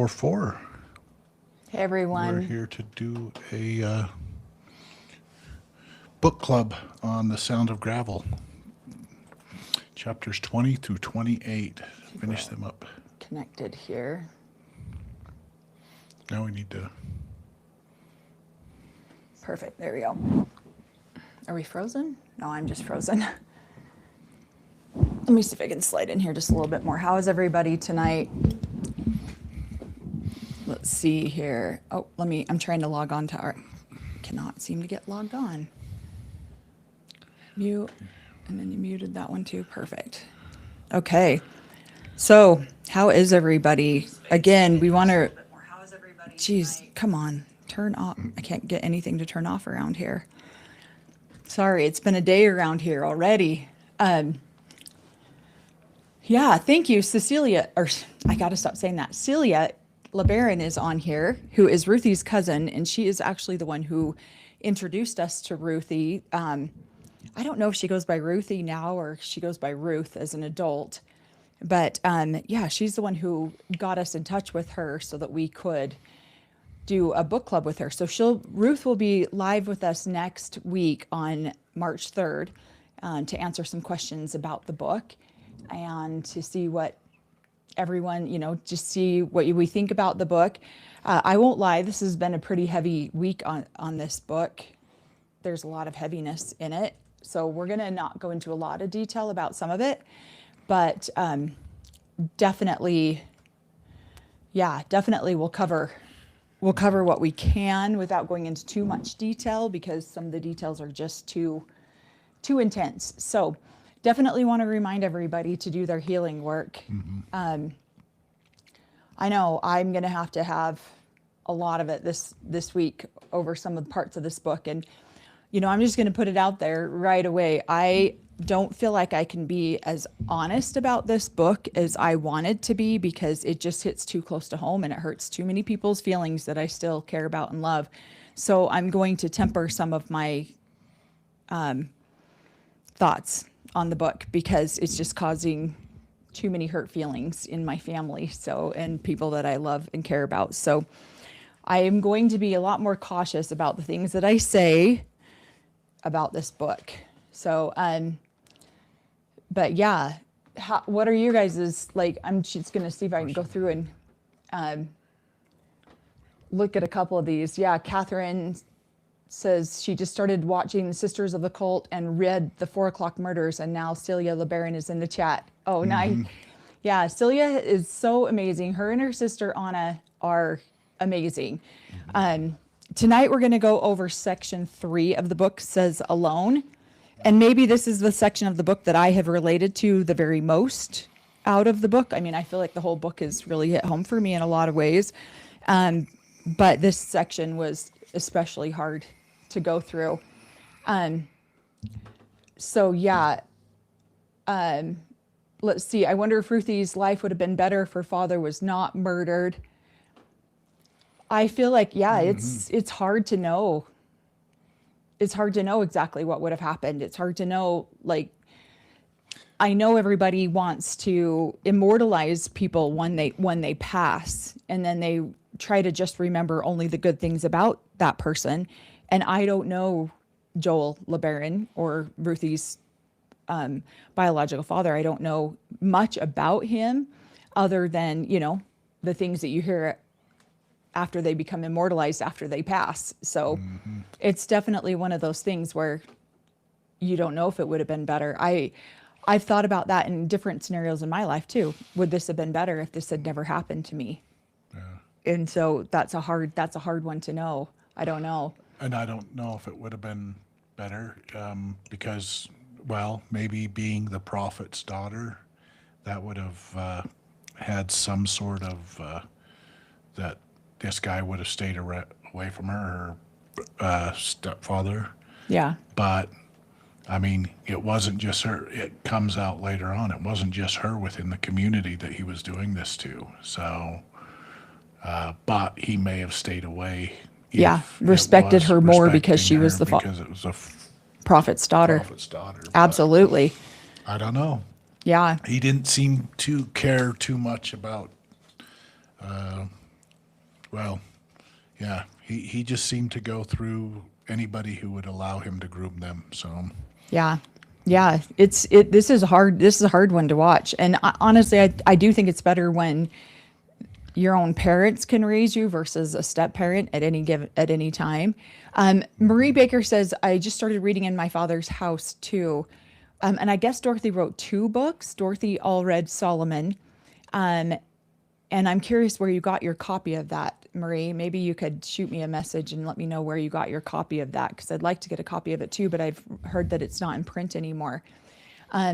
444. Hey everyone. We're here to do a book club on The Sound of Gravel. Chapters 20 through 28. Finish them up. Connected here. Now we need to... Perfect. There we go. Are we frozen? No, I'm just frozen. Let me see if I can slide in here just a little bit more. How is everybody tonight? Let's see here. Oh, I'm trying to log on to our, cannot seem to get logged on. Mute, and then you muted that one too. Perfect. Okay. So how is everybody? Again, we want to, geez, come on, turn off. I can't get anything to turn off around here. Sorry, it's been a day around here already. Yeah, thank you, Cecilia, or I got to stop saying that. Celia LeBaron is on here, who is Ruthie's cousin, and she is actually the one who introduced us to Ruthie. I don't know if she goes by Ruthie now or she goes by Ruth as an adult, but yeah, she's the one who got us in touch with her so that we could do a book club with her. So Ruth will be live with us next week on March 3rd to answer some questions about the book and to see what everyone, just see what we think about the book. I won't lie, this has been a pretty heavy week on this book. There's a lot of heaviness in it. So we're going to not go into a lot of detail about some of it, but definitely we'll cover what we can without going into too much detail because some of the details are just too intense. So definitely want to remind everybody to do their healing work. Mm-hmm. I know I'm going to have a lot of it this week over some of the parts of this book. And, I'm just going to put it out there right away. I don't feel like I can be as honest about this book as I wanted to be because it just hits too close to home and it hurts too many people's feelings that I still care about and love. So I'm going to temper some of my thoughts on the book because it's just causing too many hurt feelings in my family and people that I love and care about. So I am going to be a lot more cautious about the things that I say about this book. So but yeah, what are you guys's, I'm just going to see if I can go through and look at a couple of these. Yeah, Catherine says she just started watching Sisters of the Cult and read the 4 o'clock murders, and now Celia LeBaron is in the chat. Oh, nice. Yeah, Celia is so amazing. Her and her sister Anna are amazing. Tonight we're going to go over section 3 of the book, says Alone. And maybe this is the section of the book that I have related to the very most out of the book. I mean, I feel like the whole book has really hit home for me in a lot of ways. But this section was especially hard to go through. So yeah, let's see. I wonder if Ruthie's life would have been better if her father was not murdered. I feel like, yeah, it's hard to know. It's hard to know exactly what would have happened. It's hard to know, I know everybody wants to immortalize people when they pass, and then they try to just remember only the good things about that person. And I don't know Joel LeBaron or Ruthie's biological father. I don't know much about him other than, the things that you hear after they become immortalized, after they pass. So it's definitely one of those things where you don't know if it would have been better. I've thought about that in different scenarios in my life too. Would this have been better if this had never happened to me? Yeah. And so that's a hard one to know. I don't know. And I don't know if it would have been better because, well, maybe being the prophet's daughter, that would have had some sort of that this guy would have stayed away from her stepfather. Yeah. But, I mean, it wasn't just her. It comes out later on. It wasn't just her within the community that he was doing this to. So, but he may have stayed away. Yeah, respected her more because she was the because it was a prophet's daughter. Absolutely. I don't know. Yeah. He didn't seem to care too much about Well, yeah, he just seemed to go through anybody who would allow him to groom them. So, Yeah. Yeah, this is hard. This is a hard one to watch. And honestly, I do think it's better when your own parents can raise you versus a step parent at any time. Marie Baker says, I just started reading In My Father's House too. And I guess Dorothy wrote 2 books. Dorothy all read Solomon. And I'm curious where you got your copy of that, Marie. Maybe you could shoot me a message and let me know where you got your copy of that, because I'd like to get a copy of it too, but I've heard that it's not in print anymore.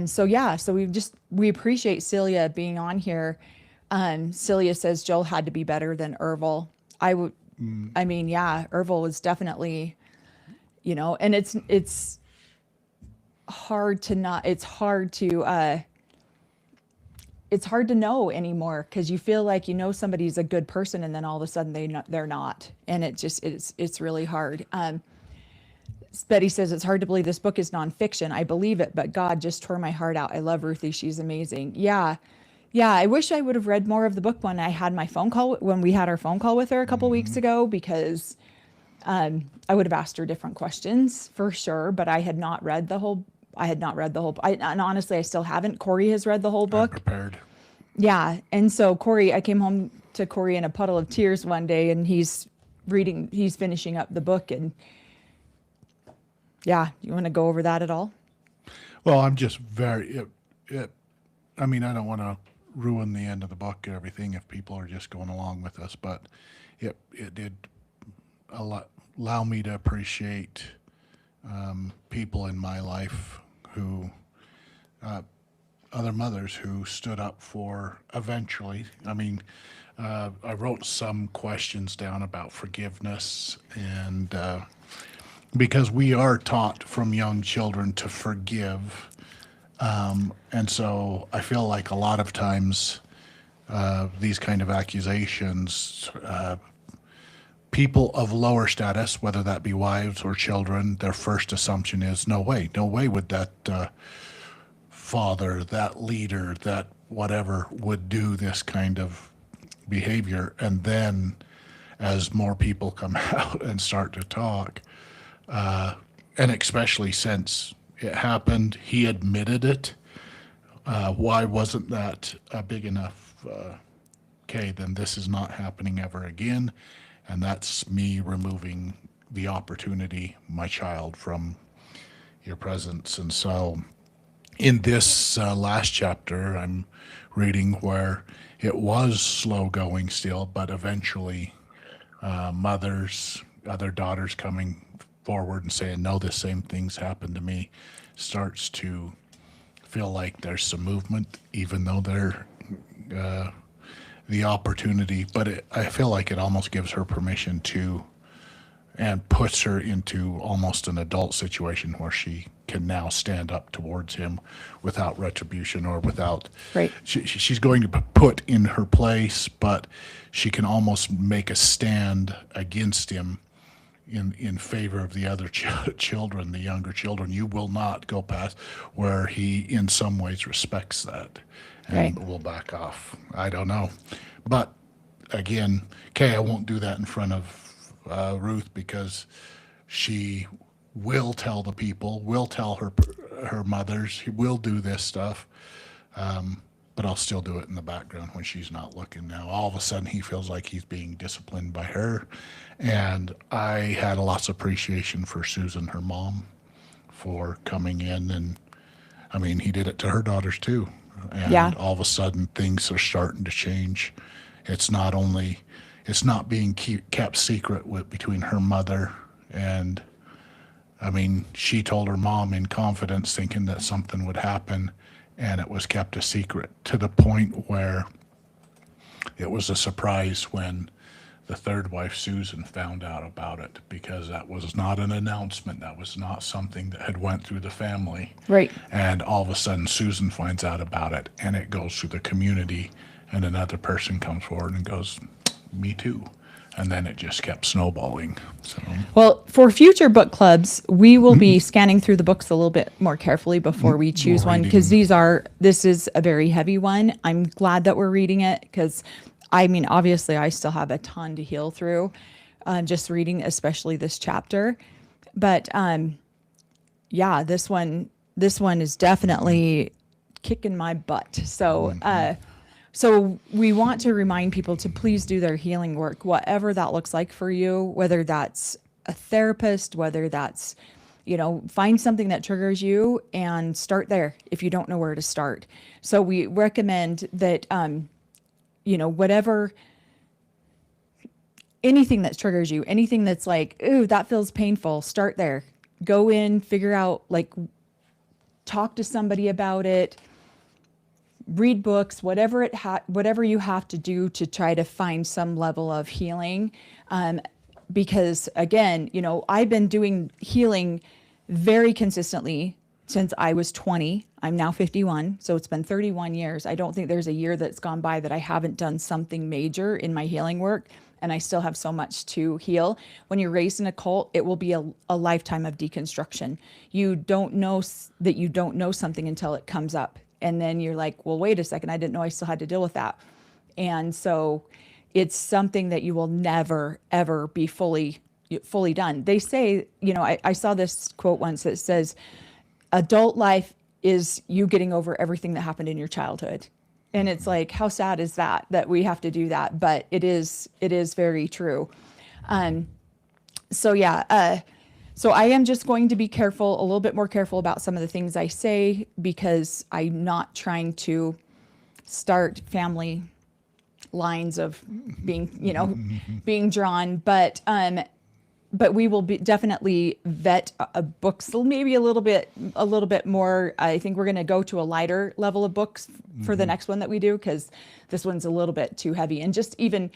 So yeah, so we appreciate Celia being on here. Celia says Joel had to be better than Ervil. I mean, yeah, Ervil was definitely, and it's hard to not, it's hard to know anymore, because you feel like somebody's a good person and then all of a sudden they're not, and it's really hard. Betty says it's hard to believe this book is nonfiction. I believe it, but God just tore my heart out. I love Ruthie; she's amazing. Yeah, I wish I would have read more of the book when we had our phone call with her a couple weeks ago, because I would have asked her different questions for sure. But I had not read the whole. And honestly, I still haven't. Corey has read the whole I'm book. prepared. Yeah. And so I came home to Corey in a puddle of tears one day, and he's finishing up the book. And yeah, you want to go over that at all? Well, I'm just I mean, I don't want to ruin the end of the book and everything if people are just going along with us, but it did allow me to appreciate people in my life who, other mothers who stood up for eventually. I mean, I wrote some questions down about forgiveness, and because we are taught from young children to forgive. And so I feel like a lot of times these kind of accusations, people of lower status, whether that be wives or children, their first assumption is, no way would that father, that leader, that whatever would do this kind of behavior. And then as more people come out and start to talk, and especially since it happened, he admitted it. Why wasn't that big enough? Okay, then this is not happening ever again. And that's me removing the opportunity, my child, from your presence. And so in this last chapter, I'm reading where it was slow going still, but eventually other daughters coming forward and saying, no, the same things happened to me, starts to feel like there's some movement, even though they're the opportunity, but I feel like it almost gives her permission to, and puts her into almost an adult situation where she can now stand up towards him without retribution or without, Right. She's going to be put in her place, but she can almost make a stand against him in favor of the other children, the younger children. You will not go past where he in some ways respects that and Right. will back off. I don't know. But again, I won't do that in front of Ruth, because she will tell the people, will tell her mothers, she will do this stuff. But I'll still do it in the background when she's not looking. Now, all of a sudden, he feels like he's being disciplined by her. And I had lots of appreciation for Susan, her mom, for coming in. And I mean, he did it to her daughters too. And all of a sudden, things are starting to change. It's not being kept secret between her mother and, I mean, she told her mom in confidence, thinking that something would happen, and it was kept a secret, to the point where it was a surprise when the third wife, Susan, found out about it, because that was not an announcement. That was not something that had went through the family. Right. And all of a sudden, Susan finds out about it, and it goes through the community, and another person comes forward and goes, me too. And then it just kept snowballing. So, Well, for future book clubs, we will be scanning through the books a little bit more carefully before we choose one, because reading. this is a very heavy one. I'm glad that we're reading it, because I mean, obviously, I still have a ton to heal through, just reading, especially this chapter. But yeah, this one is definitely kicking my butt. So, so we want to remind people to please do their healing work, whatever that looks like for you, whether that's a therapist, whether that's, find something that triggers you and start there if you don't know where to start. So we recommend that, whatever, anything that triggers you, anything that's like, ooh, that feels painful, start there. Go in, figure out, talk to somebody about it, read books, whatever you have to do to try to find some level of healing. Because again, I've been doing healing very consistently since I was 20. I'm now 51, so it's been 31 years. I don't think there's a year that's gone by that I haven't done something major in my healing work, and I still have so much to heal. When you're raised in a cult, it will be a lifetime of deconstruction. You don't know that you don't know something until it comes up. And then you're like, well, wait a second, I didn't know I still had to deal with that. And so it's something that you will never, ever be fully done. They say, I saw this quote once that says, adult life is you getting over everything that happened in your childhood. And it's like, how sad is that we have to do that? But it is very true. So yeah, so I am just going to be careful, a little bit more careful about some of the things I say, because I'm not trying to start family lines of being drawn, but we will definitely vet books maybe a little bit more. I think we're going to go to a lighter level of books for the next one that we do, because this one's a little bit too heavy. And just even,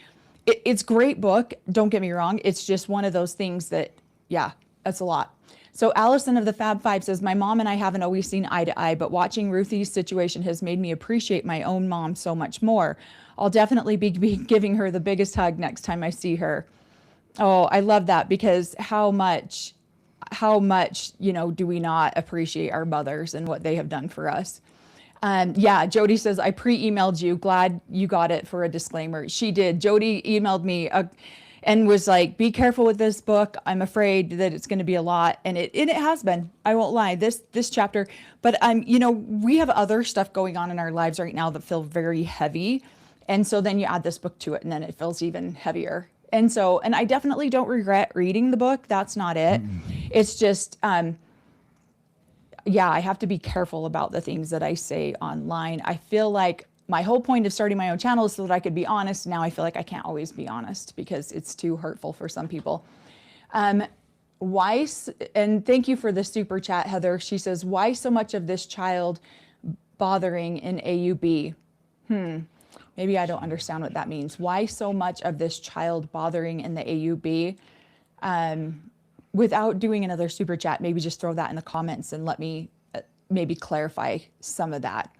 it's great book, don't get me wrong. It's just one of those things that, yeah, that's a lot. So Allison of the Fab Five says, my mom and I haven't always seen eye to eye, but watching Ruthie's situation has made me appreciate my own mom so much more. I'll definitely be giving her the biggest hug next time I see her. Oh, I love that, because how much, do we not appreciate our mothers and what they have done for us? Yeah, Jody says, I pre-emailed you. Glad you got it for a disclaimer. She did. Jody emailed me and was like, be careful with this book. I'm afraid that it's going to be a lot. And it has been, I won't lie, this chapter. But, we have other stuff going on in our lives right now that feel very heavy. And so then you add this book to it, and then it feels even heavier. And so, and I definitely don't regret reading the book. That's not it. It's just, yeah, I have to be careful about the things that I say online. I feel like my whole point of starting my own channel is so that I could be honest. Now I feel like I can't always be honest because it's too hurtful for some people. Why, and thank you for the super chat, Heather. She says, why so much of this child bothering in AUB? Maybe I don't understand what that means. Why so much of this child bothering in the AUB? Without doing another super chat, maybe just throw that in the comments and let me maybe clarify some of that.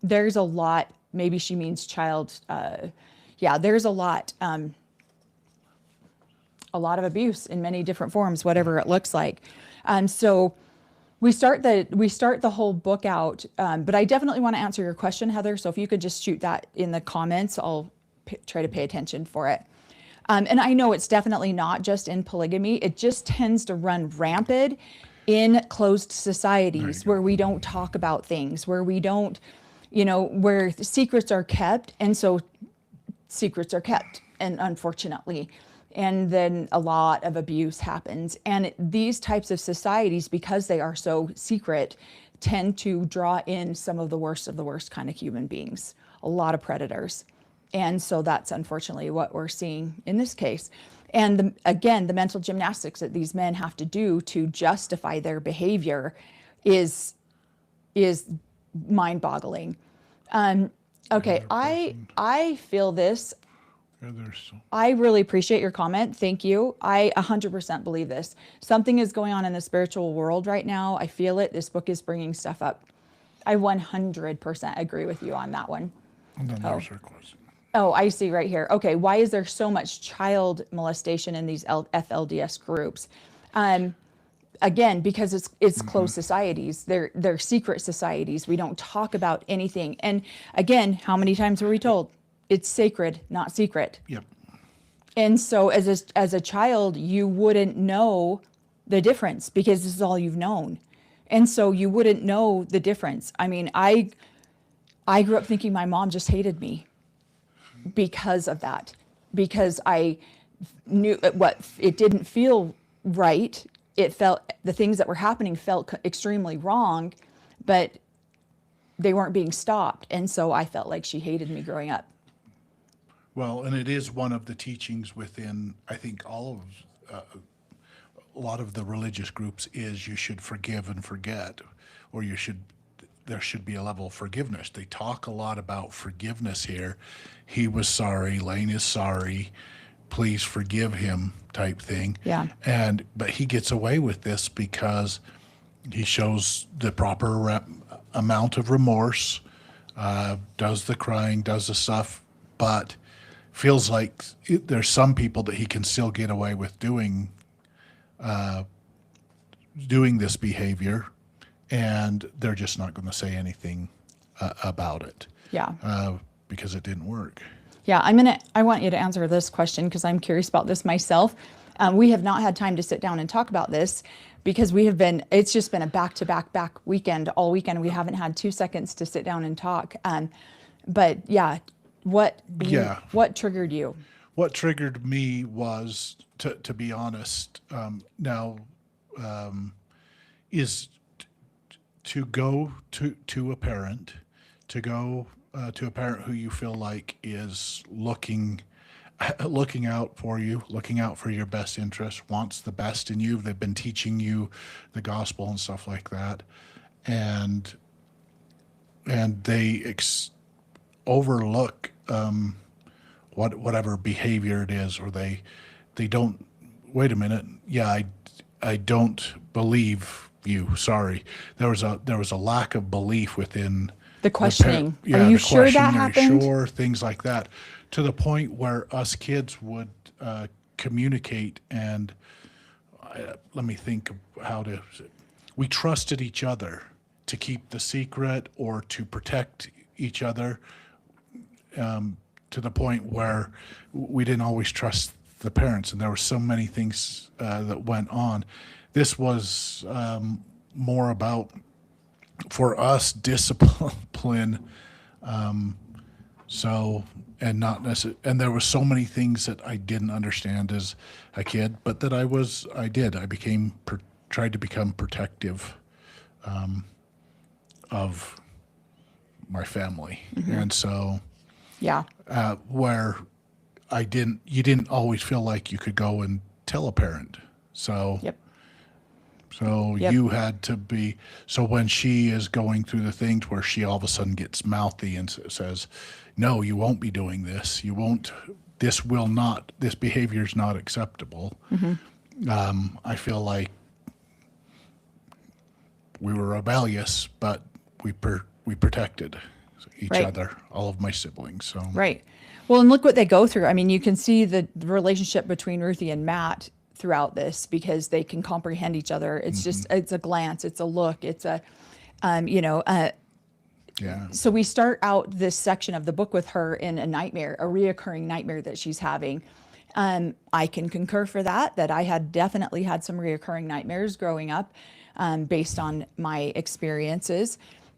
There's a lot, maybe she means child. Yeah, there's a lot of abuse in many different forms, whatever it looks like. So we start the whole book out, but I definitely want to answer your question, Heather. So if you could just shoot that in the comments, I'll try to pay attention for it. And I know it's definitely not just in polygamy. It just tends to run rampant in closed societies where we don't talk about things, where we don't, where the secrets are kept. And so secrets are kept, and unfortunately, and then a lot of abuse happens. And these types of societies, because they are so secret, tend to draw in some of the worst kind of human beings, a lot of predators. And so that's unfortunately what we're seeing in this case. And again, the mental gymnastics that these men have to do to justify their behavior is mind-boggling. Okay, I feel this. I really appreciate your comment. Thank you. I 100% believe this. Something is going on in the spiritual world right now. I feel it. This book is bringing stuff up. I 100% agree with you on that one. And then there's her question. Oh, I see right here. Okay, why is there so much child molestation in these FLDS groups? Again, because it's closed societies. They're secret societies. We don't talk about anything. And again, how many times were we told? it's sacred, not secret. Yep. And so as a child, you wouldn't know the difference because this is all you've known. And so you wouldn't know the difference. I mean, I grew up thinking my mom just hated me because of that, because I knew what it didn't feel right. It felt the things that were happening felt extremely wrong, but they weren't being stopped. And so I felt like she hated me growing up. Well, and it is one of the teachings within, I think, a lot of the religious groups is you should forgive and forget, or there should be a level of forgiveness. They talk a lot about forgiveness here. He was sorry, Lane is sorry, please forgive him type thing. Yeah. But he gets away with this because he shows the proper amount of remorse, does the crying, does the stuff, but feels like there's some people that he can still get away with doing this behavior, and they're just not going to say anything about it. Yeah. Because it didn't work. Yeah, I want you to answer this question because I'm curious about this myself. We have not had time to sit down and talk about this because it's just been a back weekend, all weekend. We haven't had 2 seconds to sit down and talk. But yeah, what triggered you? What triggered me was, to be honest, is to go to a parent, to a parent who you feel like is looking out for you, looking out for your best interest, wants the best in you. They've been teaching you the gospel and stuff like that, and they overlook whatever behavior it is, or they don't. Wait a minute. Yeah, I don't believe you. Sorry. There was a lack of belief within the questioning. Yeah, are you the sure that questioning, happened? Sure, things like that, to the point where us kids would communicate and let me think of how to. We trusted each other to keep the secret or to protect each other, to the point where we didn't always trust the parents, and there were so many things that went on. This was more about, for us, discipline. And not necessarily, and there were so many things that I didn't understand as a kid, but that I did. I tried to become protective of my family, and so. Yeah. Where you didn't always feel like you could go and tell a parent. So, Yep. You had to be, so when she is going through the things where she all of a sudden gets mouthy and says, no, you won't be doing this. You won't, this behavior is not acceptable. I feel like we were rebellious, but we protected each Right. other, all of my siblings. So Right. Well, and look what they go through. I mean, you can see the relationship between Ruthie and Matt throughout this because they can comprehend each other. It's just, it's a glance, it's a look, it's a, yeah. So we start out this section of the book with her in a reoccurring nightmare that she's having. I can concur for that I had definitely had some reoccurring nightmares growing up, based on my experiences.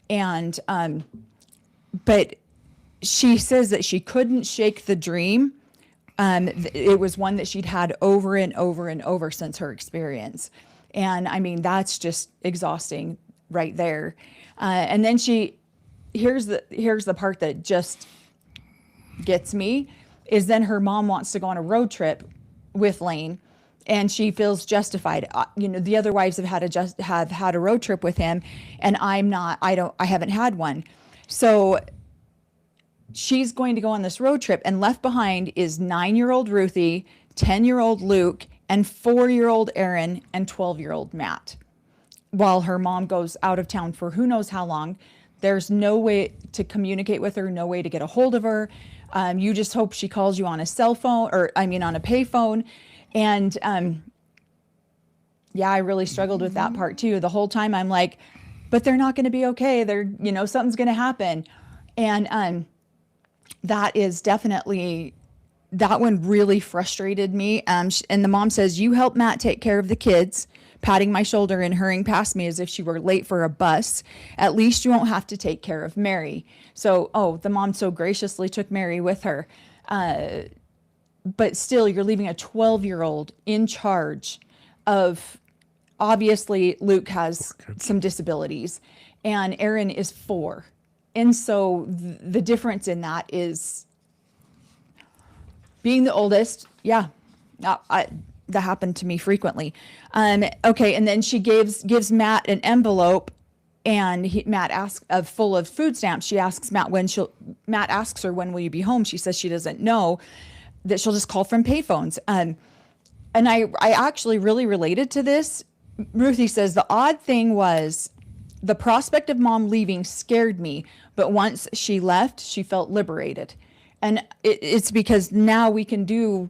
And, but she says that she couldn't shake the dream. It was one that she'd had over and over and over since her experience. And I mean, that's just exhausting right there. And then here's the part that just gets me, is then her mom wants to go on a road trip with Lane, and she feels justified. The other wives have had a road trip with him, and I haven't had one. So she's going to go on this road trip, and left behind is 9-year-old Ruthie, 10-year-old Luke, and 4-year-old Aaron, and 12-year-old Matt. While her mom goes out of town for who knows how long, there's no way to communicate with her, no way to get a hold of her. You just hope she calls you on a cell phone, on a pay phone. And I really struggled with that part too. The whole time I'm like, but they're not going to be okay. Something's going to happen. And that is definitely, that one really frustrated me. And the mom says, you help Matt take care of the kids, patting my shoulder and hurrying past me as if she were late for a bus. At least you won't have to take care of Mary. So, the mom so graciously took Mary with her. But still, you're leaving a 12-year-old in charge of, obviously, Luke has some disabilities and Aaron is 4. And so the difference in that is being the oldest. Yeah, that happened to me frequently. Okay, and then she gives Matt an envelope, and Matt asks full of food stamps. She asks Matt Matt asks her, when will you be home? She says she doesn't know, that she'll just call from payphones. And I actually really related to this. Ruthie says the odd thing was the prospect of mom leaving scared me, but once she left, she felt liberated. And it's because now we can do,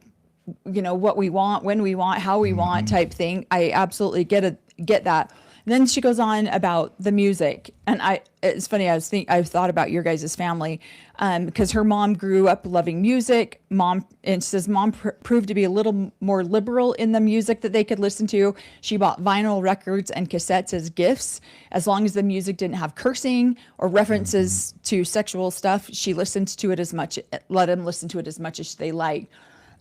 what we want, when we want, how we want type thing. I absolutely get that. And then she goes on about the music. And it's funny, I thought about your guys' family, because her mom grew up loving music. And she says mom proved to be a little more liberal in the music that they could listen to. She bought vinyl records and cassettes as gifts. As long as the music didn't have cursing or references to sexual stuff, she listened to it let them listen to it as much as they liked.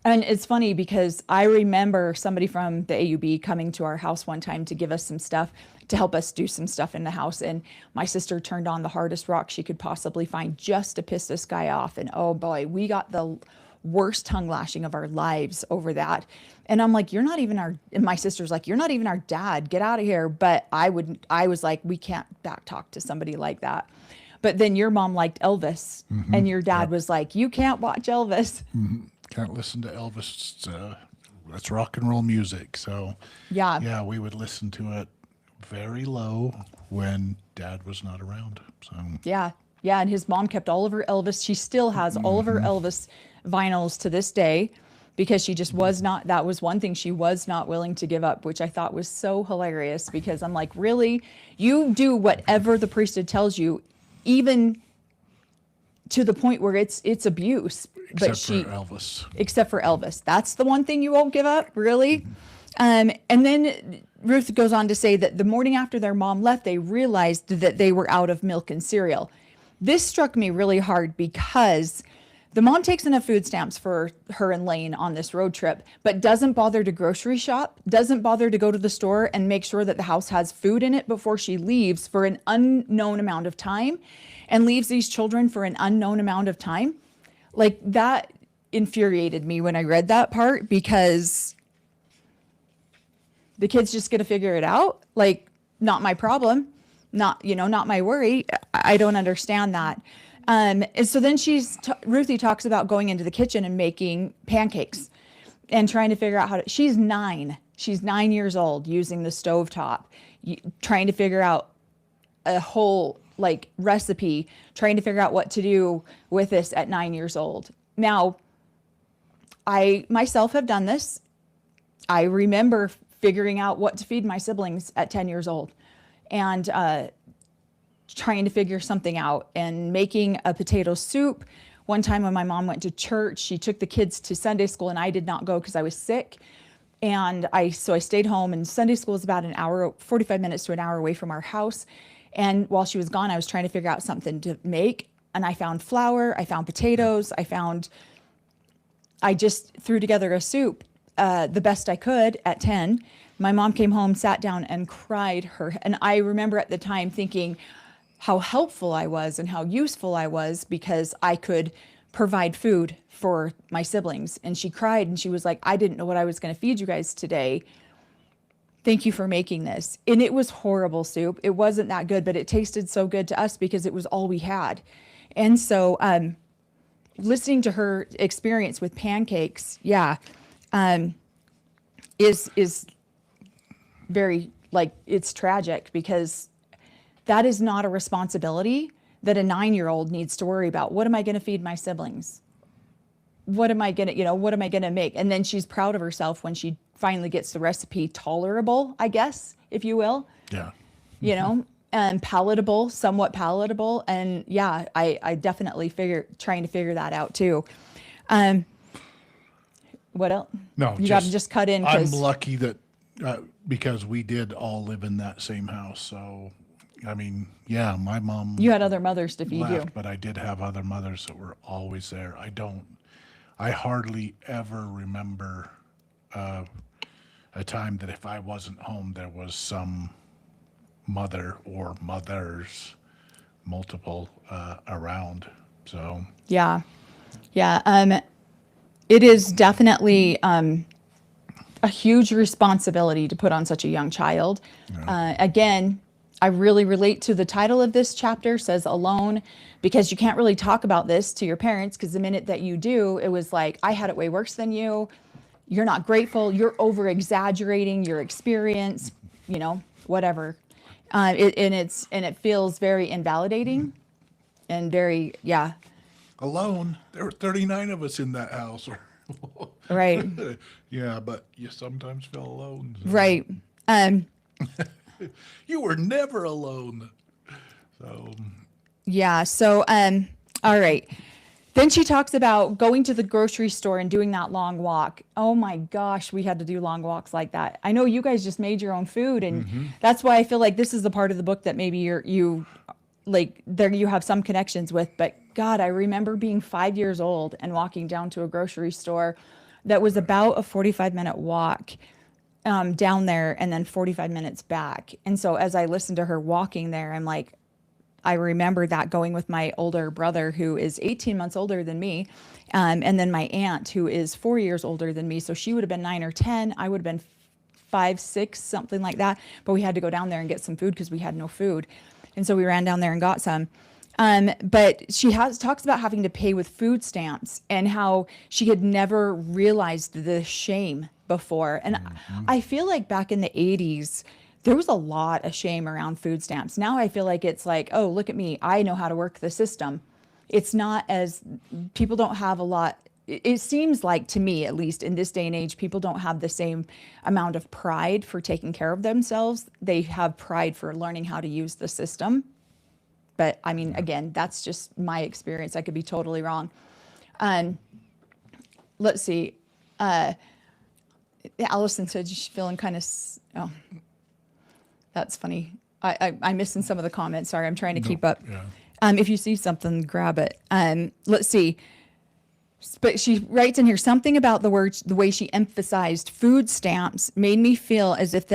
And it's funny because I remember somebody from the AUB coming to our house one time to give us some stuff, to help us do some stuff in the house. And my sister turned on the hardest rock she could possibly find just to piss this guy off. And oh boy, we got the worst tongue lashing of our lives over that. And I'm like, and my sister's like, you're not even our dad, get out of here. But I was like, we can't back talk to somebody like that. But then your mom liked Elvis, and your dad was like, you can't watch Elvis. Can't listen to Elvis. That's rock and roll music. So yeah, we would listen to it very low when dad was not around. So yeah, and his mom kept all of her Elvis. She still has all of her Elvis vinyls to this day, because she just that was one thing she was not willing to give up, which I thought was so hilarious, because I'm like, really? You do whatever the priesthood tells you, even to the point where it's abuse. Except for Elvis. Except for Elvis. That's the one thing you won't give up, really? And then Ruth goes on to say that the morning after their mom left, they realized that they were out of milk and cereal. This struck me really hard because the mom takes enough food stamps for her and Lane on this road trip, but doesn't bother to grocery shop, doesn't bother to go to the store and make sure that the house has food in it before she leaves for an unknown amount of time, and leaves these children for an unknown amount of time. Like, that infuriated me when I read that part, because the kid's just going to figure it out. Like, not my problem, not my worry. I don't understand that. And so then Ruthie talks about going into the kitchen and making pancakes and trying to figure out she's 9. She's 9 years old, using the stovetop, trying to figure out a whole recipe, trying to figure out what to do with this at 9 years old. Now, I myself have done this. I remember figuring out what to feed my siblings at 10 years old, and trying to figure something out, and making a potato soup. One time when my mom went to church, she took the kids to Sunday school, and I did not go because I was sick. And I stayed home, and Sunday school is about an hour, 45 minutes to an hour away from our house. And while she was gone, I was trying to figure out something to make. And I found flour, I found potatoes, I just threw together a soup the best I could at 10. My mom came home, sat down, and cried her. And I remember at the time thinking how helpful I was and how useful I was, because I could provide food for my siblings. And she cried, and she was like, I didn't know what I was going to feed you guys today. Thank you for making this. And it was horrible soup. It wasn't that good, but it tasted so good to us because it was all we had. And so listening to her experience with pancakes, is very, it's tragic, because that is not a responsibility that a 9-year-old needs to worry about. What am I going to feed my siblings? What am I going to make? And then she's proud of herself when she finally gets the recipe tolerable, I guess, if you will. Yeah. palatable, somewhat palatable. And yeah, I definitely trying to figure that out too. Um, what else? No, You got to just cut in I'm because lucky that because we did all live in that same house. So, I mean, yeah, my mom you had other mothers to feed you. left, but I did have other mothers that were always there. I hardly ever remember a time that if I wasn't home, there was some mother or mothers, multiple around. So, Yeah. Yeah. It is definitely a huge responsibility to put on such a young child. Again, I really relate to the title of this chapter says alone, because you can't really talk about this to your parents because the minute that you do, it was like, I had it way worse than you. You're not grateful. You're over exaggerating your experience, whatever. And it feels very invalidating and very, yeah. alone, there were 39 of us in that house. Right. Yeah, but you sometimes feel alone. So. Right. You were never alone. So, Yeah. So, all right. Then she talks about going to the grocery store and doing that long walk. Oh my gosh, we had to do long walks like that. I know you guys just made your own food, and that's why I feel like this is the part of the book that maybe you like there you have some connections with. But God, I remember being 5 years old and walking down to a grocery store that was about a 45-minute walk down there and then 45 minutes back. And so as I listened to her walking there, I'm like, I remember that going with my older brother who is 18 months older than me. And then my aunt who is 4 years older than me. So she would have been 9 or 10. I would have been 5, 6, something like that. But we had to go down there and get some food because we had no food. And so we ran down there and got some. But she talks about having to pay with food stamps and how she had never realized the shame before. And I feel like back in the 80s, there was a lot of shame around food stamps. Now I feel like it's like, oh, look at me. I know how to work the system. It's not as people don't have a lot. It seems like to me, at least in this day and age, people don't have the same amount of pride for taking care of themselves. They have pride for learning how to use the system. But I mean, again, that's just my experience. I could be totally wrong. Let's see. Allison said she's feeling kind of, oh, that's funny. I'm missing some of the comments. Sorry, I'm trying to keep up. yeah. If you see something, grab it. Let's see. But she writes in here something about the way she emphasized food stamps made me feel as if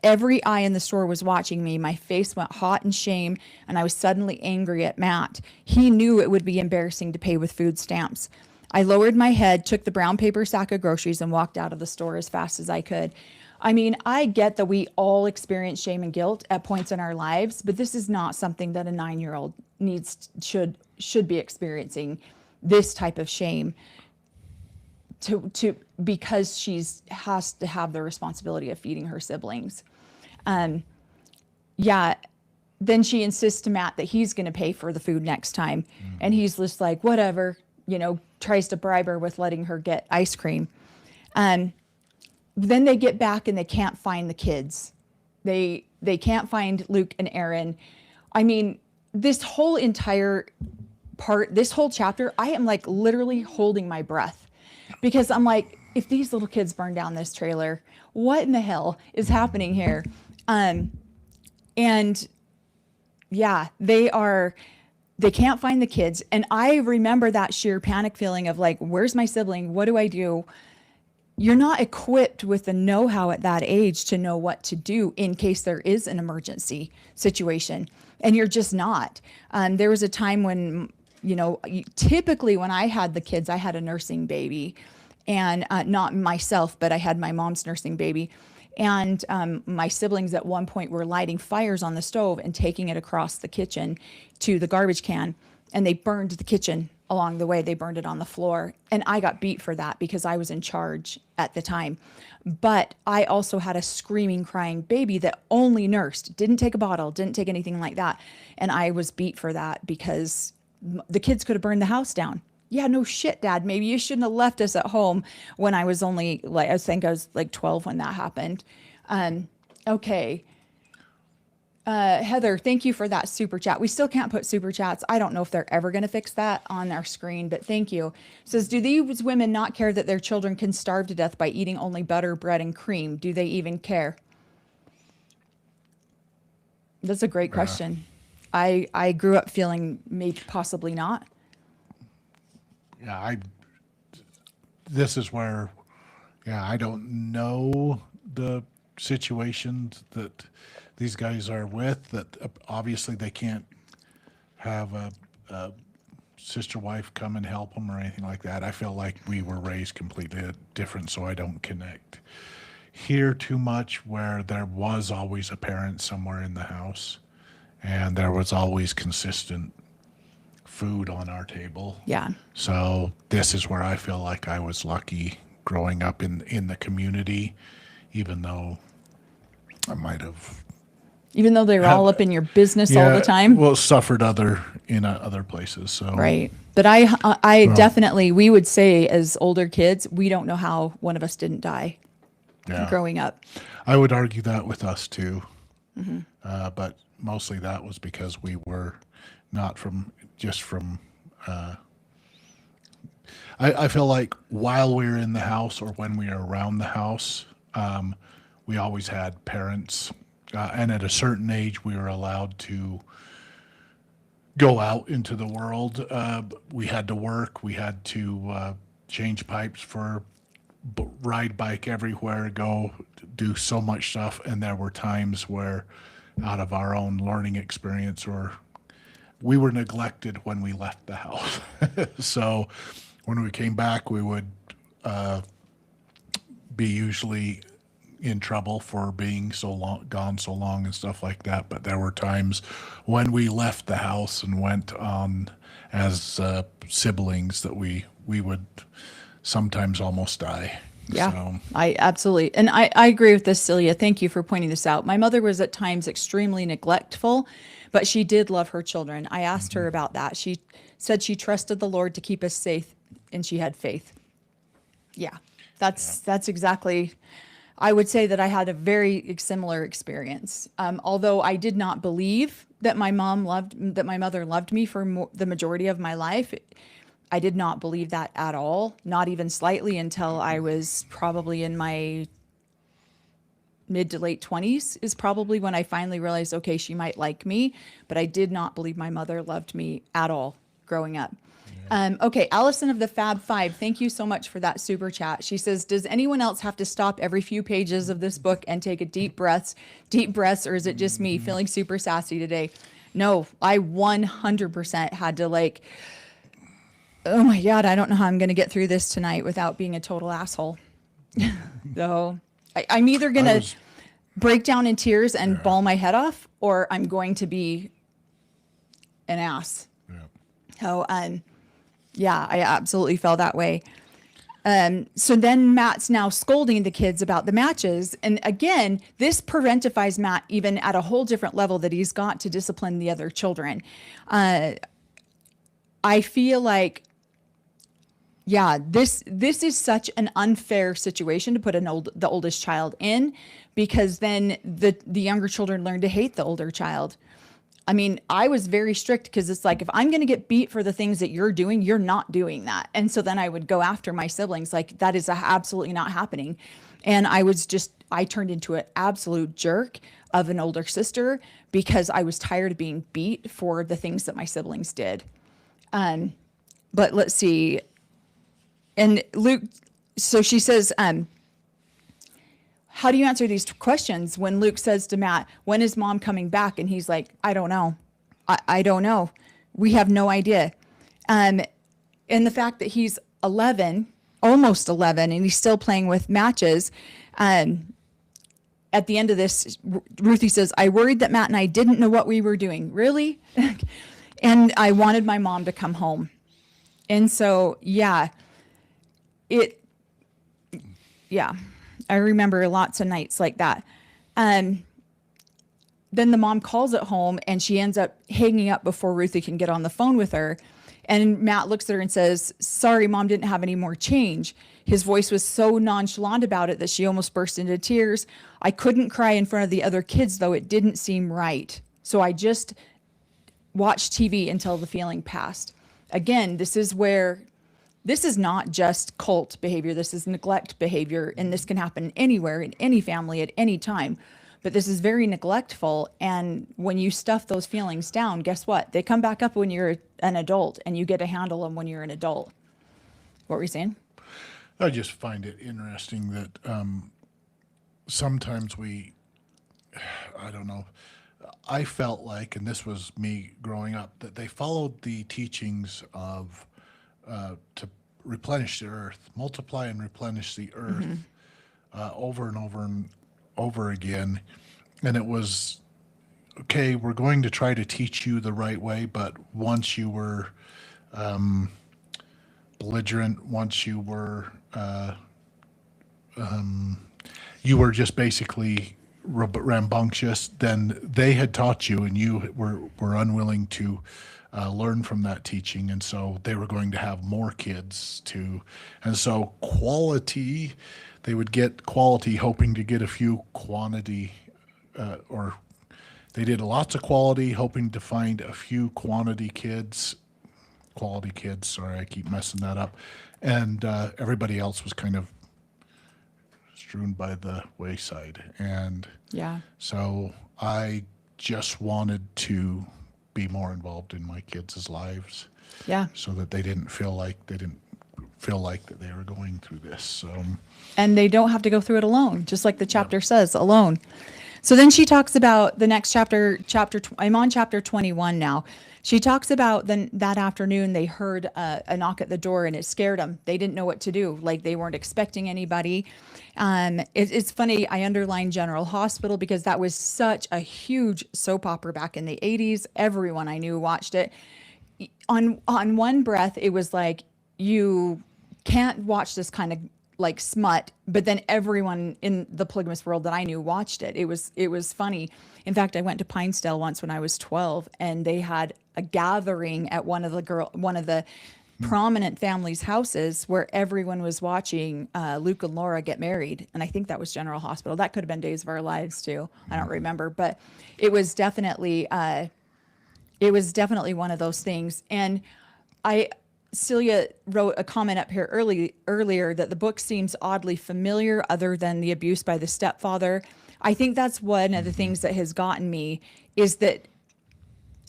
every eye in the store was watching me. My face went hot in shame, and I was suddenly angry at Matt. He knew it would be embarrassing to pay with food stamps. I lowered my head, took the brown paper sack of groceries, and walked out of the store as fast as I could. I mean, I get that we all experience shame and guilt at points in our lives, but this is not something that a 9-year-old should be experiencing. This type of shame because has to have the responsibility of feeding her siblings. Yeah. Then she insists to Matt that he's going to pay for the food next time. And he's just like, whatever, tries to bribe her with letting her get ice cream. Then they get back and they can't find the kids. They can't find Luke and Aaron. I mean, this whole entire this whole chapter, I am like literally holding my breath because I'm like, if these little kids burn down this trailer, what in the hell is happening here? And yeah, they can't find the kids. And I remember that sheer panic feeling of like, where's my sibling? What do I do? You're not equipped with the know-how at that age to know what to do in case there is an emergency situation. And you're just not. There was a time when, typically when I had the kids, I had a nursing baby. And not myself, but I had my mom's nursing baby. And my siblings at one point were lighting fires on the stove and taking it across the kitchen to the garbage can. And they burned the kitchen along the way. They burned it on the floor. And I got beat for that because I was in charge at the time. But I also had a screaming, crying baby that only nursed, didn't take a bottle, didn't take anything like that. And I was beat for that because the kids could have burned the house down. Yeah, no shit, Dad. Maybe you shouldn't have left us at home when I was only I think I was like 12 when that happened. Okay. Heather, thank you for that super chat. We still can't put super chats. I don't know if they're ever going to fix that on our screen, but thank you. Says, do these women not care that their children can starve to death by eating only butter, bread, and cream? Do they even care? That's a great question. I grew up feeling maybe possibly not. Yeah, this is where, I don't know the situations that these guys are with, that obviously they can't have a sister wife come and help them or anything like that. I feel like we were raised completely different, so I don't connect here too much, where there was always a parent somewhere in the house and there was always consistent food on our table. Yeah. So this is where I feel like I was lucky growing up in the community, even though I might have, Even though they were all up in your business all the time. well, suffered in other places. So Right. But I definitely, we would say as older kids, we don't know how one of us didn't die growing up. I would argue that with us too. But mostly that was because we were not from. I feel like while we were in the house or when we were around the house, we always had parents. And at a certain age, we were allowed to go out into the world. We had to work. We had to change pipes ride bike everywhere, go do so much stuff. And there were times where, out of our own learning experience, we were neglected when we left the house. So when we came back, we would be usually in trouble for being gone so long and stuff like that. But there were times when we left the house and went on as siblings that we would sometimes almost die. Yeah, So, I absolutely. And I agree with this, Celia. Thank you for pointing this out. My mother was at times extremely neglectful, but she did love her children. I asked her about that. She said she trusted the Lord to keep us safe, and she had faith. Yeah, that's exactly. I would say that I had a very similar experience. Although I did not believe that my mother loved me for the majority of my life. I did not believe that at all, not even slightly, until I was probably in my mid to late 20s is probably when I finally realized, okay, she might like me, but I did not believe my mother loved me at all growing up. Okay, Allison of the Fab Five, thank you so much for that super chat. She says, does anyone else have to stop every few pages of this book and take a deep breaths, or is it just me feeling super sassy today? No, I 100% had to oh my God, I don't know how I'm going to get through this tonight without being a total asshole. So I'm either going to break down in tears and bawl my head off, or I'm going to be an ass. So, yeah, I absolutely felt that way. So then Matt's now scolding the kids about the matches. And again, this parentifies Matt even at a whole different level that he's got to discipline the other children. I feel like, this is such an unfair situation to put the oldest child in, because then the younger children learn to hate the older child. I mean, I was very strict because it's like, if I'm going to get beat for the things that you're doing, you're not doing that. And so then I would go after my siblings. Like, that is absolutely not happening. And I turned into an absolute jerk of an older sister because I was tired of being beat for the things that my siblings did. But let's see. And Luke, so she says, how do you answer these questions when Luke says to Matt, when is mom coming back? And he's like, I don't know. I don't know. We have no idea. And the fact that he's 11, almost 11, and he's still playing with matches. At the end of this, Ruthie says, I worried that Matt and I didn't know what we were doing. Really? And I wanted my mom to come home. And so, I remember lots of nights like that. Then the mom calls at home and she ends up hanging up before Ruthie can get on the phone with her. And Matt looks at her and says, sorry, Mom didn't have any more change. His voice was so nonchalant about it that she almost burst into tears. I couldn't cry in front of the other kids, though it didn't seem right. So I just watched TV until the feeling passed. Again, this is not just cult behavior. This is neglect behavior. And this can happen anywhere, in any family, at any time. But this is very neglectful. And when you stuff those feelings down, guess what? They come back up when you're an adult, and you get to handle them when you're an adult. What were you saying? I just find it interesting that sometimes I don't know, I felt like, and this was me growing up, that they followed the teachings of to replenish the earth, multiply and replenish the earth over and over and over again. And it was, okay, we're going to try to teach you the right way, but once you were belligerent, once you were just basically rambunctious, then they had taught you, and you were unwilling to learn from that teaching, and so they were going to have more kids too. And so quality, they would get quality hoping to get a few quantity, or they did lots of quality hoping to find a few quality kids, sorry, I keep messing that up. And everybody else was kind of strewn by the wayside. And Yeah. so I just wanted to be more involved in my kids' lives, Yeah. so that they didn't feel like that they were going through this. So, And they don't have to go through it alone, just like the chapter says, alone. So then she talks about the next chapter. I'm on chapter 21 now. She talks about that afternoon they heard a knock at the door, and it scared them. They didn't know what to do. Like, they weren't expecting anybody. It's funny. I underlined General Hospital because that was such a huge soap opera back in the 80s. Everyone I knew watched it. On one breath, it was like, you can't watch this kind of like smut, but then everyone in the polygamous world that I knew watched it. It was funny. In fact, I went to Pinesdale once when I was 12, and they had a gathering at one of the prominent families' houses where everyone was watching Luke and Laura get married. And I think that was General Hospital. That could have been Days of Our Lives too. I don't remember, but it was definitely one of those things. And Celia wrote a comment up here earlier that the book seems oddly familiar, other than the abuse by the stepfather. I think that's one of the things that has gotten me, is that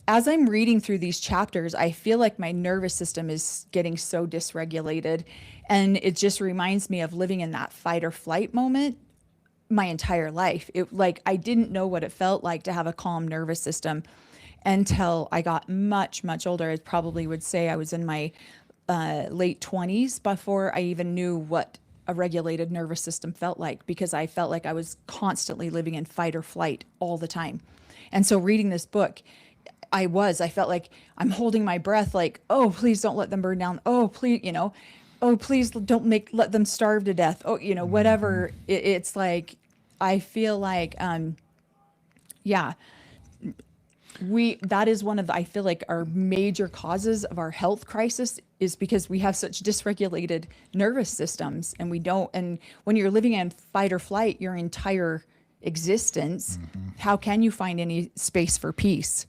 as I'm reading through these chapters, I feel like my nervous system is getting so dysregulated, and it just reminds me of living in that fight or flight moment my entire life. I didn't know what it felt like to have a calm nervous system until I got much, much older. I probably would say I was in my late 20s before I even knew what a regulated nervous system felt like, because I felt like I was constantly living in fight or flight all the time. And so reading this book, I felt like I'm holding my breath, like, oh, please don't let them burn down. Oh, please, oh, please don't let them starve to death. Oh, whatever. It's like, I feel like, yeah, that is one of I feel like our major causes of our health crisis, is because we have such dysregulated nervous systems, and and when you're living in fight or flight your entire existence, how can you find any space for peace?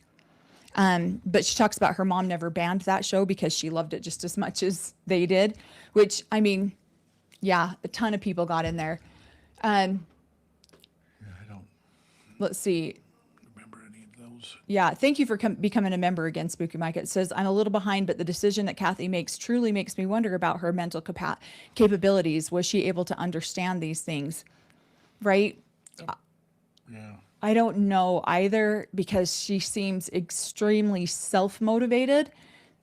But she talks about her mom never banned that show because she loved it just as much as they did, which, I mean, yeah, a ton of people got in there. yeah, I don't Let's see. remember any of those. Yeah, thank you for becoming a member again, Spooky Mike. It says, I'm a little behind, but the decision that Kathy makes truly makes me wonder about her mental capabilities. Was she able to understand these things? Right? Yeah. I don't know either, because she seems extremely self-motivated,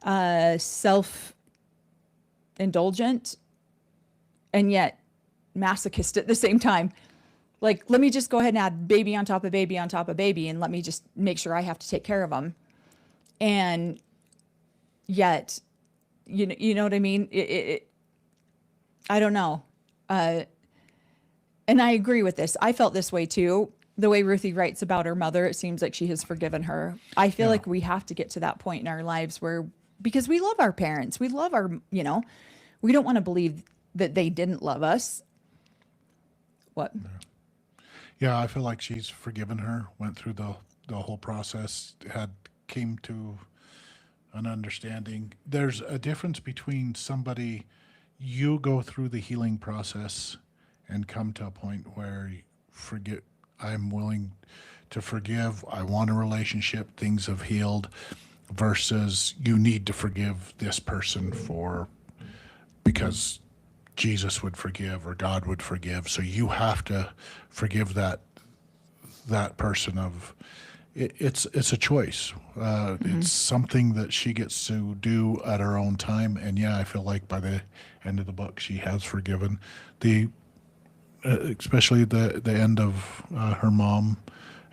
self-indulgent, and yet masochist at the same time. Like, let me just go ahead and add baby on top of baby on top of baby, and let me just make sure I have to take care of them. And yet, you know what I mean? I don't know. And I agree with this. I felt this way too. The way Ruthie writes about her mother, it seems like she has forgiven her. I feel Yeah. like we have to get to that point in our lives where because we love our parents. We love our, we don't want to believe that they didn't love us. What? Yeah, I feel like she's forgiven her, went through the whole process, came to an understanding. There's a difference between somebody, you go through the healing process and come to a point where I'm willing to forgive, I want a relationship, things have healed, versus you need to forgive this person because Jesus would forgive or God would forgive. So you have to forgive that person it's a choice. It's something that she gets to do at her own time. And yeah, I feel like by the end of the book, she has forgiven especially the end of her mom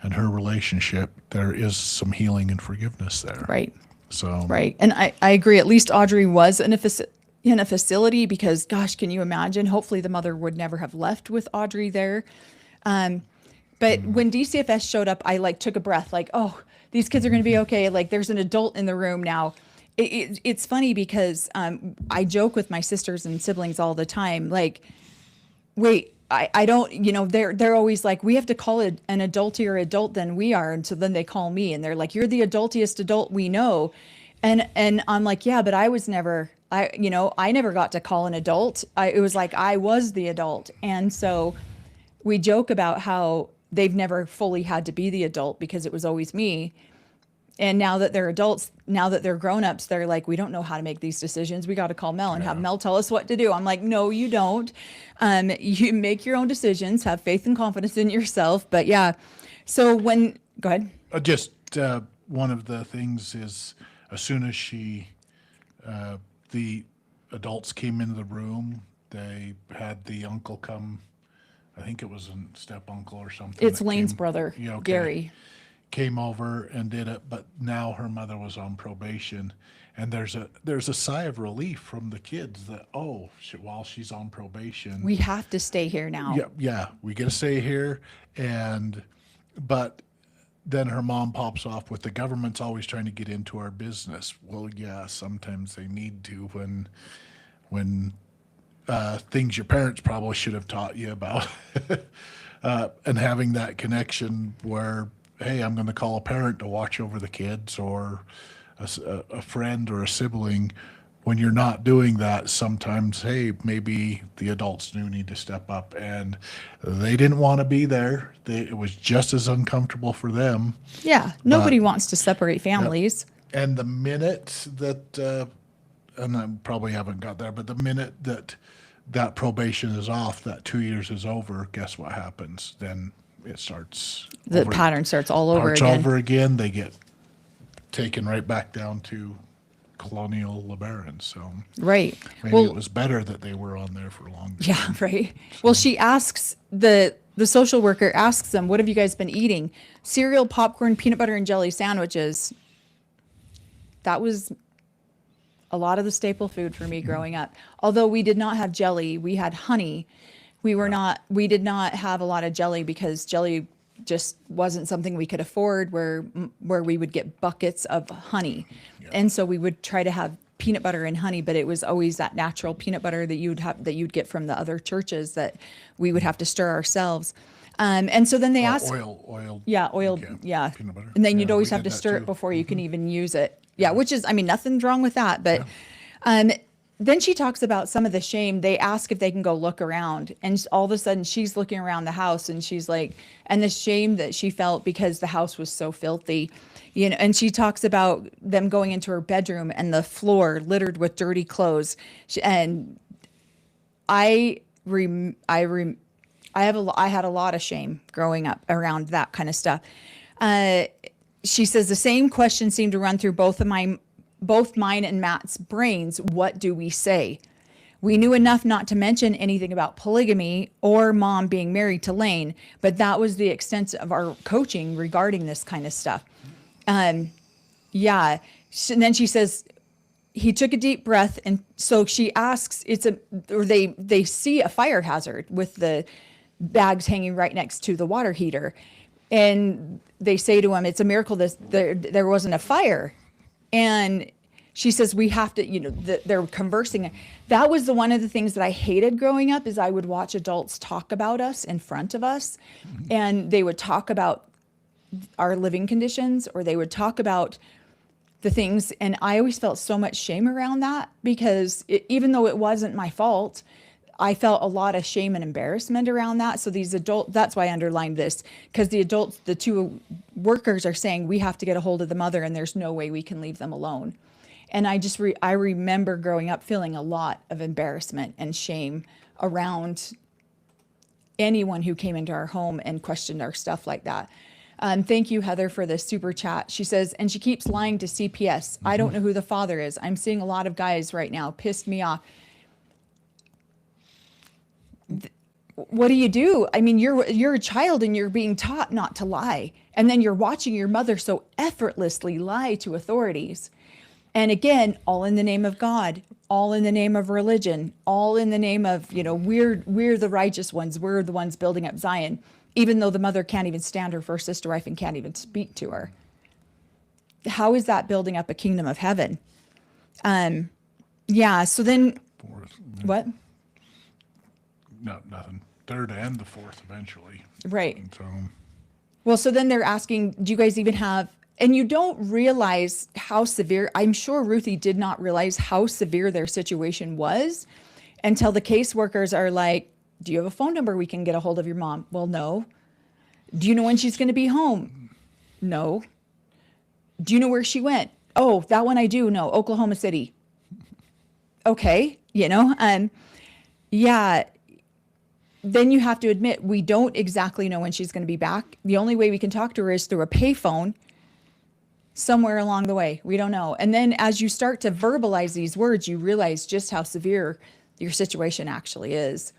and her relationship. There is some healing and forgiveness there. Right. So, right. And I agree. At least Audrey was in a facility because, gosh, can you imagine? Hopefully the mother would never have left with Audrey there. But when DCFS showed up, I took a breath, oh, these kids are going to be okay. There's an adult in the room now. It's funny because I joke with my sisters and siblings all the time. Wait, I don't, they're always like, we have to call it an adultier adult than we are. And so then they call me and they're like, you're the adultiest adult we know. And I'm like, yeah, but I was never, I never got to call an adult. It was like, I was the adult. And so we joke about how they've never fully had to be the adult because it was always me. And now that they're adults, now that they're grown-ups, they're like, we don't know how to make these decisions. We got to call Mel and have Mel tell us what to do. I'm like, no, you don't. You make your own decisions, have faith and confidence in yourself. But yeah, so go ahead. One of the things is as soon as the adults came into the room, they had the uncle come. I think it was a step uncle or something. It's Lane's brother, Gary. Came over and did it, but now her mother was on probation, and there's a sigh of relief from the kids that while she's on probation, we have to stay here now. Yeah, we get to stay here, but then her mom pops off with the government's always trying to get into our business. Well, yeah, sometimes they need to when things your parents probably should have taught you about, and having that connection where, hey, I'm going to call a parent to watch over the kids or a friend or a sibling. When you're not doing that, sometimes, hey, maybe the adults do need to step up, and they didn't want to be there. It was just as uncomfortable for them. Yeah, nobody wants to separate families. Yep. And the minute that, and I probably haven't got there, but the minute that probation is off, that 2 years is over, guess what happens? Then it starts. The pattern starts all over again. They get taken right back down to colonial LeBaron. So right. Maybe it was better that they were on there for longer. Yeah, right. So. Well, she asks the social worker asks them, "What have you guys been eating?" Cereal, popcorn, peanut butter and jelly sandwiches. That was a lot of the staple food for me growing up. Although we did not have jelly, we had honey. We did not have a lot of jelly because jelly just wasn't something we could afford where we would get buckets of honey. Yeah. And so we would try to have peanut butter and honey, but it was always that natural peanut butter that you'd get from the other churches that we would have to stir ourselves. And so then they asked oiled. Yeah, oiled. Yeah. Peanut butter. And then you'd always have to stir it before you can even use it. Yeah, which is, nothing's wrong with that. But then she talks about some of the shame. They ask if they can go look around. And all of a sudden she's looking around the house and she's like, and the shame that she felt because the house was so filthy. And she talks about them going into her bedroom and the floor littered with dirty clothes. And I had a lot of shame growing up around that kind of stuff. She says the same question seemed to run through both mine and Matt's brains. What do we say? We knew enough not to mention anything about polygamy or mom being married to Lane, but that was the extent of our coaching regarding this kind of stuff. Yeah. And then she says, he took a deep breath. And so she asks, they see a fire hazard with the bags hanging right next to the water heater. And they say to him, it's a miracle there wasn't a fire. And she says we have to, they're conversing. That was one of the things that I hated growing up, is I would watch adults talk about us in front of us, and they would talk about our living conditions, or they would talk about the things. And I always felt so much shame around that, because even though it wasn't my fault, I felt a lot of shame and embarrassment around that. So these that's why I underlined this, because the adults, the two workers, are saying we have to get a hold of the mother and there's no way we can leave them alone. And I remember growing up feeling a lot of embarrassment and shame around anyone who came into our home and questioned our stuff like that. Thank you, Heather, for this super chat. She says, and she keeps lying to CPS. I don't know who the father is. I'm seeing a lot of guys right now. Pissed me off. What do you do? I mean, you're a child and you're being taught not to lie. And then you're watching your mother so effortlessly lie to authorities. And again, all in the name of God, all in the name of religion, all in the name of, we're the righteous ones. We're the ones building up Zion, even though the mother can't even stand her first sister wife and can't even speak to her. How is that building up a kingdom of heaven? Yeah. So then, Fourth. what? No, nothing. Third and the fourth eventually. Right. And so, Well, so then they're asking, do you guys even have, and you don't realize how severe, I'm sure Ruthie did not realize how severe their situation was until the caseworkers are like, do you have a phone number we can get a hold of your mom? Well, no. Do you know when she's going to be home? No. Do you know where she went? Oh, that one I do know, Oklahoma City. Okay, yeah. Then you have to admit, we don't exactly know when she's going to be back. The only way we can talk to her is through a payphone somewhere along the way. We don't know. And then as you start to verbalize these words, you realize just how severe your situation actually is.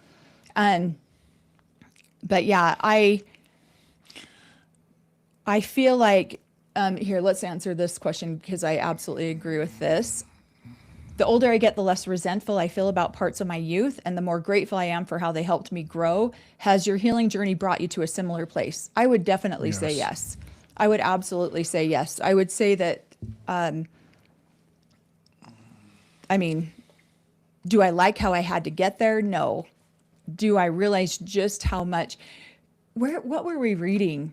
But yeah, I feel like, here, let's answer this question, because I absolutely agree with this. The older I get, the less resentful I feel about parts of my youth, and the more grateful I am for how they helped me grow. Has your healing journey brought you to a similar place? I would definitely say yes. I would absolutely say yes. I would say that, do I like how I had to get there? No. Do I realize just how much, what were we reading?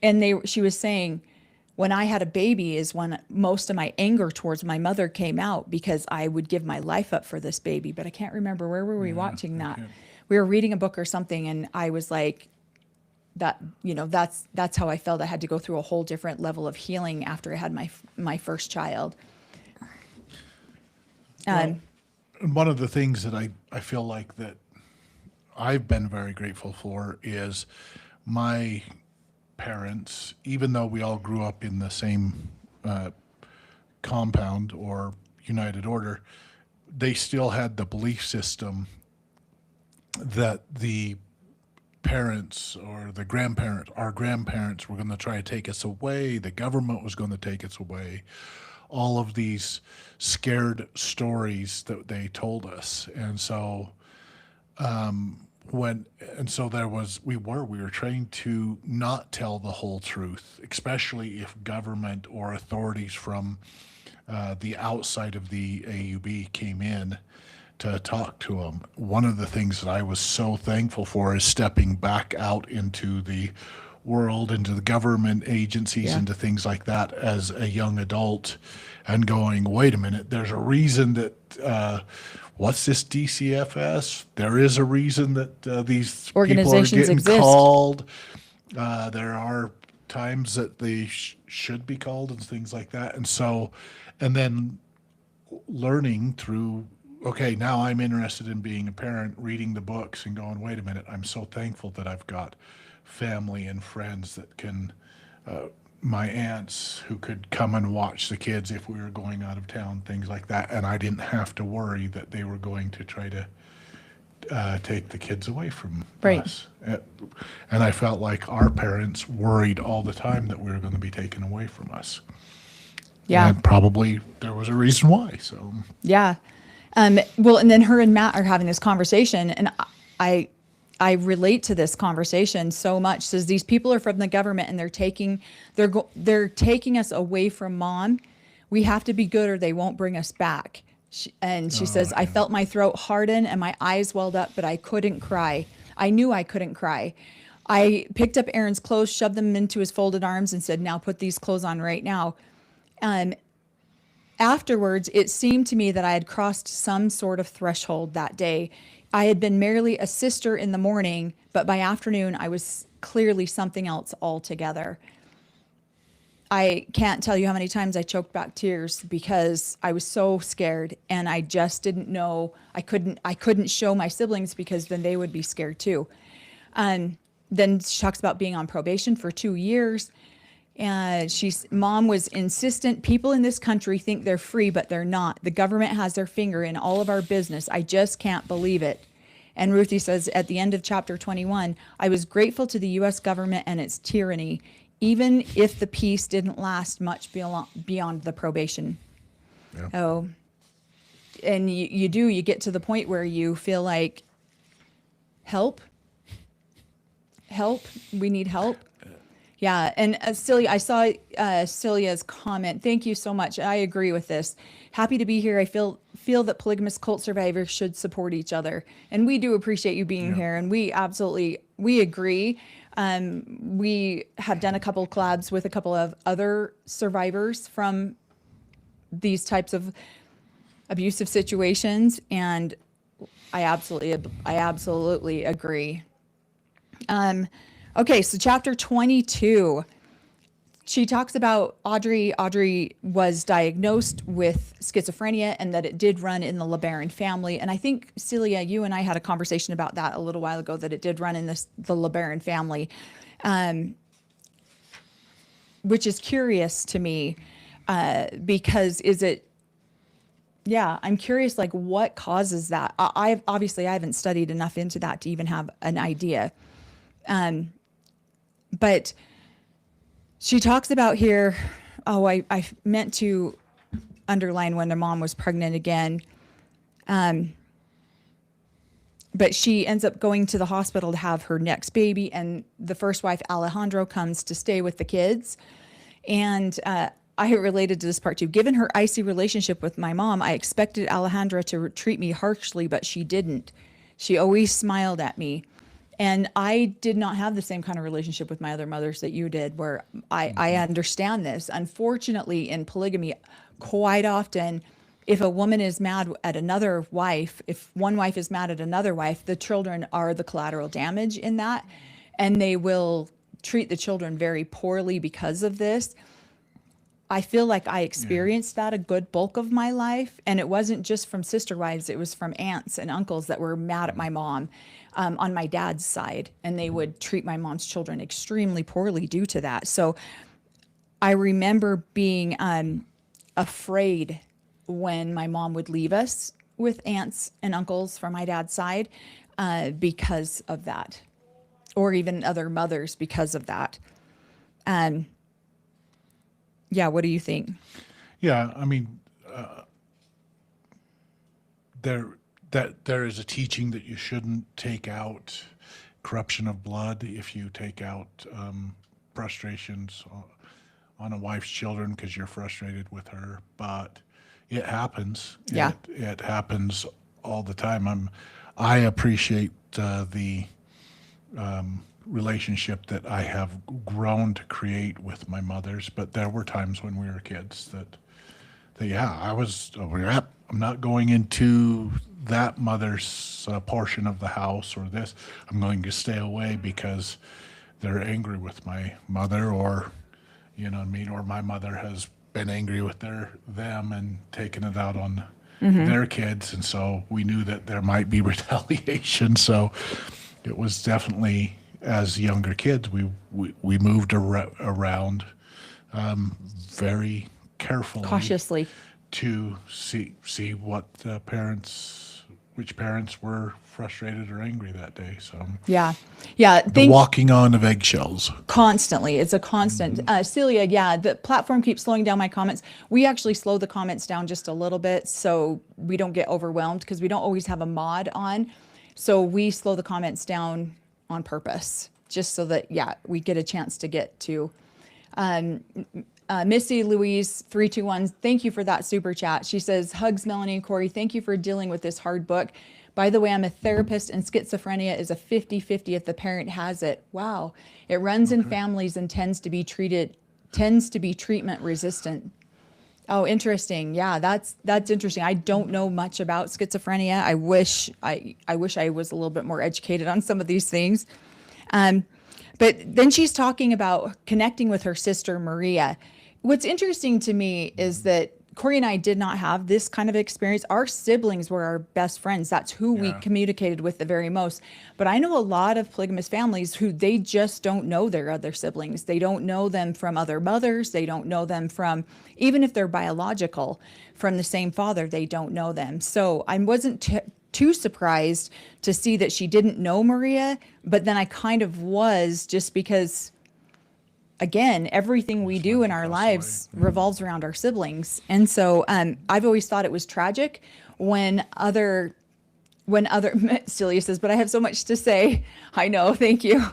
And she was saying, when I had a baby is when most of my anger towards my mother came out, because I would give my life up for this baby. But I can't remember, where were we watching that? We were reading a book or something, and I was like, that's how I felt. I had to go through a whole different level of healing after I had my first child. One of the things that I feel like that I've been very grateful for is my parents, even though we all grew up in the same compound or united order, they still had the belief system that the parents or our grandparents were going to try to take us away. The government was going to take us away. All of these scared stories that they told us. And so we were trained to not tell the whole truth, especially if government or authorities from the outside of the AUB came in to talk to them. One of the things that I was so thankful for is stepping back out into the world, into the government agencies, into things like that as a young adult, and going, wait a minute, there's a reason that what's this DCFS? There is a reason that these organizations people are getting exist. called. There are times that they should be called and things like that. And then learning through, okay, now I'm interested in being a parent, reading the books and going, wait a minute, I'm so thankful that I've got family and friends that can, my aunts who could come and watch the kids if we were going out of town, things like that. And I didn't have to worry that they were going to try to take the kids away from us. And I felt like our parents worried all the time that we were going to be taken away from us. Yeah. And probably there was a reason why. So yeah. Well, and then her and Matt are having this conversation, and I relate to this conversation so much. Says these people are from the government, and they're taking us away from mom. We have to be good or they won't bring us back. She says, I yeah. felt my throat harden and my eyes welled up, but I couldn't cry. I knew I couldn't cry. I picked up Aaron's clothes, shoved them into his folded arms, and said, now put these clothes on right now. Afterwards, it seemed to me that I had crossed some sort of threshold that day. I had been merely a sister in the morning, but by afternoon, I was clearly something else altogether. I can't tell you how many times I choked back tears because I was so scared and I just didn't know. I couldn't show my siblings because then they would be scared too. And then she talks about being on probation for 2 years. And mom was insistent. People in this country think they're free, but they're not. The government has their finger in all of our business. I just can't believe it. And Ruthie says at the end of chapter 21, I was grateful to the U.S. government and its tyranny, even if the peace didn't last much beyond the probation. Yeah. Oh, and you get to the point where you feel like, help, we need help. Yeah, and Celia, I saw Celia's comment. Thank you so much. I agree with this. Happy to be here. I feel that polygamous cult survivors should support each other, and we do appreciate you being here. And we agree. We have done a couple collabs with a couple of other survivors from these types of abusive situations, and I absolutely agree. Okay, so chapter 22, she talks about Audrey. Audrey was diagnosed with schizophrenia and that it did run in the LeBaron family. And I think, Celia, you and I had a conversation about that a little while ago, that it did run in the LeBaron family, which is curious to me because I'm curious, like, what causes that? I haven't studied enough into that to even have an idea. But she talks about here, I meant to underline when their mom was pregnant again. But she ends up going to the hospital to have her next baby, and the first wife, Alejandro, comes to stay with the kids. And I related to this part too. Given her icy relationship with my mom, I expected Alejandra to treat me harshly, but she didn't. She always smiled at me. And I did not have the same kind of relationship with my other mothers that you did, where I understand this. Unfortunately, in polygamy, quite often, if a woman is mad at another wife, if one wife is mad at another wife, the children are the collateral damage in that. And they will treat the children very poorly because of this. I feel like I experienced that a good bulk of my life. And it wasn't just from sister wives, it was from aunts and uncles that were mad at my mom. On my dad's side, and they would treat my mom's children extremely poorly due to that. So I remember being afraid when my mom would leave us with aunts and uncles from my dad's side because of that, or even other mothers because of that. What do you think? Yeah, I mean, there is a teaching that you shouldn't take out corruption of blood if you take out frustrations on a wife's children because you're frustrated with her. But it happens. Yeah. It happens all the time. I appreciate the relationship that I have grown to create with my mothers, but there were times when we were kids that I'm not going into that mother's portion of the house or this. I'm going to stay away because they're angry with my mother, or, you know what I mean, or my mother has been angry with them and taken it out on their kids. And so we knew that there might be retaliation. So it was definitely, as younger kids, we moved around very carefully, Cautiously. to see what which parents were frustrated or angry that day. So Yeah. the walking on of eggshells. Constantly. It's a constant. Celia, the platform keeps slowing down my comments. We actually slow the comments down just a little bit so we don't get overwhelmed, because we don't always have a mod on. So we slow the comments down on purpose, just so that, we get a chance to get to. Missy Louise 321, thank you for that super chat. She says, hugs Melanie and Corey. Thank you for dealing with this hard book. By the way, I'm a therapist and schizophrenia is a 50-50 if the parent has it. Wow. It runs in families and tends to be treatment resistant. Oh, interesting. Yeah, that's interesting. I don't know much about schizophrenia. I wish I was a little bit more educated on some of these things. But then she's talking about connecting with her sister, Maria. What's interesting to me is that Corey and I did not have this kind of experience. Our siblings were our best friends. That's who we communicated with the very most. But I know a lot of polygamous families who they just don't know their other siblings. They don't know them from other mothers. They don't know them from, even if they're biological, from the same father, they don't know them. So I wasn't too surprised to see that she didn't know Maria, but then I kind of was, just because, again, everything we do in our lives revolves around our siblings. And so I've always thought it was tragic when other, Celia says, but I have so much to say. I know, thank you.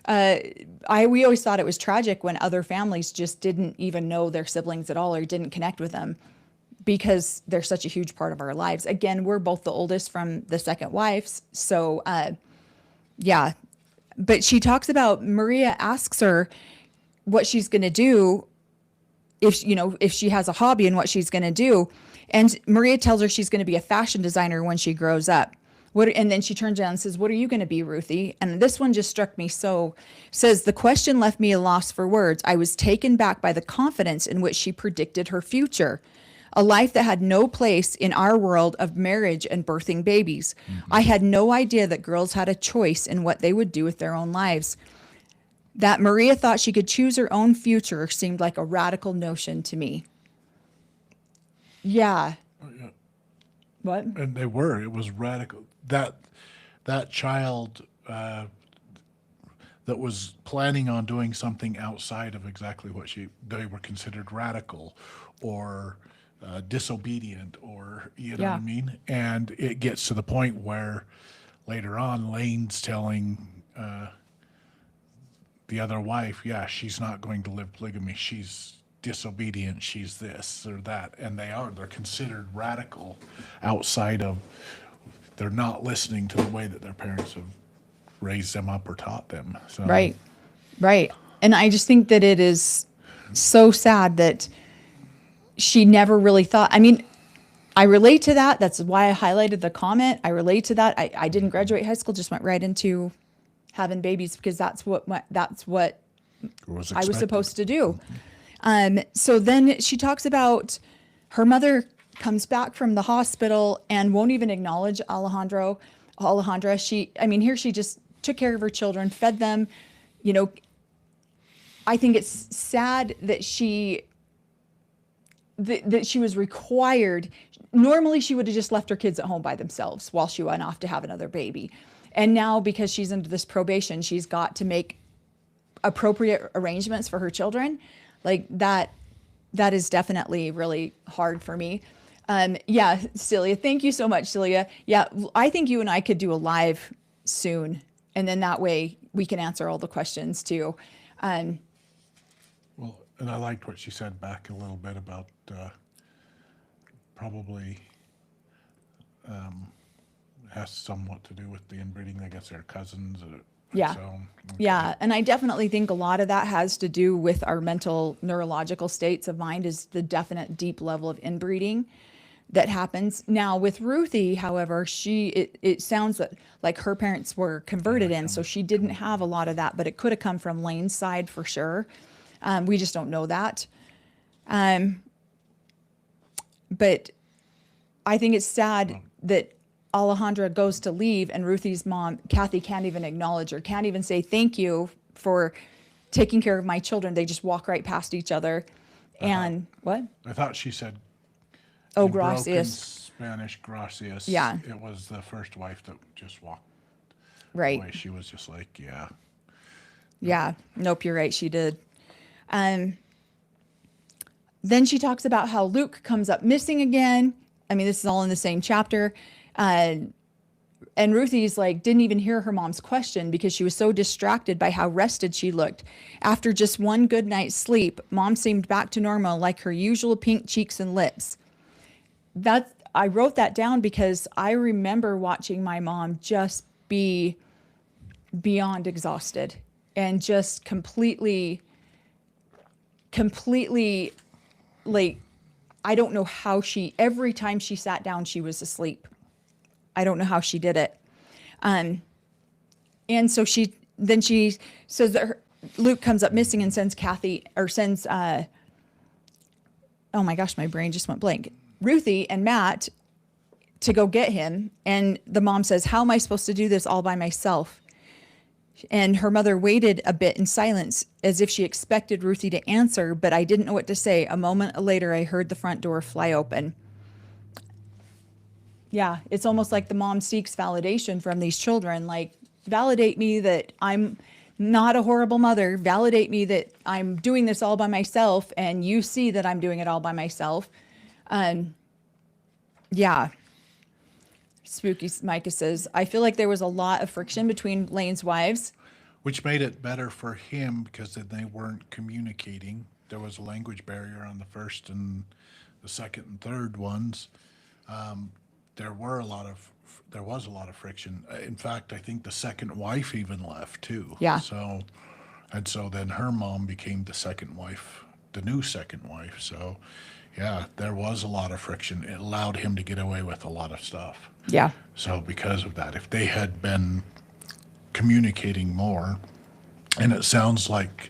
We always thought it was tragic when other families just didn't even know their siblings at all or didn't connect with them, because they're such a huge part of our lives. Again, we're both the oldest from the second wives. So, yeah. But she talks about, Maria asks her what she's going to do if she has a hobby and what she's going to do. And Maria tells her she's going to be a fashion designer when she grows up. And then she turns around and says, what are you going to be, Ruthie? And this one just struck me so. Says, the question left me a loss for words. I was taken back by the confidence in which she predicted her future. A life that had no place in our world of marriage and birthing babies. Mm-hmm. I had no idea that girls had a choice in what they would do with their own lives. That Maria thought she could choose her own future seemed like a radical notion to me. Yeah. What? And it was radical. That child that was planning on doing something outside of exactly what they were considered radical or disobedient, or you know what I mean? And it gets to the point where later on Lane's telling the other wife, she's not going to live polygamy, she's disobedient, she's this or that, and they're considered radical outside of, they're not listening to the way that their parents have raised them up or taught them. So right. And I just think that it is so sad that she never really thought. I mean, I relate to that. That's why I highlighted the comment. I relate to that. I didn't graduate high school, just went right into having babies because that's what I was supposed to do. So then she talks about her mother comes back from the hospital and won't even acknowledge Alejandra. Here she just took care of her children, fed them. I think it's sad that she was required. Normally she would have just left her kids at home by themselves while she went off to have another baby. And now, because she's under this probation, she's got to make appropriate arrangements for her children. Like that is definitely really hard for me. Celia, thank you so much, Celia. Yeah, I think you and I could do a live soon, and then that way we can answer all the questions too. Well, and I liked what she said back a little bit about probably has somewhat to do with the inbreeding. I guess they're cousins. Yeah. So, okay. Yeah. And I definitely think a lot of that has to do with our mental neurological states of mind, is the definite deep level of inbreeding that happens. Now with Ruthie, however, it sounds like her parents were converted in, so she didn't have a lot of that, but it could have come from Lane's side for sure. We just don't know that. But I think it's sad that Alejandra goes to leave and Ruthie's mom, Kathy, can't even acknowledge her, can't even say thank you for taking care of my children. They just walk right past each other. And what? I thought she said, oh, gracias. Spanish, gracias. Yeah. It was the first wife that just walked right away. She was just like, yeah. Yeah. Nope, you're right. She did. Then she talks about how Luke comes up missing again. I mean, this is all in the same chapter. And Ruthie's like, didn't even hear her mom's question because she was so distracted by how rested she looked. After just one good night's sleep, mom seemed back to normal, like her usual pink cheeks and lips. I wrote that down because I remember watching my mom just be beyond exhausted and just completely like, I don't know how every time she sat down, she was asleep. I don't know how she did it. And so she says that Luke comes up missing and sends oh my gosh, my brain just went blank. Ruthie and Matt to go get him. And the mom says, how am I supposed to do this all by myself? And her mother waited a bit in silence as if she expected Ruthie to answer, but I didn't know what to say. A moment later, I heard the front door fly open. Yeah, it's almost like the mom seeks validation from these children. Like, validate me that I'm not a horrible mother. Validate me that I'm doing this all by myself, and you see that I'm doing it all by myself. Yeah. Spooky Micah says, I feel like there was a lot of friction between Lane's wives. Which made it better for him because then they weren't communicating. There was a language barrier on the first and the second and third ones. There was a lot of friction. In fact, I think the second wife even left too. Yeah. So then her mom became the second wife, the new second wife. So yeah, there was a lot of friction. It allowed him to get away with a lot of stuff. Yeah. So because of that, if they had been communicating more, and it sounds like,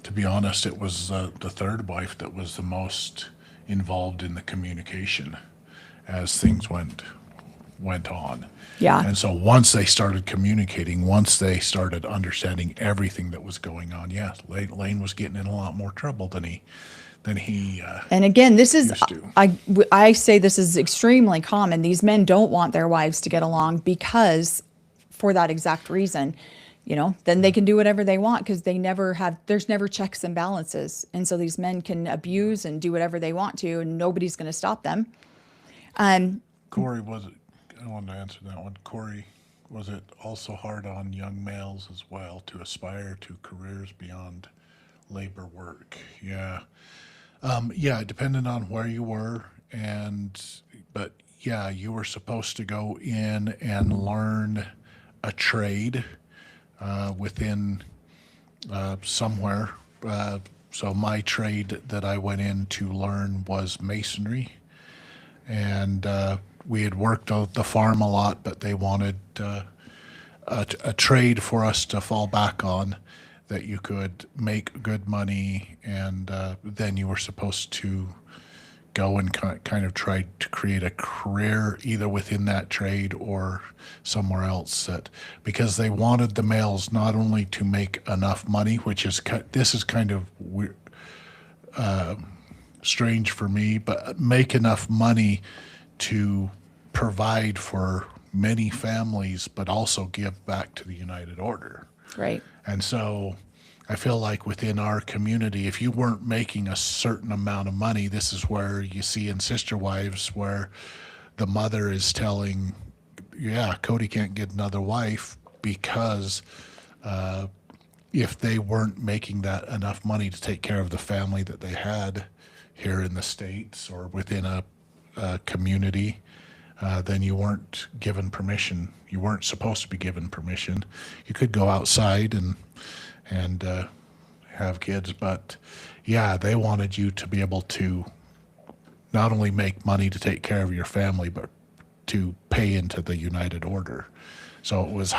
to be honest, it was the third wife that was the most involved in the communication as things went on. Yeah. And so once they started communicating, once they started understanding everything that was going on, yeah, Lane was getting in a lot more trouble than he and again, this is, used to. I say this is extremely common. These men don't want their wives to get along because for that exact reason, then they can do whatever they want because there's never checks and balances. And so these men can abuse and do whatever they want to, and nobody's going to stop them. Corey, I wanted to answer that one. Corey, was it also hard on young males as well to aspire to careers beyond labor work? Yeah. Yeah, depending on where you were, but yeah, you were supposed to go in and learn a trade within somewhere. So my trade that I went in to learn was masonry, and we had worked out the farm a lot, but they wanted a trade for us to fall back on that you could make good money, and then you were supposed to go and kind of try to create a career either within that trade or somewhere else, because they wanted the males not only to make enough money, which is this is kind of weird, strange for me, but make enough money to provide for many families, but also give back to the United Order. Right. And so I feel like within our community, if you weren't making a certain amount of money, this is where you see in Sister Wives where the mother is telling, yeah, Cody can't get another wife because if they weren't making that enough money to take care of the family that they had here in the States or within a community, then you weren't given permission. You weren't supposed to be given permission. You could go outside and have kids, but yeah, they wanted you to be able to not only make money to take care of your family, but to pay into the United Order. So it was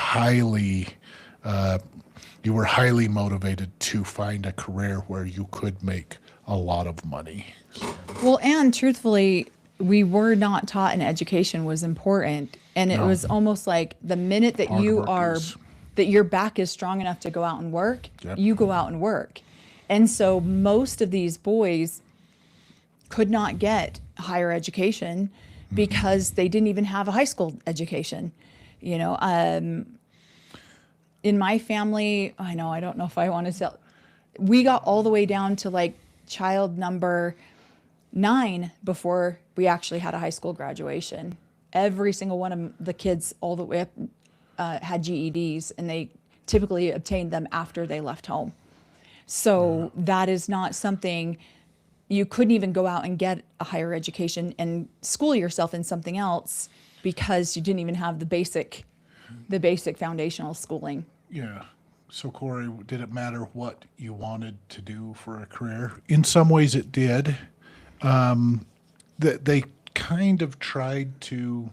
you were highly motivated to find a career where you could make a lot of money. Well, and truthfully, we were not taught an education was important. And it was almost like the minute that that your back is strong enough to go out and work, you go out and work. And so most of these boys could not get higher education because they didn't even have a high school education. In my family, I don't know if I want to tell, we got all the way down to like child number 9 before we actually had a high school graduation. every single one of the kids all the way up had GEDs, and they typically obtained them after they left home. So that is not something, you couldn't even go out and get a higher education and school yourself in something else because you didn't even have the basic foundational schooling. Yeah. So Corey, did it matter what you wanted to do for a career? In some ways it did. They kind of tried to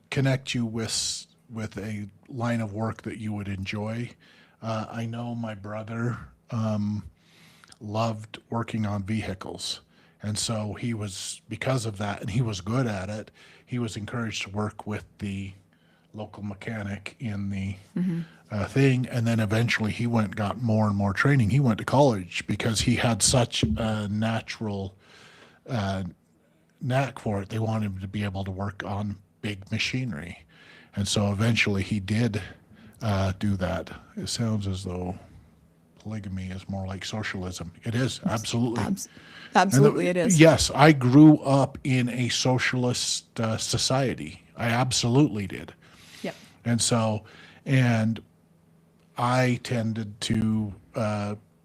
connect you with a line of work that you would enjoy. I know my brother loved working on vehicles, and so he was, because of that, and he was good at it, he was encouraged to work with the local mechanic in the thing, and then eventually he went and got more and more training. He went to college because he had such a natural knack for it. They wanted him to be able to work on big machinery, and so eventually he did do that. It sounds as though polygamy is more like socialism. It is, absolutely. Absolutely, it is. Yes, I grew up in a socialist society. I absolutely did. Yep. And so, and I tended to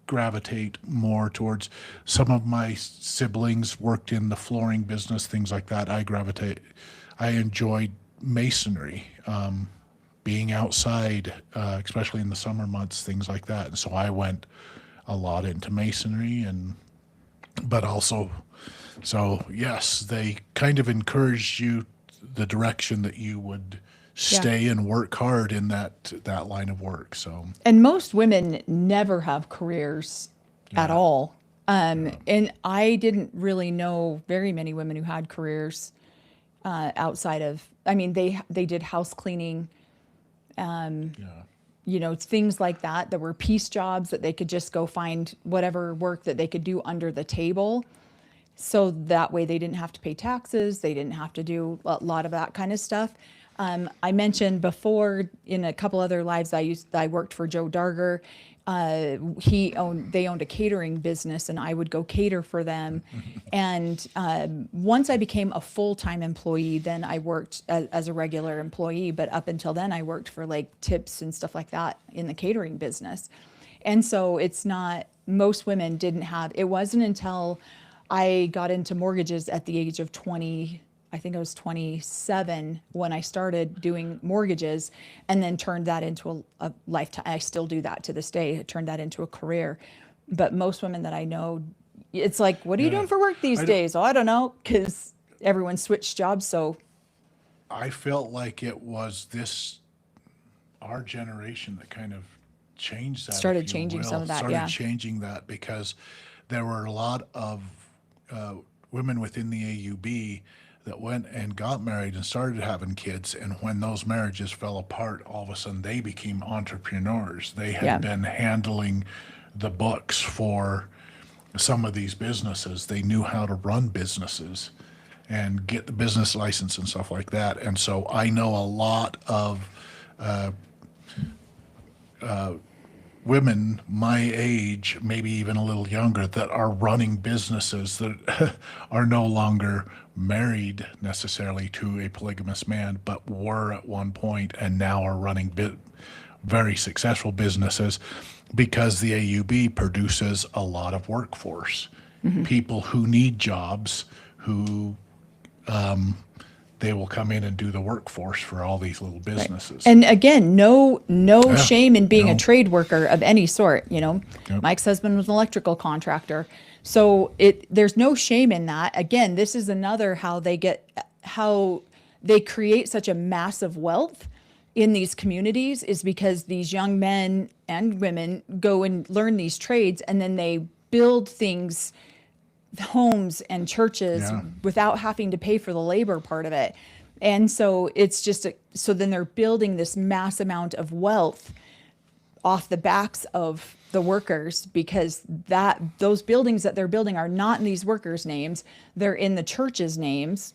gravitate more towards, some of my siblings worked in the flooring business, things like that. I enjoyed masonry, being outside, especially in the summer months, things like that. And so I went a lot into masonry, but also, so yes, they kind of encouraged you the direction that you would stay and work hard in that line of work. So, and most women never have careers at all. And I didn't really know very many women who had careers outside of, I mean, they did house cleaning, you know, things like that. There were piece jobs that they could just go find whatever work that they could do under the table. So that way they didn't have to pay taxes. They didn't have to do a lot of that kind of stuff. I mentioned before in a couple other lives I worked for Joe Darger. They owned a catering business, and I would go cater for them. And once I became a full-time employee, then I worked as a regular employee. But up until then, I worked for like tips and stuff like that in the catering business. And so it's not, most women didn't have, it wasn't until I got into mortgages at the age of 20, I think I was 27 when I started doing mortgages, and then turned that into a lifetime. I still do that to this day. I turned that into a career. But most women that I know, it's like, what are you doing for work these days? Oh, I don't know, because everyone switched jobs. So I felt like it was our generation that kind of changed that. Started changing some of that, Started yeah. changing that, because there were a lot of women within the AUB that went and got married and started having kids, and when those marriages fell apart, all of a sudden they became entrepreneurs. They had been handling the books for some of these businesses. They knew how to run businesses and get the business license and stuff like that. And so I know a lot of women my age, maybe even a little younger, that are running businesses that are no longer married necessarily to a polygamous man, but were at one point, and now are running very successful businesses, because the AUB produces a lot of workforce, people who need jobs, who they will come in and do the workforce for all these little businesses. And again, no shame in being a trade worker of any sort. You know, Mike's husband was an electrical contractor. So there's no shame in that. Again, this is another how they create such a massive wealth in these communities, is because these young men and women go and learn these trades, and then they build things, homes and churches, without having to pay for the labor part of it. And so it's just, so then they're building this mass amount of wealth off the backs of the workers, because those buildings that they're building are not in these workers' names, they're in the church's names.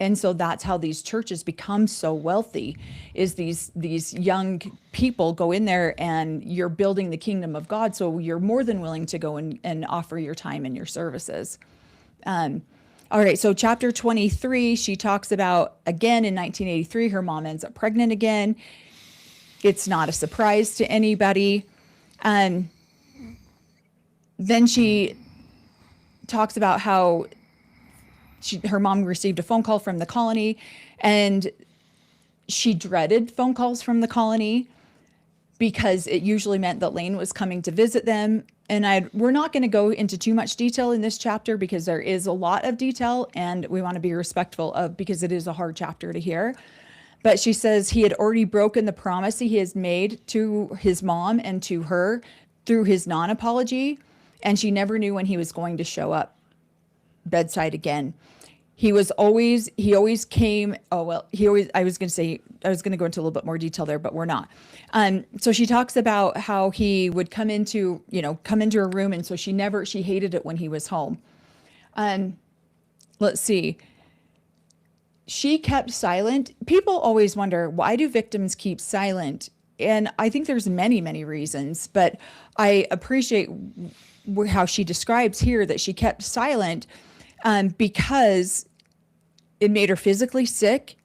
And so that's how these churches become so wealthy, is these young people go in there, and you're building the kingdom of God. So you're more than willing to go and offer your time and your services. And All right, so chapter 23, she talks about, again, in 1983, her mom ends up pregnant again. It's not a surprise to anybody. Then she talks about how her mom received a phone call from the colony, and she dreaded phone calls from the colony because it usually meant that Lane was coming to visit them. And we're not going to go into too much detail in this chapter because there is a lot of detail, and we want to be respectful of, because it is a hard chapter to hear. But she says he had already broken the promise he has made to his mom and to her through his non-apology, and she never knew when he was going to show up bedside again. He always came, I was going to go into a little bit more detail there, but we're not. So she talks about how he would come into her room. And so she hated it when he was home. Let's see. She kept silent. People always wonder, why do victims keep silent? And I think there's many, many reasons, but I appreciate how she describes here that she kept silent because it made her physically sick.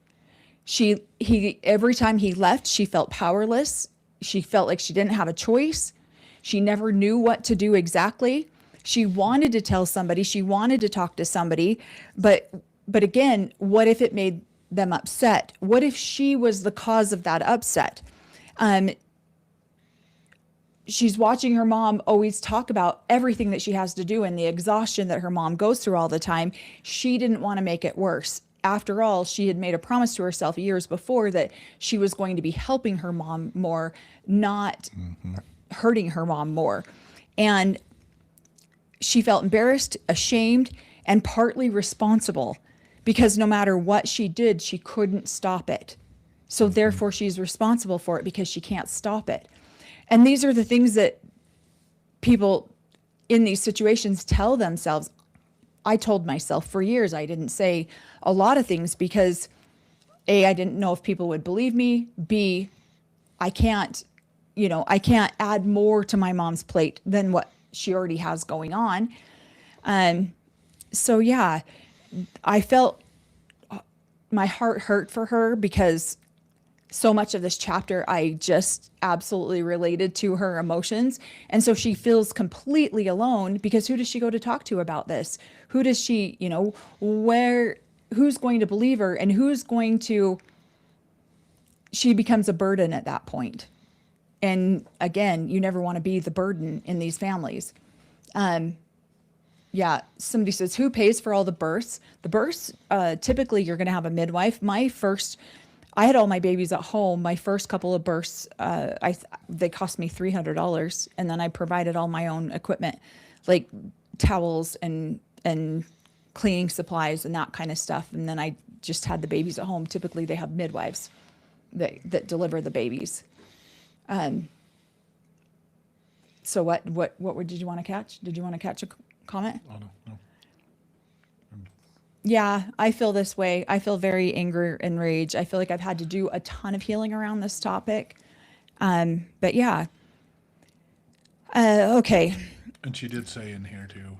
Every time he left, she felt powerless. She felt like she didn't have a choice. She never knew what to do exactly. She wanted to tell somebody. She wanted to talk to somebody. But again, what if it made them upset? What if she was the cause of that upset? She's watching her mom always talk about everything that she has to do and the exhaustion that her mom goes through all the time. She didn't want to make it worse. After all, she had made a promise to herself years before that she was going to be helping her mom more, not hurting her mom more. And she felt embarrassed, ashamed, and partly responsible because no matter what she did, she couldn't stop it. So therefore, she's responsible for it because she can't stop it. And these are the things that people in these situations tell themselves. I told myself for years I didn't say a lot of things because A, I didn't know if people would believe me. B, I can't add more to my mom's plate than what she already has going on. So yeah, I felt my heart hurt for her because so much of this chapter, I just absolutely related to her emotions. And so she feels completely alone because who does she go to talk to about this? Who does she, who's going to believe her and she becomes a burden at that point. And again, you never want to be the burden in these families. Yeah, somebody says, who pays for all the births? The births, typically you're going to have a midwife. I had all my babies at home. My first couple of births, they cost me $300, and then I provided all my own equipment, like towels and cleaning supplies and that kind of stuff. And then I just had the babies at home. Typically, they have midwives that deliver the babies. So what did you want to catch? Did you want to catch a comment? Oh, no. Yeah, I feel this way. I feel very anger and rage. I feel like I've had to do a ton of healing around this topic. But yeah. Okay. And she did say in here too,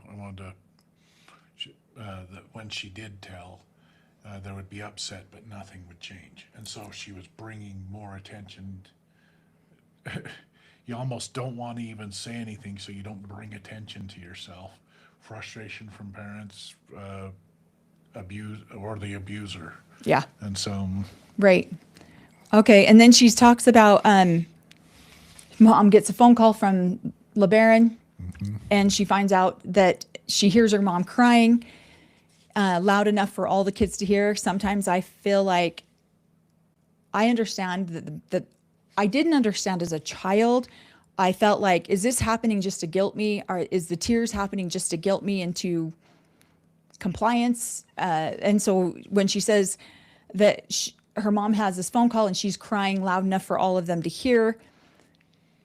that when she did tell, there would be upset, but nothing would change. And so she was bringing more attention. You almost don't want to even say anything so you don't bring attention to yourself. Frustration from parents, abuse or the abuser. Yeah. And so. Right. Okay. And then she talks about mom gets a phone call from LeBaron, and she finds out that she hears her mom crying loud enough for all the kids to hear. Sometimes I feel like I understand that I didn't understand as a child. I felt like, is this happening just to guilt me? Or is the tears happening just to guilt me into compliance? And so when she says that her mom has this phone call and she's crying loud enough for all of them to hear,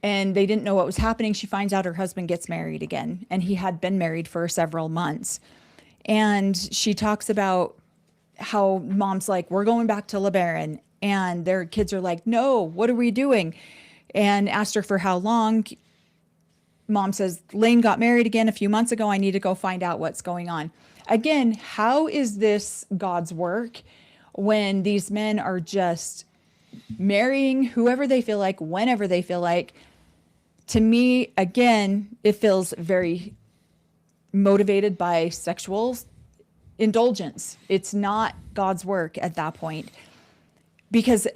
and they didn't know what was happening, she finds out her husband gets married again, and he had been married for several months. And she talks about how mom's like, we're going back to LeBaron, and their kids are like, no, what are we doing? And asked her for how long. Mom says, Lane got married again a few months ago. I need to go find out what's going on. Again, how is this God's work when these men are just marrying whoever they feel like, whenever they feel like? To me, again, it feels very motivated by sexual indulgence. It's not God's work at that point. Because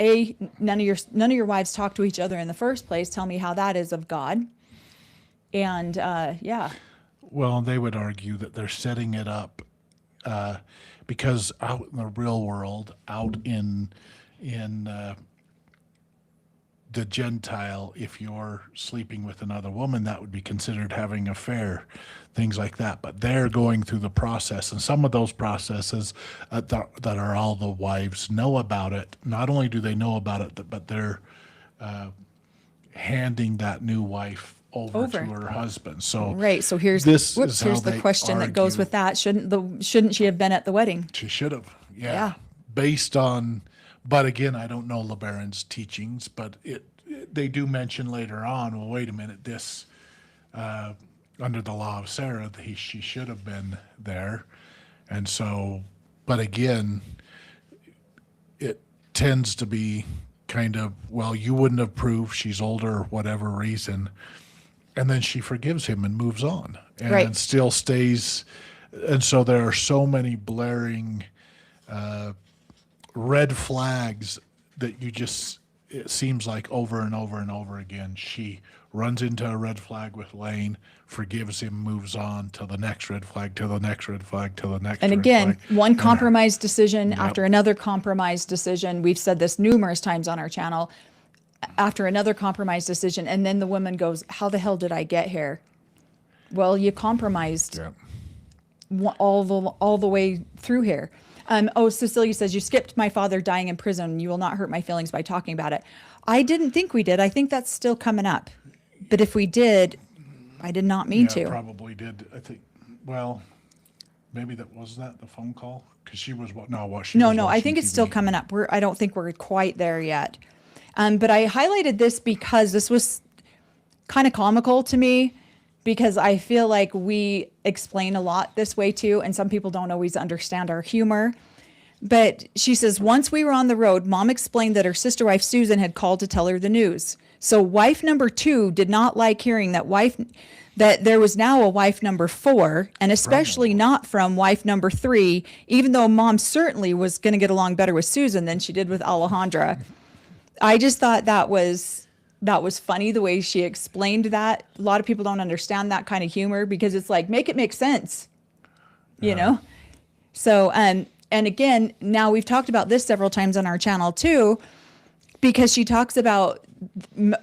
none of your wives talk to each other in the first place. Tell me how that is of God. And yeah. Well, they would argue that they're setting it up because out in the real world, out in the Gentile, if you're sleeping with another woman, that would be considered having an affair, things like that. But they're going through the process, and some of those processes that are all the wives know about it. Not only do they know about it, but they're handing that new wife over to her husband. So right. So here's here's the question that goes with that. Shouldn't she have been at the wedding? She should have. Yeah. Based on, but again, I don't know LeBaron's teachings, but they do mention later on, well, wait a minute, this, under the law of Sarah, she should have been there. And so, but again, it tends to be kind of, well, you wouldn't have proved she's older or whatever reason. And then she forgives him and moves on and still stays. And so there are so many blaring red flags that it seems like over and over and over again, she runs into a red flag with Lane, forgives him, moves on to the next red flag, to the next red flag, to the next and red again, flag. one compromise decision after another compromise decision. We've said this numerous times on our channel. After another compromise decision, and then the woman goes, how the hell did I get here? Well, you compromised all the way through here. Cecilia says, you skipped my father dying in prison. You will not hurt my feelings by talking about it. I didn't think we did. I think that's still coming up. But if we did, I did not mean to. Probably did. I think, well, maybe that was the phone call? Because she was, No, I think it's still coming up. I don't think we're quite there yet. But I highlighted this because this was kind of comical to me, because I feel like we explain a lot this way too, and some people don't always understand our humor. But she says, once we were on the road, Mom explained that her sister wife Susan had called to tell her the news. So wife number 2 did not like hearing that there was now a wife number 4, and especially not from wife number 3, even though Mom certainly was going to get along better with Susan than she did with Alejandra. I just thought that was funny the way she explained that. A lot of people don't understand that kind of humor, because it's like, make it make sense, you know? So, and again, now we've talked about this several times on our channel too, because she talks about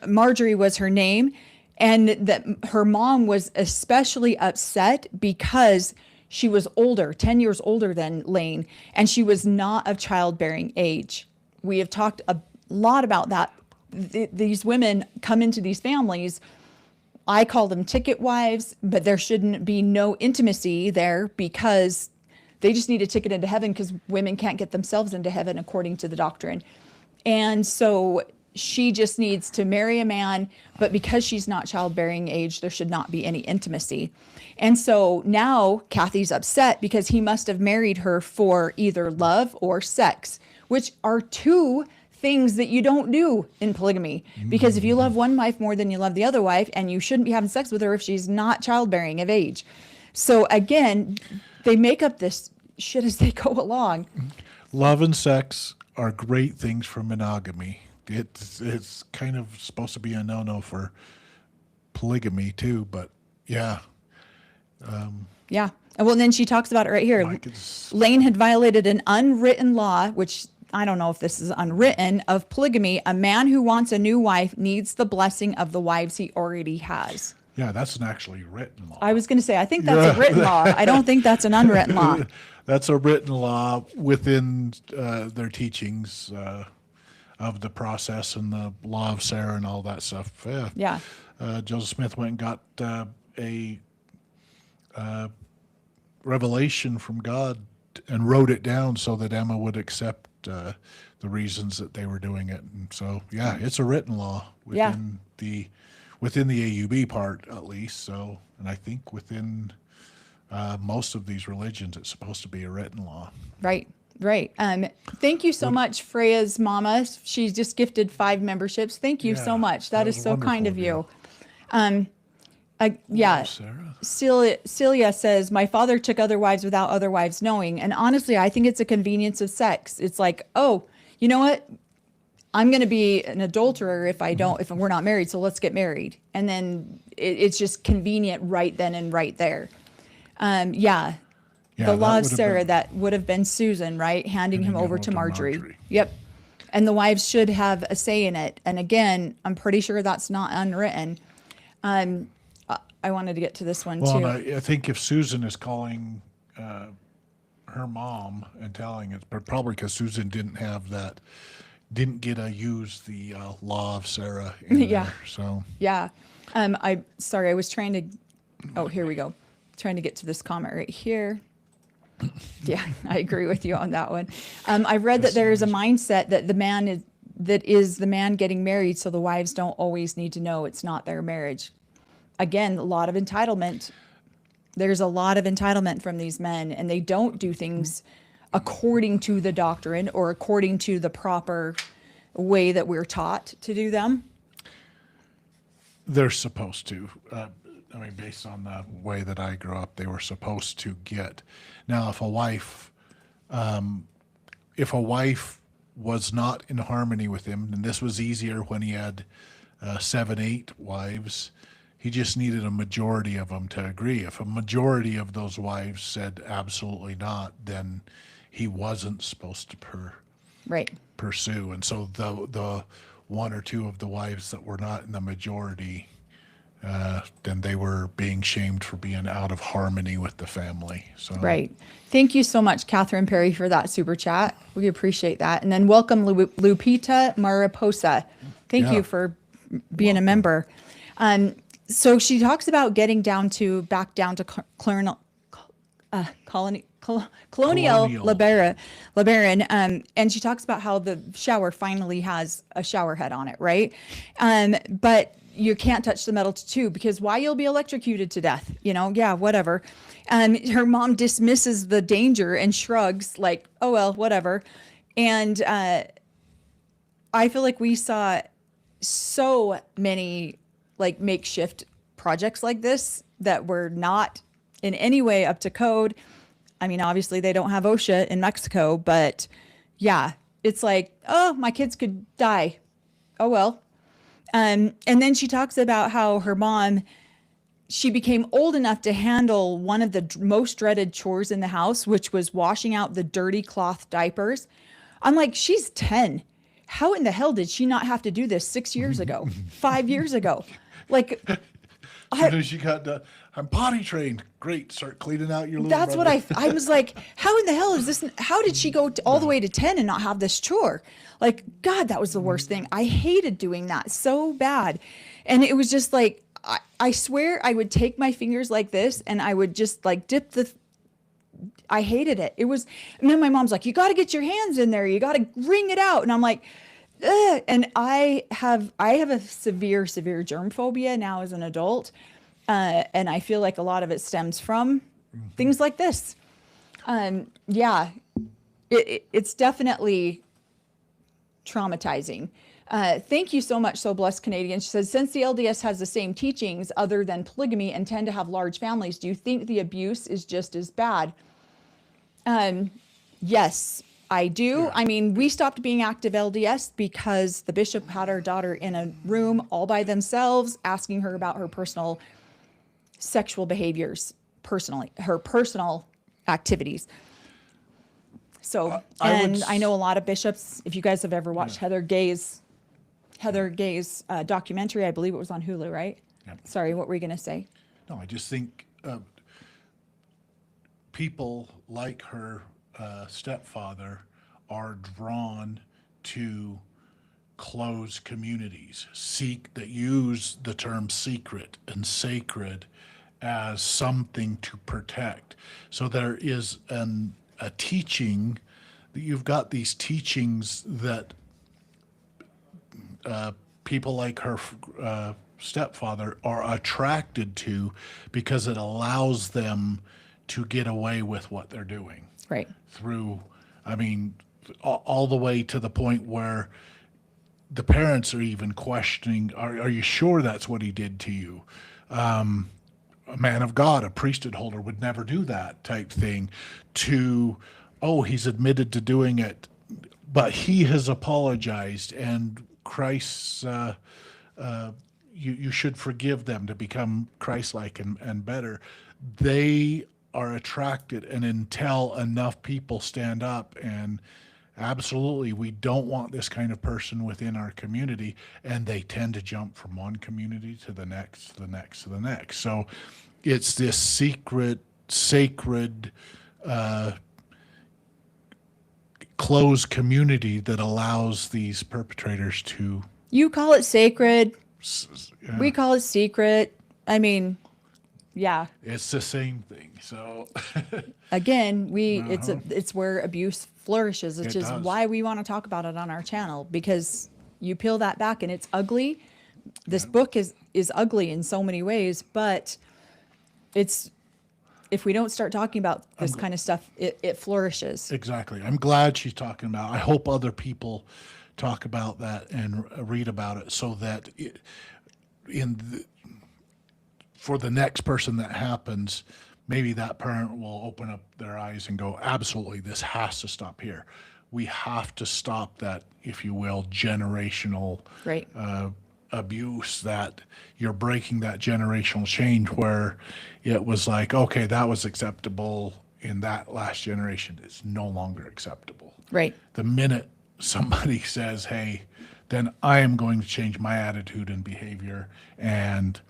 Marjorie was her name, and that her mom was especially upset because she was older, 10 years older than Lane, and she was not of childbearing age. We have talked a lot about that. These women come into these families, I call them ticket wives, but there shouldn't be no intimacy there, because they just need a ticket into heaven, because women can't get themselves into heaven according to the doctrine. And so she just needs to marry a man, but because she's not childbearing age, there should not be any intimacy. And so now Kathy's upset because he must have married her for either love or sex, which are two things that you don't do in polygamy. Because if you love one wife more than you love the other wife, and you shouldn't be having sex with her if she's not childbearing of age. So again, they make up this shit as they go along. Love and sex are great things for monogamy. It's kind of supposed to be a no-no for polygamy too, but yeah. Yeah. Well, then she talks about it right here. Lane had violated an unwritten law, which I don't know if this is unwritten, of polygamy. A man who wants a new wife needs the blessing of the wives he already has. Yeah, that's an actually written law. I was going to say, I think that's a written law. I don't think that's an unwritten law. That's a written law within their teachings of the process and the law of Sarah and all that stuff. Yeah. Joseph Smith went and got a revelation from God and wrote it down so that Emma would accept the reasons that they were doing it. And so, yeah, it's a written law within the AUB part, at least. So, and I think within Most of these religions, it's supposed to be a written law. Right, right. Thank you so much, Freya's mama. She's just gifted 5 memberships. Thank you so Yeah, much. That is was so kind wonderful of of you. you. Yeah. Sarah. Celia says, my father took other wives without other wives knowing. And honestly, I think it's a convenience of sex. It's like, oh, you know what? I'm going to be an adulterer if we're not married. So let's get married. And then it's just convenient right then and right there. Yeah. Yeah, The law that of would have Sarah, been- that would have been Susan, right? Handing him over to Marjorie. Marjorie. Yep. And the wives should have a say in it. And again, I'm pretty sure that's not unwritten. I wanted to get to this one Well, too. and I think if Susan is calling her mom and telling it, but probably because Susan didn't get to use the law of Sarah in Yeah. there. So Yeah. I was trying to, oh, here we go. Trying to get to this comment right here. Yeah, I agree with you on that one. I read that there is a mindset that the man getting married, so the wives don't always need to know it's not their marriage. Again, a lot of entitlement. There's a lot of entitlement from these men, and they don't do things according to the doctrine or according to the proper way that we're taught to do them. they're supposed to. Based on the way that I grew up, they were supposed to get. Now, if a wife was not in harmony with him, and this was easier when he had 7, 8 wives, he just needed a majority of them to agree. If a majority of those wives said absolutely not, then he wasn't supposed to Right. pursue. And so the 1 or 2 of the wives that were not in the majority, then they were being shamed for being out of harmony with the family. So Right. Thank you so much, Catherine Perry, for that super chat. We appreciate that. And then welcome, Lupita Mariposa. Thank Yeah. you for being a member. So she talks about getting back down to colonial LeBaron, and she talks about how the shower finally has a shower head on it, right? But you can't touch the metal too, because why? You'll be electrocuted to death, yeah, whatever. Her mom dismisses the danger and shrugs like, oh well, whatever. And I feel like we saw so many like makeshift projects like this that were not in any way up to code. I mean, obviously they don't have OSHA in Mexico, but yeah, it's like, oh, my kids could die. Oh, well. And then she talks about how her mom, she became old enough to handle one of the most dreaded chores in the house, which was washing out the dirty cloth diapers. I'm like, she's 10. How in the hell did she not have to do this 6 years ago, 5 years ago? Like, as soon as she got done, I'm potty trained. Great, start cleaning out your little that's what brother. I was like, how in the hell is this? How did she go all the way to 10 and not have this chore? Like, God, that was the worst thing. I hated doing that so bad. And it was just like, I swear I would take my fingers like this and I would just like I hated it. It was, and then my mom's like, you got to get your hands in there. You got to wring it out. And I'm like, ugh. And I have a severe germ phobia now as an adult. And I feel like a lot of it stems from things like this. Yeah, it's definitely traumatizing. Thank you so much, So Blessed Canadian. She says, since the LDS has the same teachings other than polygamy and tend to have large families, do you think the abuse is just as bad? Yes, I do. Yeah. I mean, we stopped being active LDS because the bishop had our daughter in a room all by themselves, asking her about her personal sexual behaviors, her personal activities. So, I know a lot of bishops, if you guys have ever watched Heather Gay's documentary, I believe it was on Hulu, right? Yep. Sorry, what were you going to say? No, I just think people like her stepfather are drawn to closed communities, that use the term secret and sacred as something to protect. So there is a teaching that you've got these teachings that people like her stepfather are attracted to because it allows them to get away with what they're doing. Right. Through, I mean, all the way to the point where the parents are even questioning, are you sure that's what he did to you? A man of God, a priesthood holder, would never do that type thing. To, oh, he's admitted to doing it, but he has apologized, and Christ's, you should forgive them to become Christ-like and better. They are attracted, and until enough people stand up and absolutely, we don't want this kind of person within our community, and they tend to jump from one community to the next, to the next, to the next. So it's this secret, sacred, closed community that allows these perpetrators to. You call it sacred. Yeah, We call it secret. I mean, yeah. it's the same thing. So Again, it's where abuse flourishes, which It is does. why we want to talk about it on our channel, because you peel that back and it's ugly. This book is ugly in so many ways, but it's, if we don't start talking about this kind of stuff, it flourishes. exactly. I'm glad she's talking about. I hope other people talk about that and read about it, so that for the next person that happens, maybe that parent will open up their eyes and go, absolutely, this has to stop here. We have to stop that, if you will, generational Right. abuse, that you're breaking that generational change where it was like, okay, that was acceptable in that last generation. It's no longer acceptable. Right. The minute somebody says, hey, then I am going to change my attitude and behavior and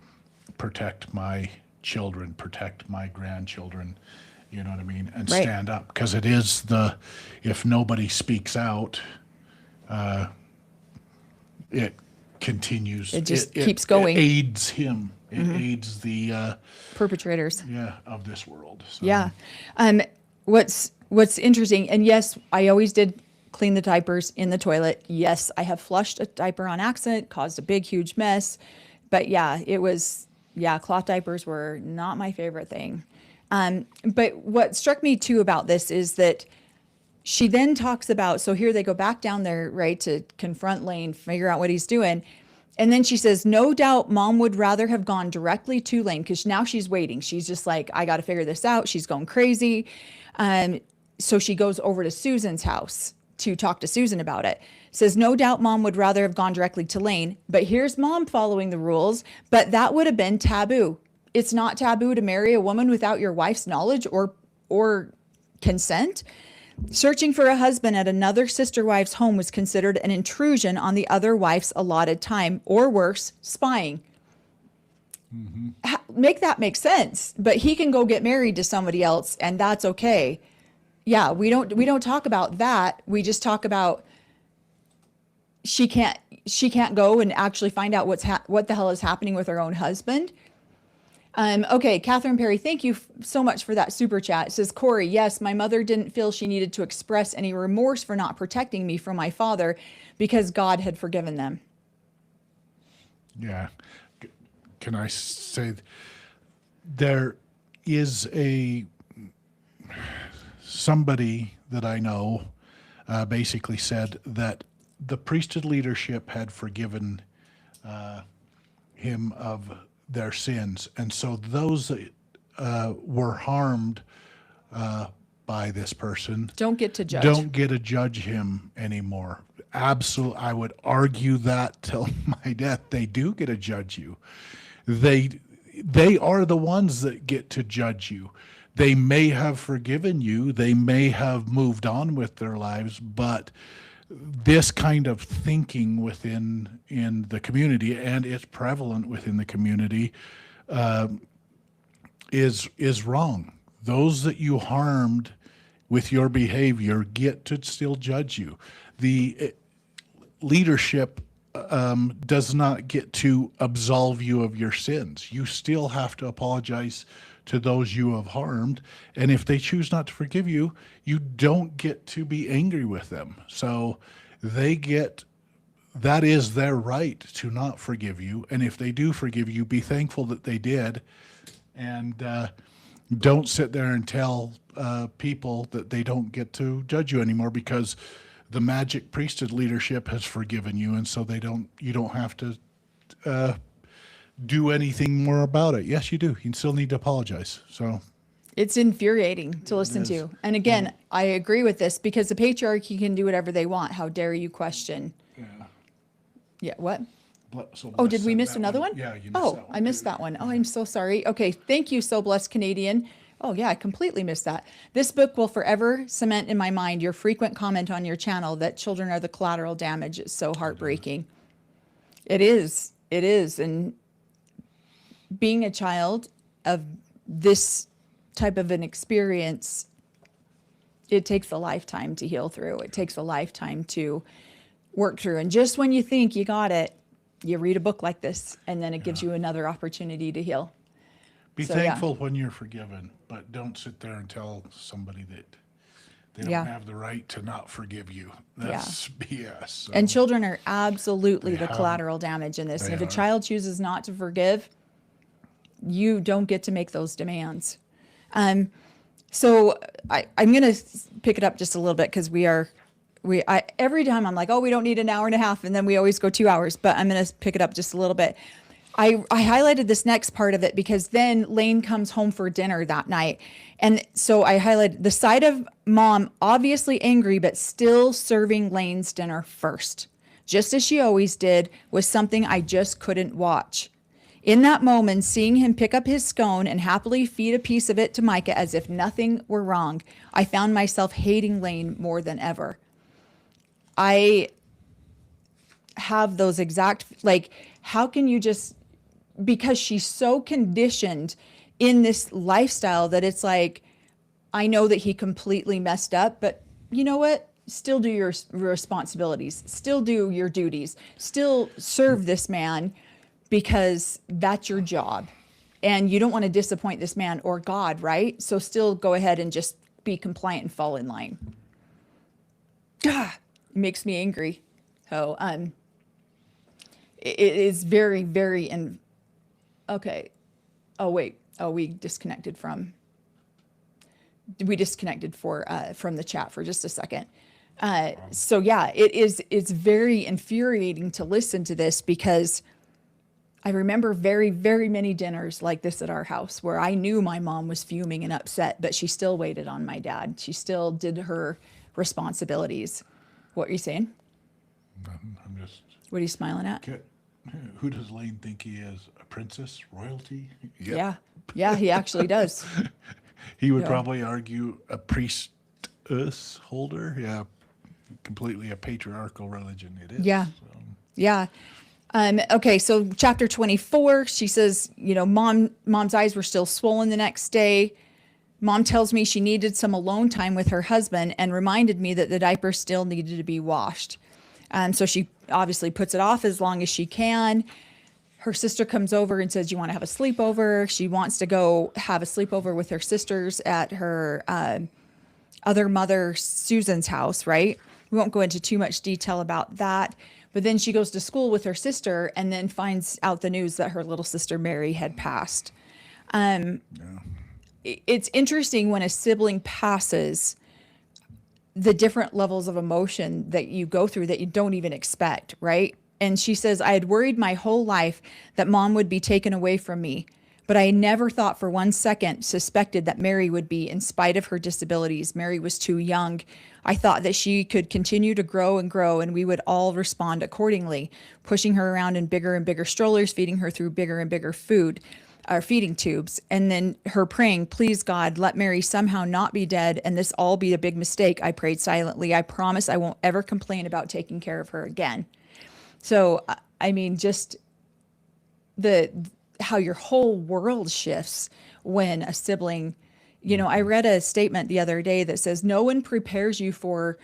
protect my children, protect my grandchildren, you know what I mean, and Right. stand up. Because it is if nobody speaks out, it continues. It just keeps going. It aids him. It aids the, Perpetrators. of this world. So, Yeah. What's interesting, and yes, I always did clean the diapers in the toilet. Yes, I have flushed a diaper on accident, caused a big, huge mess. But yeah, cloth diapers were not my favorite thing. But what struck me too about this is that she then talks about, so here they go back down there, right, to confront Lane, figure out what he's doing. And then she says, no doubt mom would rather have gone directly to Lane, because now she's waiting. She's just like, I got to figure this out. She's going crazy. So she goes over to Susan's house to talk to Susan about it. Says, no doubt mom would rather have gone directly to Lane, but here's mom following the rules, but that would have been taboo. It's not taboo to marry a woman without your wife's knowledge or consent. Searching for a husband at another sister wife's home was considered an intrusion on the other wife's allotted time, or worse, spying. Make that make sense. But he can go get married to somebody else, and that's okay. Yeah, we don't talk about that. We just talk about she can't go and actually find out what the hell is happening with her own husband. Okay, Catherine Perry, thank you so much for that super chat. It says, Corey, yes, my mother didn't feel she needed to express any remorse for not protecting me from my father because God had forgiven them. Yeah. Can I say, there is somebody that I know basically said that the priesthood leadership had forgiven him of their sins. And so those that were harmed by this person Don't get to judge. don't get to judge him anymore. Absolutely. I would argue that till my death. They do get to judge you. They are the ones that get to judge you. They may have forgiven you. They may have moved on with their lives, but this kind of thinking in the community, and it's prevalent within the community, is wrong. Those that you harmed with your behavior get to still judge you. The leadership does not get to absolve you of your sins. You still have to apologize to those you have harmed. And if they choose not to forgive you, you don't get to be angry with them. So that is their right to not forgive you. And if they do forgive you, be thankful that they did. And Don't sit there and tell people that they don't get to judge you anymore because the magic priesthood leadership has forgiven you, and so you don't have to do anything more about it. Yes, you do. You still need to apologize. So It's infuriating to listen to. And again, I agree with this because the patriarchy can do whatever they want. How dare you question? yeah. Yeah, what? So Oh, did we said miss that another one? Yeah, you missed Oh, that one I missed too. that one. Oh, I'm so sorry. Okay, thank you, So Blessed Canadian. Oh, yeah, I completely missed that. This book will forever cement in my mind your frequent comment on your channel that children are the collateral damage. It's so heartbreaking. It is. It is. And being a child of this type of an experience, it takes a lifetime to heal through. It takes a lifetime to work through. And just when you think you got it, you read a book like this, and then it gives you another opportunity to heal. Be So, yeah. thankful when you're forgiven, but don't sit there and tell somebody that they don't Yeah. have the right to not forgive you. That's BS. So And children are absolutely They the have- collateral damage in this. they And if a are. child chooses not to forgive, you don't get to make those demands. So I'm going to pick it up just a little bit because every time I'm like, oh, we don't need an hour and a half. And then we always go 2 hours, but I'm going to pick it up just a little bit. I highlighted this next part of it because then Lane comes home for dinner that night. And so I highlighted the side of mom, obviously angry, but still serving Lane's dinner first, just as she always did, was something I just couldn't watch. In that moment, seeing him pick up his scone and happily feed a piece of it to Micah as if nothing were wrong, I found myself hating Lane more than ever. I have those exact, like, how can you just, because she's so conditioned in this lifestyle that it's like, I know that he completely messed up, but you know what? Still do your responsibilities, still do your duties, still serve this man because that's your job. And you don't want to disappoint this man or God, right? So still go ahead and just be compliant and fall in line. It makes me angry. So, it is very, very, okay. Oh, wait. Oh, we disconnected from the chat for just a second. So yeah, it's very infuriating to listen to this because I remember very, very many dinners like this at our house where I knew my mom was fuming and upset, but she still waited on my dad. She still did her responsibilities. What are you saying? Nothing. I'm just. What are you smiling at? Who does Lane think he is? A princess? Royalty? Yep. Yeah. Yeah, he actually does. He would Yeah. probably argue a priestess holder. Yeah. Completely a patriarchal religion. It is. Yeah. So. Yeah. Okay, so chapter 24, she says, mom's eyes were still swollen the next day. Mom tells me she needed some alone time with her husband and reminded me that the diaper still needed to be washed. So she obviously puts it off as long as she can. Her sister comes over and says, you want to have a sleepover? She wants to go have a sleepover with her sisters at her other mother, Susan's house, right? We won't go into too much detail about that. But then she goes to school with her sister and then finds out the news that her little sister Mary had passed. It's interesting when a sibling passes, the different levels of emotion that you go through that you don't even expect, right? And she says, I had worried my whole life that mom would be taken away from me, but I never thought for 1 second, suspected that Mary would be, in spite of her disabilities. Mary was too young. I thought that she could continue to grow, and we would all respond accordingly, pushing her around in bigger and bigger strollers, feeding her through bigger and bigger feeding tubes. And then her praying, please God, let Mary somehow not be dead and this all be a big mistake. I prayed silently. I promise I won't ever complain about taking care of her again. So, I mean, just how your whole world shifts when a sibling, I read a statement the other day that says no one prepares you for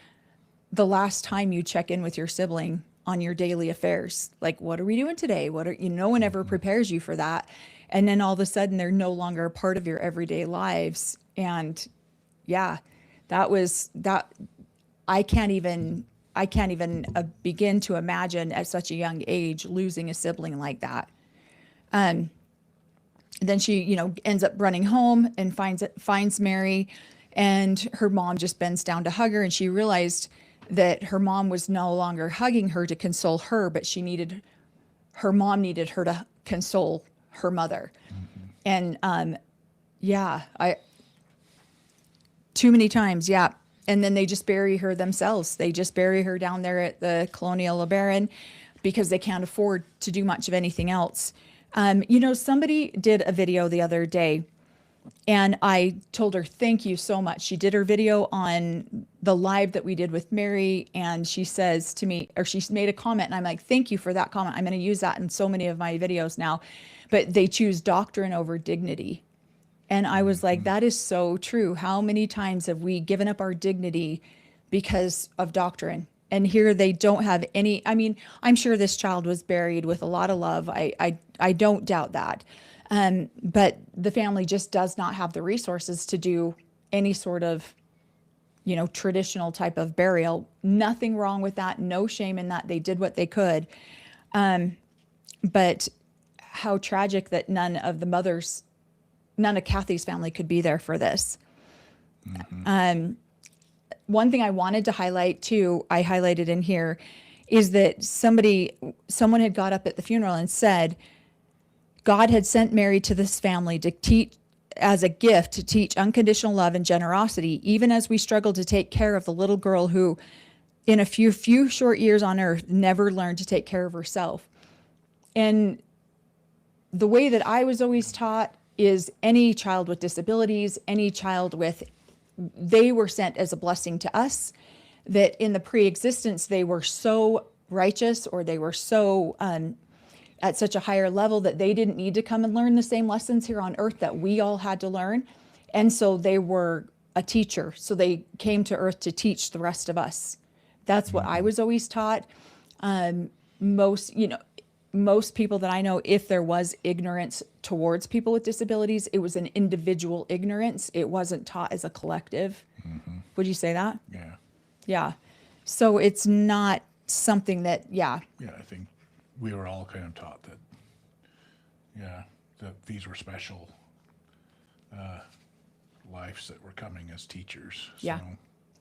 the last time you check in with your sibling on your daily affairs. Like, what are we doing today? No one ever prepares you for that. And then all of a sudden they're no longer a part of your everyday lives. And yeah, that I can't even begin to imagine at such a young age losing a sibling like that. then she, ends up running home and finds Mary, and her mom just bends down to hug her, and she realized that her mom was no longer hugging her to console her, but her mom needed her to console her mother. And too many times, yeah. And then they just bury her themselves. They just bury her down there at the Colonial LeBaron because they can't afford to do much of anything else. Somebody did a video the other day, and I told her, thank you so much. She did her video on the live that we did with Mary, and she says to me, or she made a comment, and I'm like, thank you for that comment. I'm going to use that in so many of my videos now. But they choose doctrine over dignity. And I was like, that is so true. How many times have we given up our dignity because of doctrine? And here they don't have any. I mean, I'm sure this child was buried with a lot of love. I don't doubt that. But the family just does not have the resources to do any sort of, traditional type of burial. Nothing wrong with that. No shame in that. They did what they could. But how tragic that none of Kathy's family could be there for this. One thing I wanted to highlight too, I highlighted in here, is that someone had got up at the funeral and said, God had sent Mary to this family to teach, as a gift, to teach unconditional love and generosity, even as we struggle to take care of the little girl who, in a few short years on earth, never learned to take care of herself. And the way that I was always taught is any child with disabilities, they were sent as a blessing to us, that in the pre-existence they were so righteous, or they were so at such a higher level that they didn't need to come and learn the same lessons here on earth that we all had to learn. And so they were a teacher. So they came to earth to teach the rest of us. That's what I was always taught. Most people that I know, if there was ignorance towards people with disabilities, it was an individual ignorance. It wasn't taught as a collective. Would you say that? Yeah. Yeah. So it's not something that, Yeah, I think we were all kind of taught that these were special lives that were coming as teachers. Yeah. So,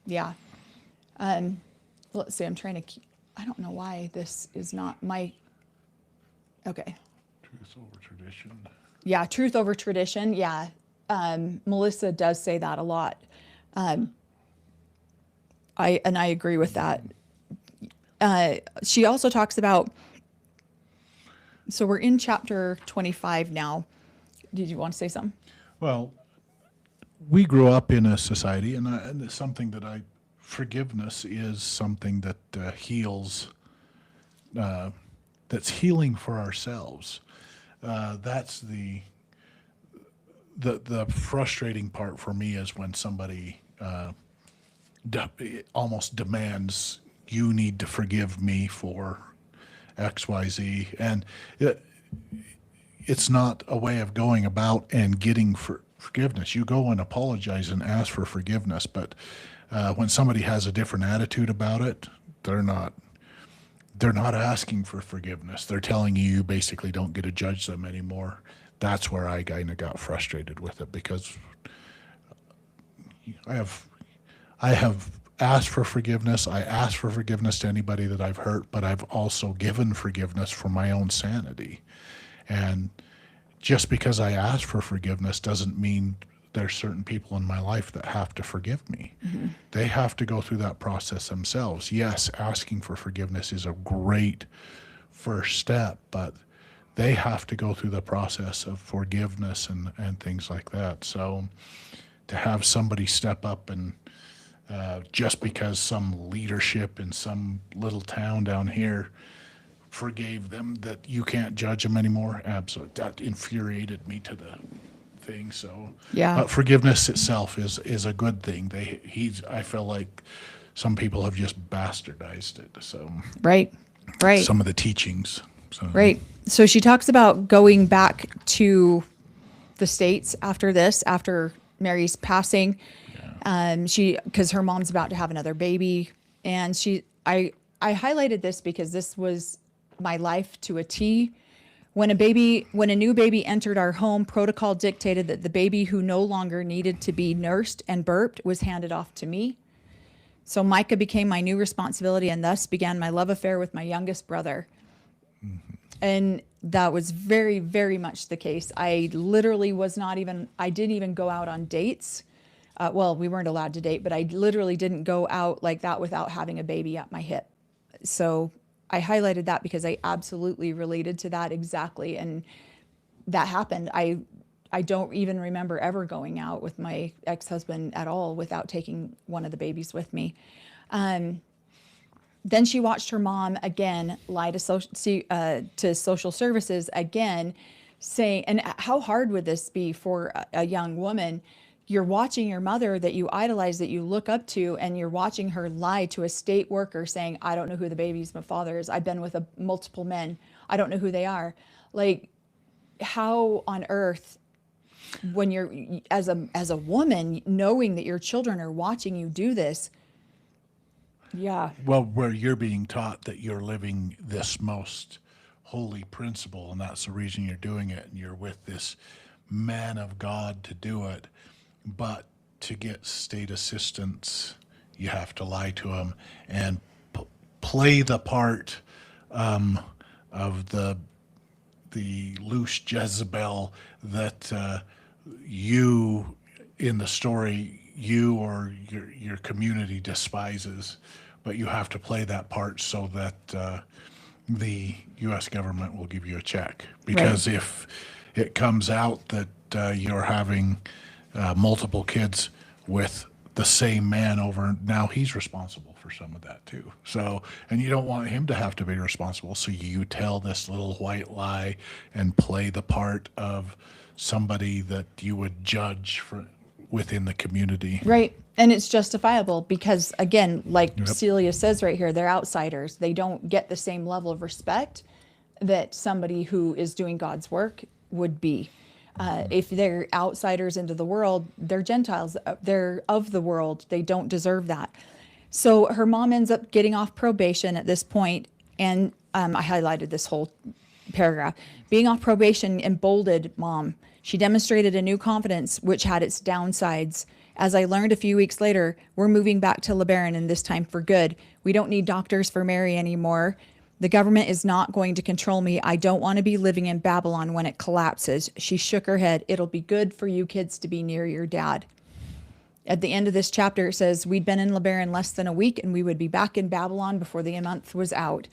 Yeah. Let's see, I'm trying to I don't know why this is not my, okay. truth over tradition. Yeah, truth over tradition. Yeah. Melissa does say that a lot. I agree with that. She also talks about, so we're in chapter 25 now. Did you want to say something? Well, we grew up in a society, and it's something that forgiveness is something that heals, that's healing for ourselves. That's the frustrating part for me is when somebody almost demands, you need to forgive me for X, Y, Z, and it's not a way of going about and getting forgiveness. You go and apologize and ask for forgiveness, but when somebody has a different attitude about it, they're not asking for forgiveness. They're telling you basically don't get to judge them anymore. That's where I kind of got frustrated with it, because I have asked for forgiveness. I ask for forgiveness to anybody that I've hurt, but I've also given forgiveness for my own sanity. And just because I ask for forgiveness doesn't mean there's certain people in my life that have to forgive me. Mm-hmm. They have to go through that process themselves. Yes, asking for forgiveness is a great first step, but they have to go through the process of forgiveness and things like that. So to have somebody step up and just because some leadership in some little town down here forgave them, that you can't judge them anymore, absolutely, that infuriated me to the thing. So yeah, forgiveness itself is a good thing. I feel like some people have just bastardized it. So right. Some of the teachings. So. Right. So she talks about going back to the States after Mary's passing. Because her mom's about to have another baby, and I highlighted this because this was my life to a T. When a new baby entered our home, protocol dictated that the baby who no longer needed to be nursed and burped was handed off to me. So Micah became my new responsibility, and thus began my love affair with my youngest brother. And that was very, very much the case. I literally I didn't even go out on dates. Well, we weren't allowed to date, but I literally didn't go out like that without having a baby at my hip. So I highlighted that because I absolutely related to that exactly. And that happened. I don't even remember ever going out with my ex-husband at all without taking one of the babies with me. Then she watched her mom again lie to social services again, saying, and how hard would this be for a young woman? You're watching your mother that you idolize, that you look up to, and you're watching her lie to a state worker saying, I don't know who the baby's father is. I've been with multiple men. I don't know who they are. Like, how on earth, when you're as a woman, knowing that your children are watching you do this? Yeah. Well, where you're being taught that you're living this most holy principle, and that's the reason you're doing it, and you're with this man of God to do it. But to get state assistance, you have to lie to him and play the part of the loose Jezebel that you in the story, you or your community despises, but you have to play that part so that the U.S. government will give you a check. Because if it comes out that you're having multiple kids with the same man over, now he's responsible for some of that too. So, and you don't want him to have to be responsible. So you tell this little white lie and play the part of somebody that you would judge for within the community. Right. And it's justifiable because, again, like Celia says right here, they're outsiders. They don't get the same level of respect that somebody who is doing God's work would be. If they're outsiders into the world, they're Gentiles. They're of the world. They don't deserve that. So her mom ends up getting off probation at this point, and I highlighted this whole paragraph. Being off probation emboldened mom. She demonstrated a new confidence, which had its downsides. As I learned a few weeks later, we're moving back to LeBaron, and this time for good. We don't need doctors for Mary anymore. The government is not going to control me. I don't want to be living in Babylon when it collapses. She shook her head. It'll be good for you kids to be near your dad. At the end of this chapter, it says, we'd been in LeBaron less than a week, and we would be back in Babylon before the month was out.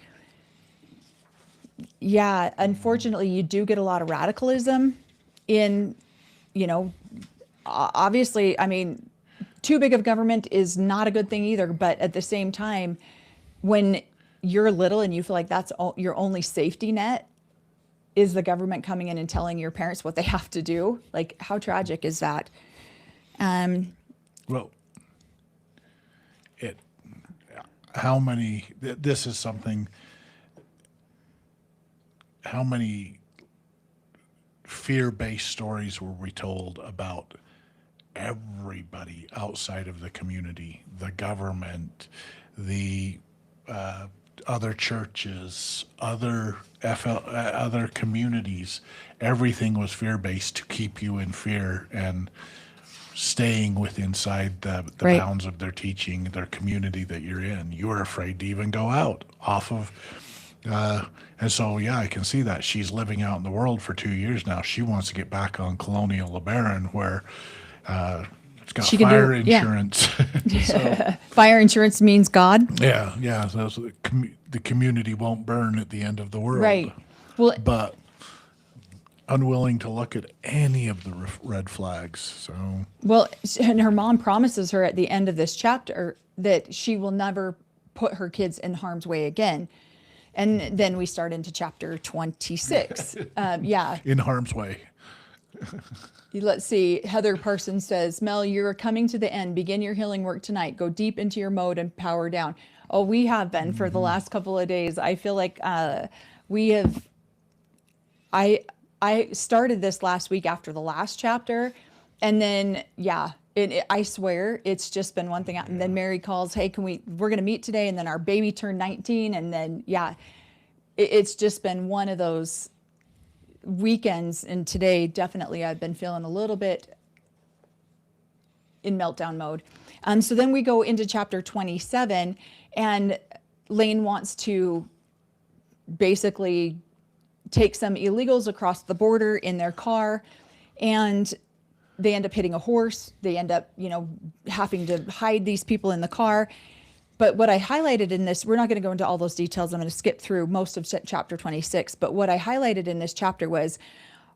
Yeah, unfortunately, you do get a lot of radicalism in, obviously, I mean, too big of government is not a good thing either. But at the same time, when you're little and you feel like that's your only safety net is the government coming in and telling your parents what they have to do. Like, how tragic is that? Well, this is something, how many fear-based stories were we told about everybody outside of the community, the government, the other churches, other communities? Everything was fear-based to keep you in fear and staying inside the bounds of their teaching, their community that you're in. You were afraid to even go out off of, and so, yeah, I can see that. She's living out in the world for 2 years now. She wants to get back on colonial LeBaron where it's got fire insurance. So, fire insurance means God. Yeah. So the community won't burn at the end of the world. Right. Well, but unwilling to look at any of the red flags. So, well, and her mom promises her at the end of this chapter that she will never put her kids in harm's way again. And then we start into chapter 26. In harm's way. Let's see. Heather Parsons says, Mel, you're coming to the end. Begin your healing work tonight. Go deep into your mode and power down. Oh, we have been for the last couple of days. I feel like we have. I started this last week after the last chapter, and then I swear it's just been one thing. And then Mary calls, hey, we're going to meet today. And then our baby turned 19. And then, it's just been one of those weekends and today, definitely I've been feeling a little bit in meltdown mode. So then we go into chapter 27, and Lane wants to basically take some illegals across the border in their car, and they end up hitting a horse. They end up, having to hide these people in the car. But what I highlighted in this, we're not going to go into all those details. I'm going to skip through most of chapter 26. But what I highlighted in this chapter was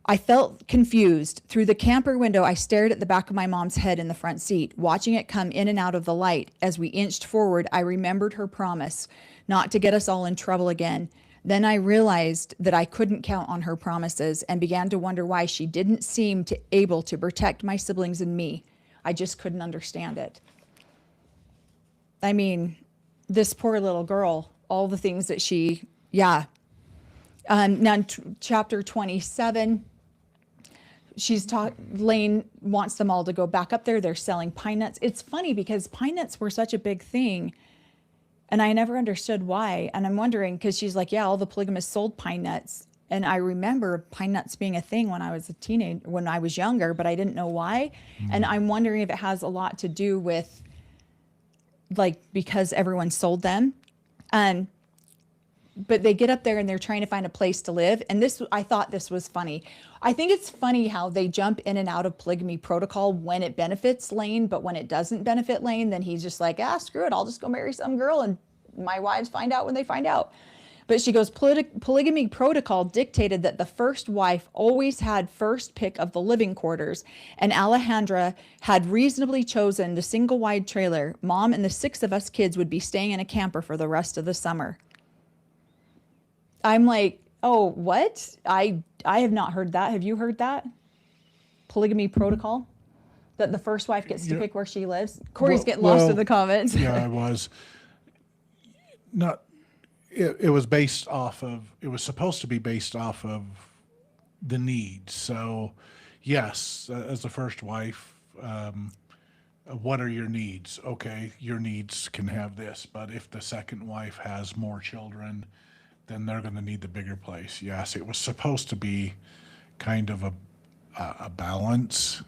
I felt confused. Through the camper window, I stared at the back of my mom's head in the front seat, watching it come in and out of the light. As we inched forward, I remembered her promise not to get us all in trouble again. Then I realized that I couldn't count on her promises and began to wonder why she didn't seem able to protect my siblings and me. I just couldn't understand it. I mean, this poor little girl, all the things that she, yeah. Now, chapter 27, Lane wants them all to go back up there. They're selling pine nuts. It's funny because pine nuts were such a big thing, and I never understood why. And I'm wondering, because she's like, yeah, all the polygamists sold pine nuts. And I remember pine nuts being a thing when I was a teenager, when I was younger, but I didn't know why. And I'm wondering if it has a lot to do with, because everyone sold them. But they get up there and they're trying to find a place to live. And I thought this was funny. I think it's funny how they jump in and out of polygamy protocol when it benefits Lane, but when it doesn't benefit Lane, then he's just like, screw it. I'll just go marry some girl and my wives find out when they find out. But she goes, polygamy protocol dictated that the first wife always had first pick of the living quarters, and Alejandra had reasonably chosen the single wide trailer. Mom and the 6 of us kids would be staying in a camper for the rest of the summer. I'm like, oh, what? I have not heard that. Have you heard that? Polygamy protocol? That the first wife gets to pick where she lives? Corey's getting lost in the comments. Yeah, I was. It was based off of, it was supposed to be based off of the needs. So, yes, as the first wife, what are your needs? Okay, your needs can have this, but if the second wife has more children, then they're going to need the bigger place. Yes, it was supposed to be kind of a balance,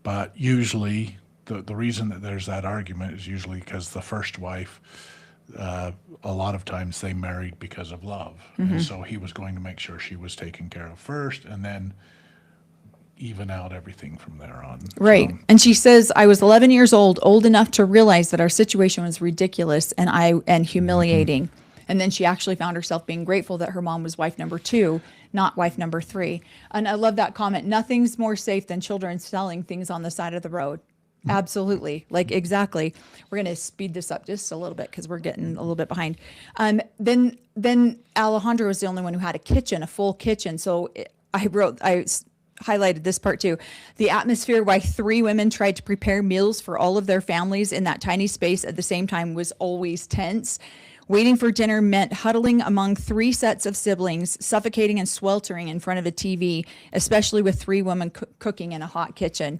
but usually the reason that there's that argument is usually because the first wife, a lot of times they married because of love. And so he was going to make sure she was taken care of first and then even out everything from there on. Right. So, and she says, I was 11 years old enough to realize that our situation was ridiculous and humiliating. And then she actually found herself being grateful that her mom was wife number 2, not wife number 3. And I love that comment. Nothing's more safe than children selling things on the side of the road. Absolutely. Exactly. We're going to speed this up just a little bit because we're getting a little bit behind. Then Alejandra was the only one who had a full kitchen. So I highlighted this part too. The atmosphere why 3 women tried to prepare meals for all of their families in that tiny space at the same time was always tense. Waiting for dinner meant huddling among 3 sets of siblings, suffocating and sweltering in front of a TV, especially with 3 women cooking in a hot kitchen.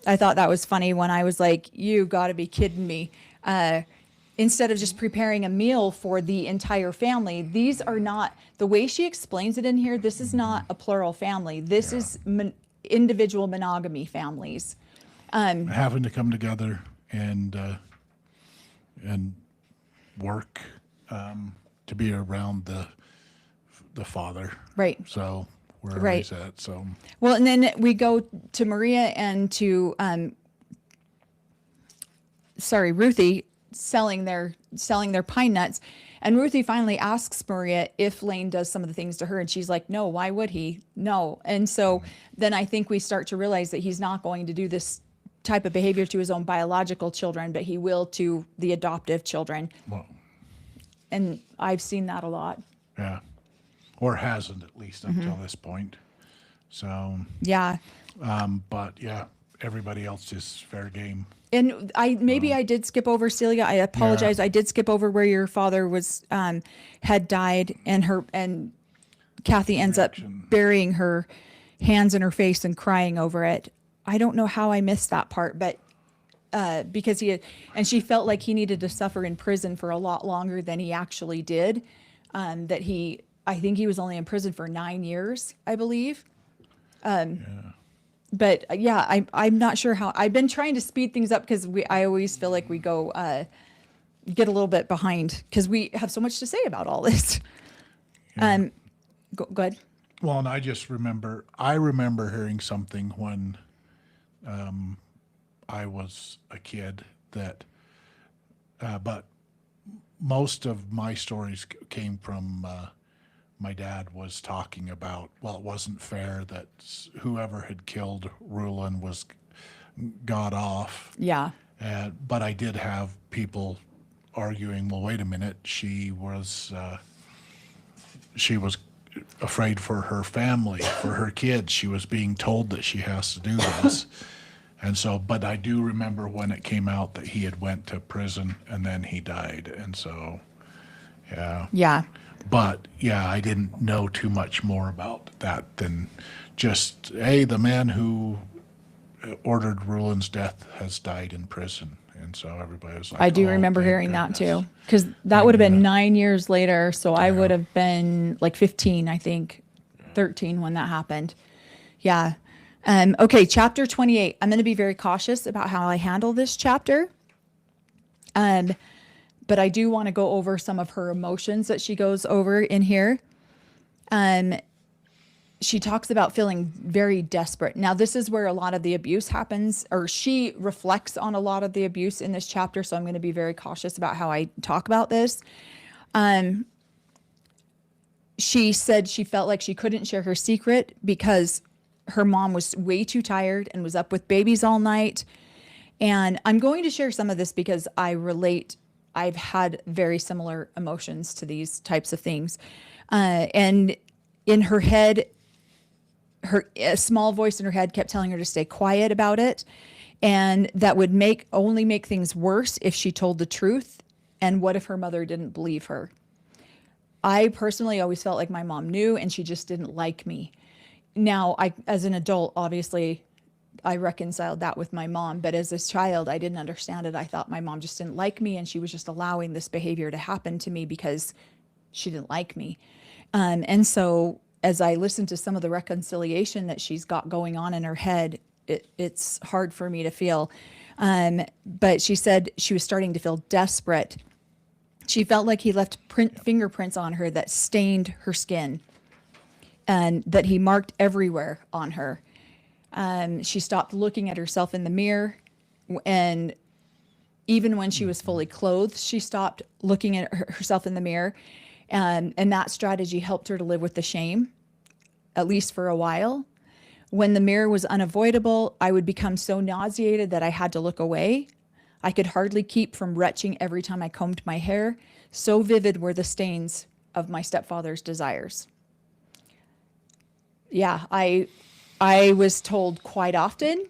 I thought that was funny when I was like, you got to be kidding me. Instead of just preparing a meal for the entire family, these are not, the way she explains it in here, this is not a plural family. This is individual monogamy families. Having to come together and work to be around the father. Right. So wherever he's at. So well, and then we go to Maria and to Ruthie selling their pine nuts, and Ruthie finally asks Maria if Lane does some of the things to her, and she's like, no, why would he? No. And so then I think we start to realize that he's not going to do this type of behavior to his own biological children, but he will to the adoptive children. Well, and I've seen that a lot. Yeah. Or hasn't, at least until this point. So yeah. But yeah, everybody else is fair game. And I did skip over Celia. I apologize. Yeah. I did skip over where your father was had died, and Kathy ends up burying her hands in her face and crying over it. I don't know how I missed that part, but because she felt like he needed to suffer in prison for a lot longer than he actually did. I think he was only in prison for 9 years, I believe. Yeah. But yeah, I'm not sure how. I've been trying to speed things up because I always feel like we go get a little bit behind because we have so much to say about all this. Go ahead. Well, and I remember hearing something when I was a kid that, but most of my stories came from my dad was talking about, well, it wasn't fair that whoever had killed Rulon got off. Yeah. But I did have people arguing, well, wait a minute, she was afraid for her family, for her kids. She was being told that she has to do this. And so, but I do remember when it came out that he had went to prison and then he died. And so, yeah. Yeah. But yeah, I didn't know too much more about that than just, hey, the man who ordered Rulon's death has died in prison. And so everybody was like, I do oh, remember thank hearing that goodness. too, because that would have been 9 years later. So I would have been like 15, I think, 13 when that happened. Yeah. Okay, chapter 28. I'm going to be very cautious about how I handle this chapter. But I do want to go over some of her emotions that she goes over in here. She talks about feeling very desperate. Now, this is where a lot of the abuse happens, or she reflects on a lot of the abuse in this chapter. So I'm going to be very cautious about how I talk about this. She said she felt like she couldn't share her secret because her mom was way too tired and was up with babies all night. And I'm going to share some of this because I relate. I've had very similar emotions to these types of things. And in her head, a small voice in her head kept telling her to stay quiet about it. And that would only make things worse if she told the truth. And what if her mother didn't believe her? I personally always felt like my mom knew and she just didn't like me. Now, as an adult, obviously, I reconciled that with my mom. But as a child, I didn't understand it. I thought my mom just didn't like me and she was just allowing this behavior to happen to me because she didn't like me. And so as I listened to some of the reconciliation that she's got going on in her head, it's hard for me to feel. But she said she was starting to feel desperate. She felt like he left fingerprints on her that stained her skin and that he marked everywhere on her. She stopped looking at herself in the mirror, and even when she was fully clothed, she stopped looking at herself in the mirror. And that strategy helped her to live with the shame, at least for a while. When the mirror was unavoidable, I would become so nauseated that I had to look away. I could hardly keep from retching every time I combed my hair. So vivid were the stains of my stepfather's desires. Yeah, I was told quite often,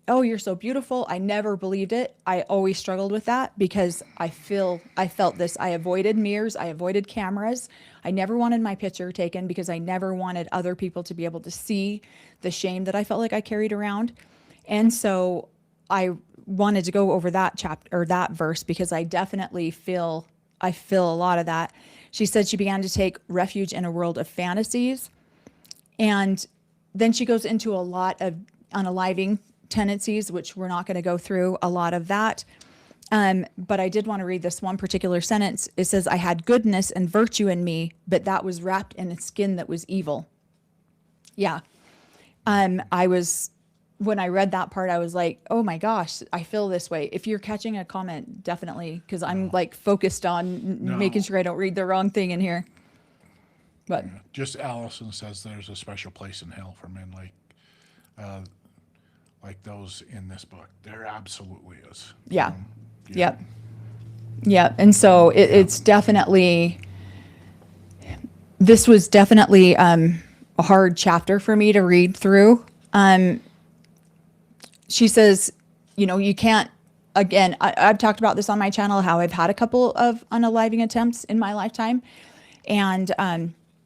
oh, you're so beautiful. I never believed it. I always struggled with that because I felt this. I avoided mirrors. I avoided cameras. I never wanted my picture taken because I never wanted other people to be able to see the shame that I felt like I carried around. And so I wanted to go over that chapter or that verse because I definitely feel a lot of that. She said she began to take refuge in a world of fantasies. And then she goes into a lot of unaliving tendencies, which we're not going to go through a lot of that. But I did want to read this one particular sentence. It says, I had goodness and virtue in me, but that was wrapped in a skin that was evil. Yeah. When I read that part, I was like, oh my gosh, I feel this way. If you're catching a comment, definitely, because I'm like focused on making sure I don't read the wrong thing in here. But just Allison says there's a special place in hell for men like those in this book. There absolutely is. Yeah. Yep. And so it's definitely, this was definitely a hard chapter for me to read through. She says, you can't, again, I've talked about this on my channel, how I've had a couple of unaliving attempts in my lifetime. And,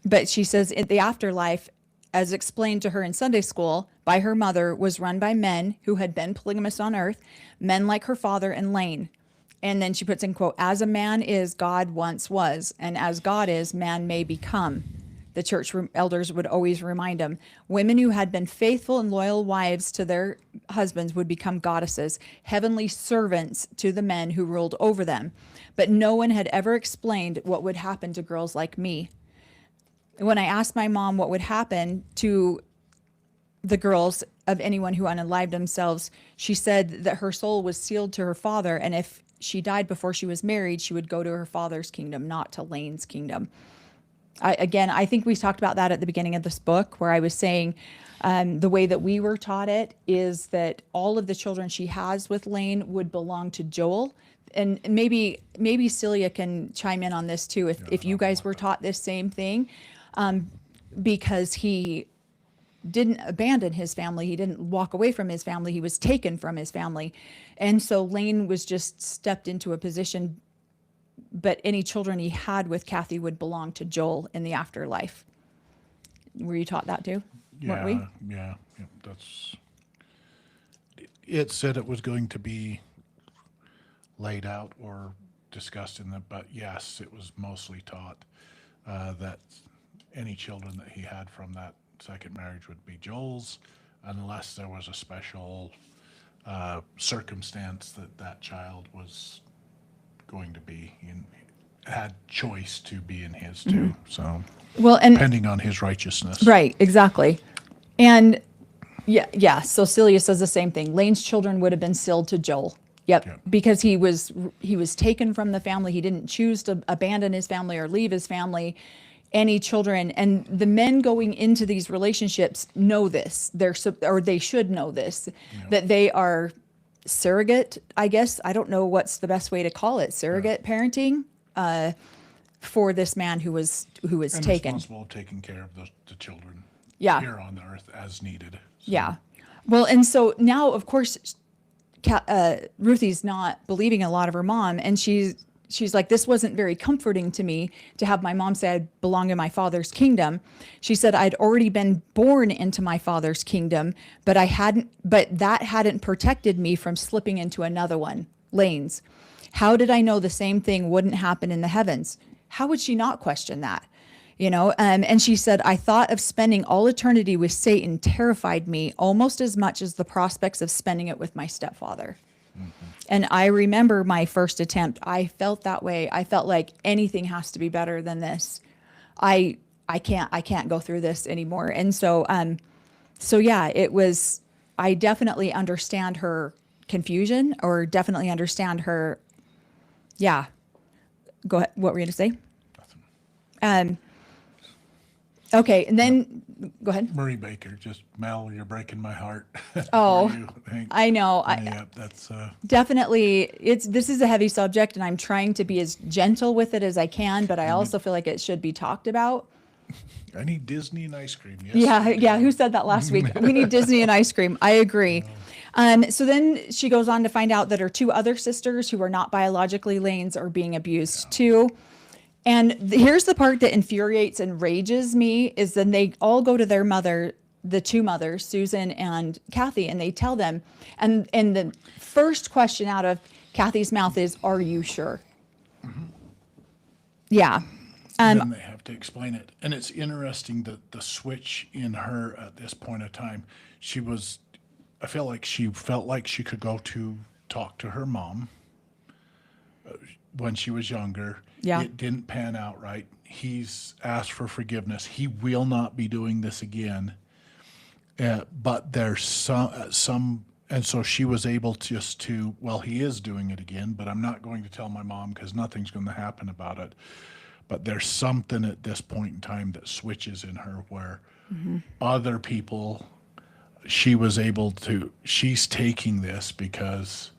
but she says the afterlife, as explained to her in Sunday school by her mother, was run by men who had been polygamous on earth, men like her father and Lane. And then she puts in quote, as a man is, God once was, and as God is, man may become. The church elders would always remind them, women who had been faithful and loyal wives to their husbands would become goddesses, heavenly servants to the men who ruled over them. But no one had ever explained what would happen to girls like me. When I asked my mom what would happen to the girls of anyone who unalived themselves, she said that her soul was sealed to her father, and if she died before she was married, she would go to her father's kingdom, not to Lane's kingdom. I think we talked about that at the beginning of this book, where I was saying the way that we were taught it is that all of the children she has with Lane would belong to Joel. And maybe Celia can chime in on this too, if you guys were taught this same thing, because he didn't abandon his family. He didn't walk away from his family. He was taken from his family. And so Lane was just stepped into a position, but any children he had with Kathy would belong to Joel in the afterlife. Were you taught that too? Weren't we? Yeah, that's, it said it was going to be laid out or discussed in the, but yes, it was mostly taught that any children that he had from that second marriage would be Joel's, unless there was a special circumstance that that child was going to be in, had choice to be in his too. So, Well, and depending on his righteousness. right, exactly. And yeah. So Celia says the same thing. Lane's children would have been sealed to Joel. Yep. Because he was taken from the family. He didn't choose to abandon his family or leave his family. Any children, and the men going into these relationships know this. They should know this, that they are surrogate, I guess. I don't know what's the best way to call it. Surrogate parenting for this man who was And taken. responsible of taking care of the children here on the earth as needed. So, Yeah. Well, and so now, of course, Ruthie's not believing a lot of her mom, and she's like, this wasn't very comforting to me to have my mom say I belong in my father's kingdom. She said I'd already been born into my father's kingdom, but that hadn't protected me from slipping into another one, Lane's. How did I know the same thing wouldn't happen in the heavens? How would she not question that? And she said, I thought of spending all eternity with Satan terrified me almost as much as the prospects of spending it with my stepfather. Mm-hmm. And I remember my first attempt, I felt that way. I felt like anything has to be better than this. I can't go through this anymore. And so yeah, it was, I definitely understand her confusion, or definitely understand her. Yeah. Go ahead. What were you going to say? Okay, and then go ahead. Marie Baker, just Mel, you're breaking my heart. Oh, Hank. I know. Yeah, that's Definitely, this is a heavy subject, and I'm trying to be as gentle with it as I can, but I also feel like it should be talked about. I need Disney and ice cream. Yes. Yeah. Who said that last week? We need Disney and ice cream. I agree. So then she goes on to find out that her two other sisters, who are not biologically Lanes, are being abused too. And here's the part that infuriates and rages me, is then they all go to their mother, the two mothers, Susan and Kathy, and they tell them, and the first question out of Kathy's mouth is, are you sure? Mm-hmm. Yeah. And then they have to explain it. And it's interesting that the switch in her at this point of time, I feel like she felt like she could go to talk to her mom when she was younger. Yeah. It didn't pan out right. He's asked for forgiveness. He will not be doing this again. But there's some, and so she was able to, well, he is doing it again, but I'm not going to tell my mom because nothing's going to happen about it. But there's something at this point in time that switches in her where other people, she's taking this because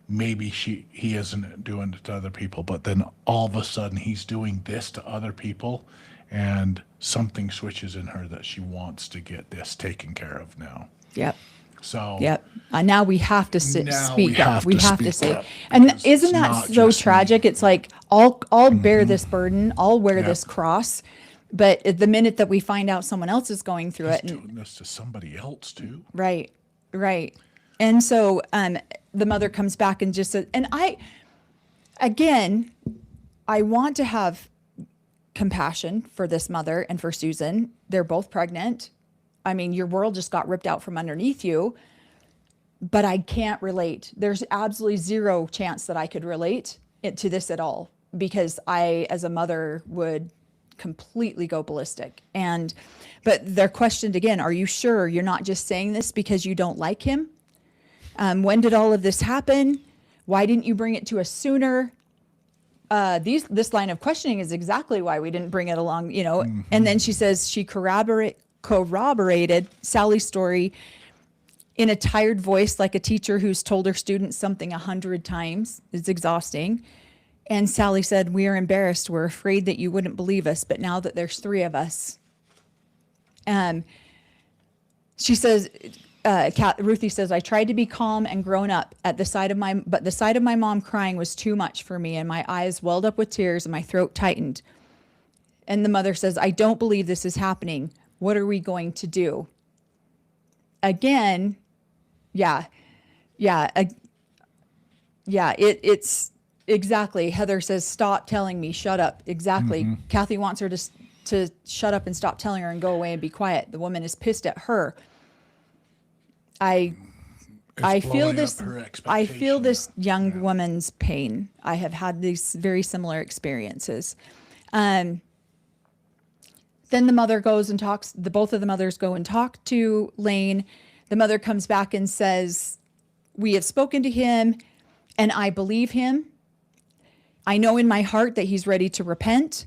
maybe he isn't doing it to other people, but then all of a sudden he's doing this to other people, and something switches in her that she wants to get this taken care of now. Yep. So. Yep. Now we have to speak up. We have to say, up, and isn't that so tragic? It's like I'll bear this burden. I'll wear this cross. But the minute that we find out someone else is going through it, doing this to somebody else too. Right. And so the mother comes back and just said, and again, I want to have compassion for this mother and for Susan. They're both pregnant. I mean, your world just got ripped out from underneath you, but I can't relate. There's absolutely zero chance that I could relate to this at all, because I, as a mother, would completely go ballistic. But they're questioned again, are you sure you're not just saying this because you don't like him? When did all of this happen? Why didn't you bring it to us sooner? This line of questioning is exactly why we didn't bring it along, you know. Mm-hmm. And then she says she corroborated Sally's story in a tired voice, like a teacher who's told her students something 100 times. It's exhausting. And Sally said, we are embarrassed. We're afraid that you wouldn't believe us. But now that there's 3 of us. She says, Ruthie says, I tried to be calm and grown up but the sight of my mom crying was too much for me, and my eyes welled up with tears and my throat tightened. And the mother says, I don't believe this is happening. What are we going to do? Again, it's exactly. Heather says, stop telling me, shut up. Exactly. Mm-hmm. Kathy wants her to shut up and stop telling her and go away and be quiet. The woman is pissed at her. I feel this young woman's pain. I have had these very similar experiences. Then the mother goes and talks, both of the mothers go and talk to Lane. The mother comes back and says, we have spoken to him and I believe him. I know in my heart that he's ready to repent.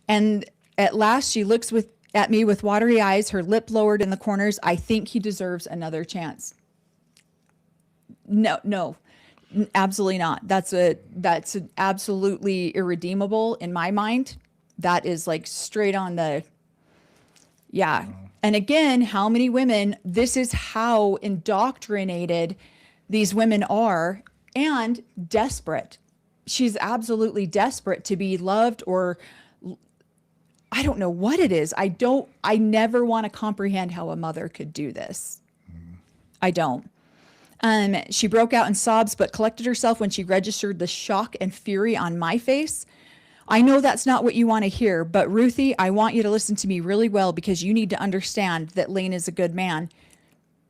And at last she looks at me with watery eyes, her lip lowered in the corners. I think he deserves another chance. No, absolutely not. That's absolutely irredeemable in my mind. That is like straight on the, yeah. And again, how many women, this is how indoctrinated these women are, and desperate. She's absolutely desperate to be loved, or I don't know what it is. I never want to comprehend how a mother could do this. I don't. She broke out in sobs, but collected herself when she registered the shock and fury on my face. I know that's not what you want to hear, but Ruthie, I want you to listen to me really well, because you need to understand that Lane is a good man.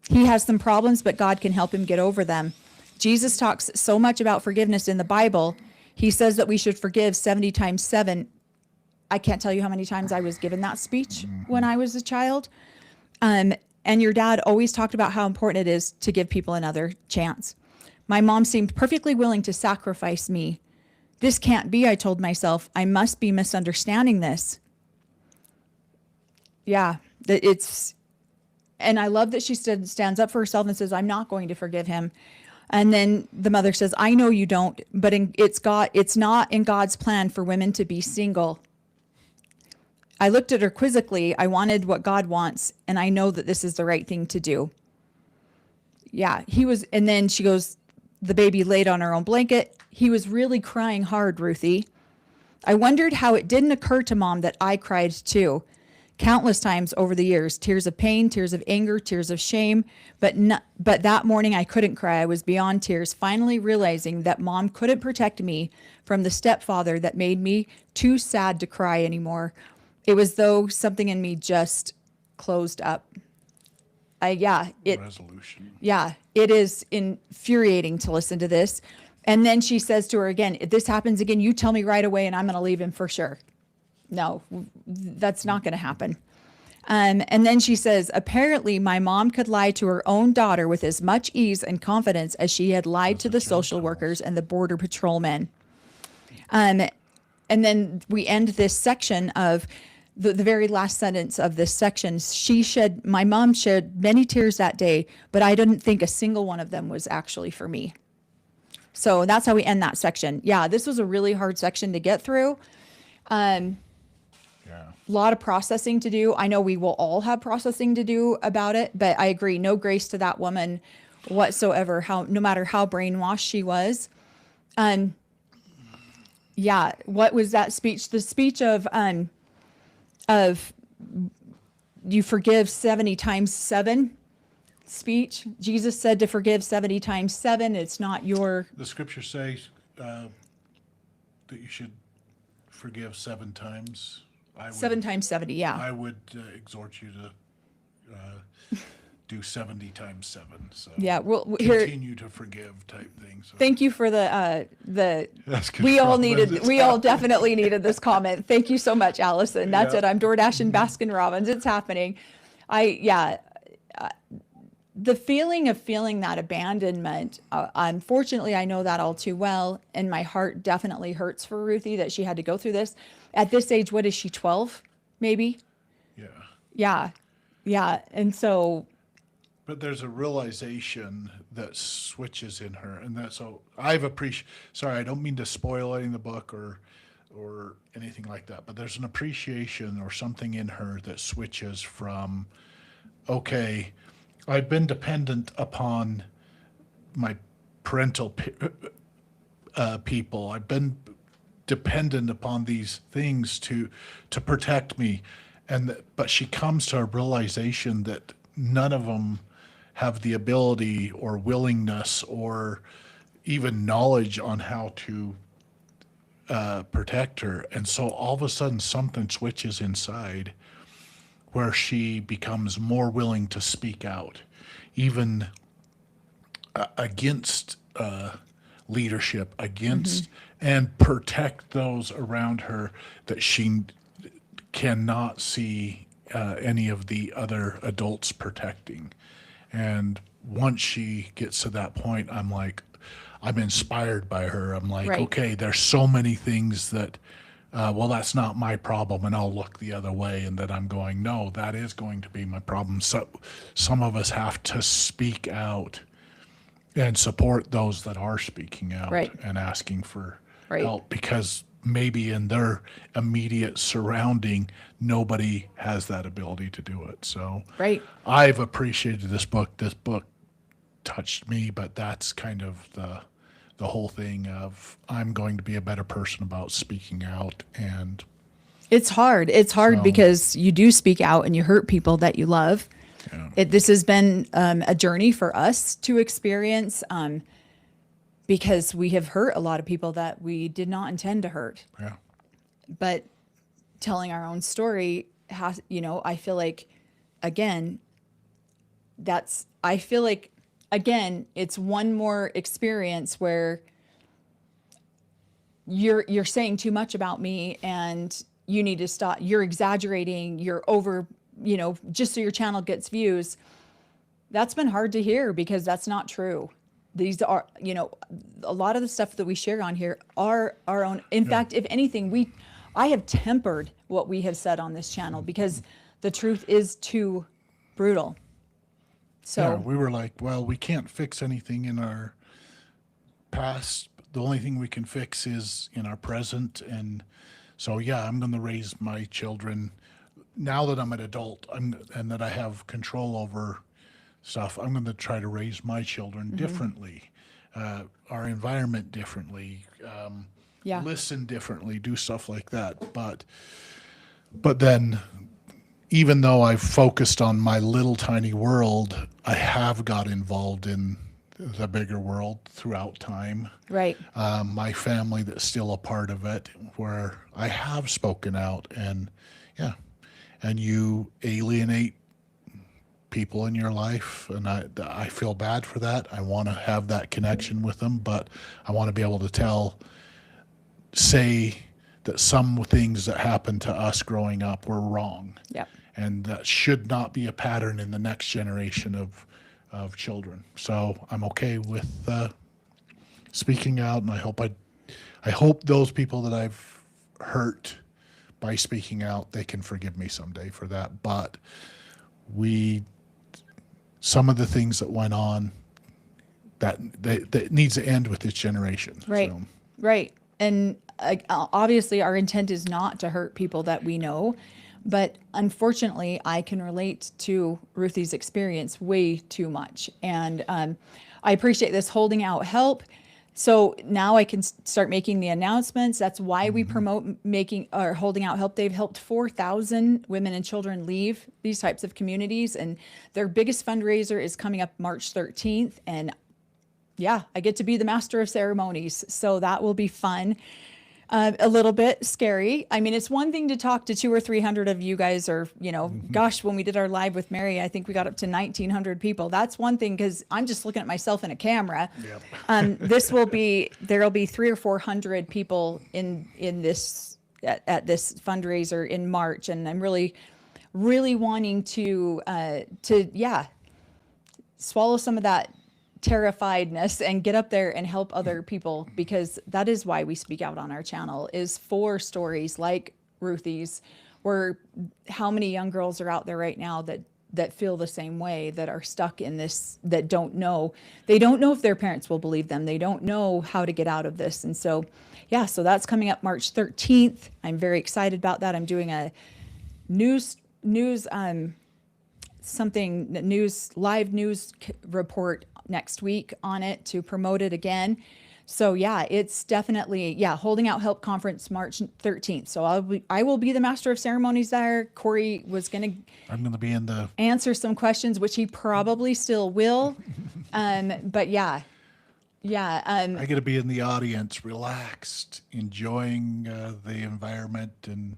He has some problems, but God can help him get over them. Jesus talks so much about forgiveness in the Bible. He says that we should forgive 70 times 7. I can't tell you how many times I was given that speech when I was a child. And your dad always talked about how important it is to give people another chance. My mom seemed perfectly willing to sacrifice me. This can't be, I told myself. I must be misunderstanding this. Yeah, and I love that she stands up for herself and says, I'm not going to forgive him. And then the mother says, I know you don't, but it's not in God's plan for women to be single. I looked at her quizzically. I wanted what God wants, and I know that this is the right thing to do. Yeah, and then she goes, the baby laid on her own blanket. He was really crying hard, Ruthie. I wondered how it didn't occur to Mom that I cried too. Countless times over the years, tears of pain, tears of anger, tears of shame. But that morning I couldn't cry. I was beyond tears, finally realizing that Mom couldn't protect me from the stepfather that made me too sad to cry anymore. It was though something in me just closed up. Resolution. Yeah, it is infuriating to listen to this. And then she says to her again, if this happens again, you tell me right away and I'm going to leave him for sure. No, that's not going to happen. And then she says, apparently my mom could lie to her own daughter with as much ease and confidence as she had lied to the social workers and the border patrolmen. And then we end this section of the very last sentence of this section. My mom shed many tears that day, but I didn't think a single one of them was actually for me. So that's how we end that section. Yeah, this was a really hard section to get through. A lot of processing to do. I know we will all have processing to do about it, but I agree, no grace to that woman whatsoever, no matter how brainwashed she was. Yeah, what was that speech? The speech of you forgive 70 times 7 speech. Jesus said to forgive 70 times 7. It's not The scripture says, that you should forgive 7 times. I would, 7 times 70, yeah. I would exhort you to do 70 times 7. So Yeah, well, here, continue to forgive type thing. So thank you for the that's good we all comment. needed, we all definitely needed this comment. Thank you so much, Allison. That's Yeah. it. I'm DoorDashing Baskin Robbins. It's happening. The feeling of feeling that abandonment, unfortunately, I know that all too well. And my heart definitely hurts for Ruthie that she had to go through this. At this age, what is she, 12, maybe? Yeah. Yeah. Yeah. And so, But there's a realization that switches in her, and that's so I've appreciated. Sorry, I don't mean to spoil any of the book or anything like that, but there's an appreciation or something in her that switches from, okay, I've been dependent upon my parental people. I've been dependent upon these things to protect me, but she comes to a realization that none of them have the ability or willingness or even knowledge on how to protect her. And so all of a sudden something switches inside where she becomes more willing to speak out, even against leadership, against and protect those around her that she cannot see any of the other adults protecting. And once she gets to that point, I'm inspired by her. I'm like, Right. okay, there's so many things that, well, that's not my problem, and I'll look the other way. And then I'm going, no, that is going to be my problem. So some of us have to speak out and support those that are speaking out Right. and asking for Right. help, because maybe in their immediate surrounding, nobody has that ability to do it. So right. I've appreciated this book. This book touched me, but that's kind of the whole thing of I'm going to be a better person about speaking out. And It's hard. It's hard So- because you do speak out and you hurt people that you love. Yeah. This has been a journey for us to experience because we have hurt a lot of people that we did not intend to hurt. yeah, But telling our own story has, I feel like, again, it's one more experience where you're saying too much about me and you need to stop. You're exaggerating, you're over, just so your channel gets views. That's been hard to hear because that's not true. These are, a lot of the stuff that we share on here are our own. In fact, if anything, I have tempered what we have said on this channel because the truth is too brutal. So yeah, we were like, well, we can't fix anything in our past. The only thing we can fix is in our present. And so, yeah, I'm going to raise my children now that I'm an adult and that I have control over stuff. I'm going to try to raise my children differently, our environment differently, yeah, listen differently, do stuff like that. But then, even though I've focused on my little tiny world, I have got involved in the bigger world throughout time. right. My family that's still a part of it, where I have spoken out, and you alienate people in your life, and I feel bad for that. I want to have that connection with them, but I want to be able to say that some things that happened to us growing up were wrong. Yep. And that should not be a pattern in the next generation of children. So I'm okay with speaking out, and I hope those people that I've hurt by speaking out, they can forgive me someday for that. But some of the things that went on, that needs to end with this generation. Right. So, Right. And obviously our intent is not to hurt people that we know, but unfortunately I can relate to Ruthie's experience way too much. And I appreciate this holding out help. So now I can start making the announcements. That's why we promote holding out help. They've helped 4,000 women and children leave these types of communities. And their biggest fundraiser is coming up March 13th. And yeah, I get to be the master of ceremonies. So that will be fun. A little bit scary. I mean, it's one thing to talk to 200 or 300 of you guys, or, gosh, when we did our live with Mary, I think we got up to 1,900 people. That's one thing, because I'm just looking at myself in a camera. Yep. There'll be 300 or 400 people in this, at this fundraiser in March. And I'm really, really wanting to swallow some of that terrifiedness and get up there and help other people, because that is why we speak out on our channel, is for stories like Ruthie's, where how many young girls are out there right now that feel the same way, that are stuck in this, that don't know if their parents will believe them. They don't know how to get out of this. And so, so that's coming up March 13th. I'm very excited about that. I'm doing a live news report next week on it to promote it again. So it's definitely, Holding Out Help Conference March 13th. So I will be the master of ceremonies there. Corey was I'm going to be in the answer some questions, which he probably still will. But I get to be in the audience, relaxed, enjoying the environment, and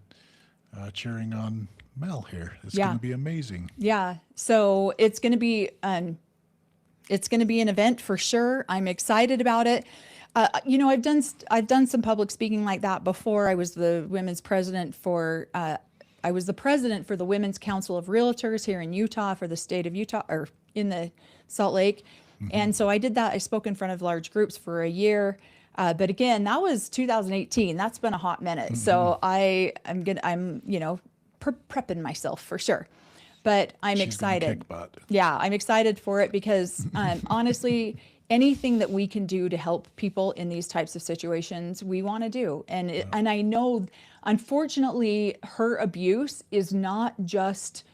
cheering on Mel here. It's going to be amazing. Yeah. So it's going to be an event for sure. I'm excited about it. I've done some public speaking like that before. I was the women's president for the Women's Council of Realtors here in Utah for the state of Utah, or in the Salt Lake. And so I did that. I spoke in front of large groups for a year. But again, that was 2018. That's been a hot minute. So I'm prepping myself for sure. But I'm She's excited. gonna kick butt. Yeah, I'm excited for it because honestly, anything that we can do to help people in these types of situations, we want to do. And I know, unfortunately, her abuse is not just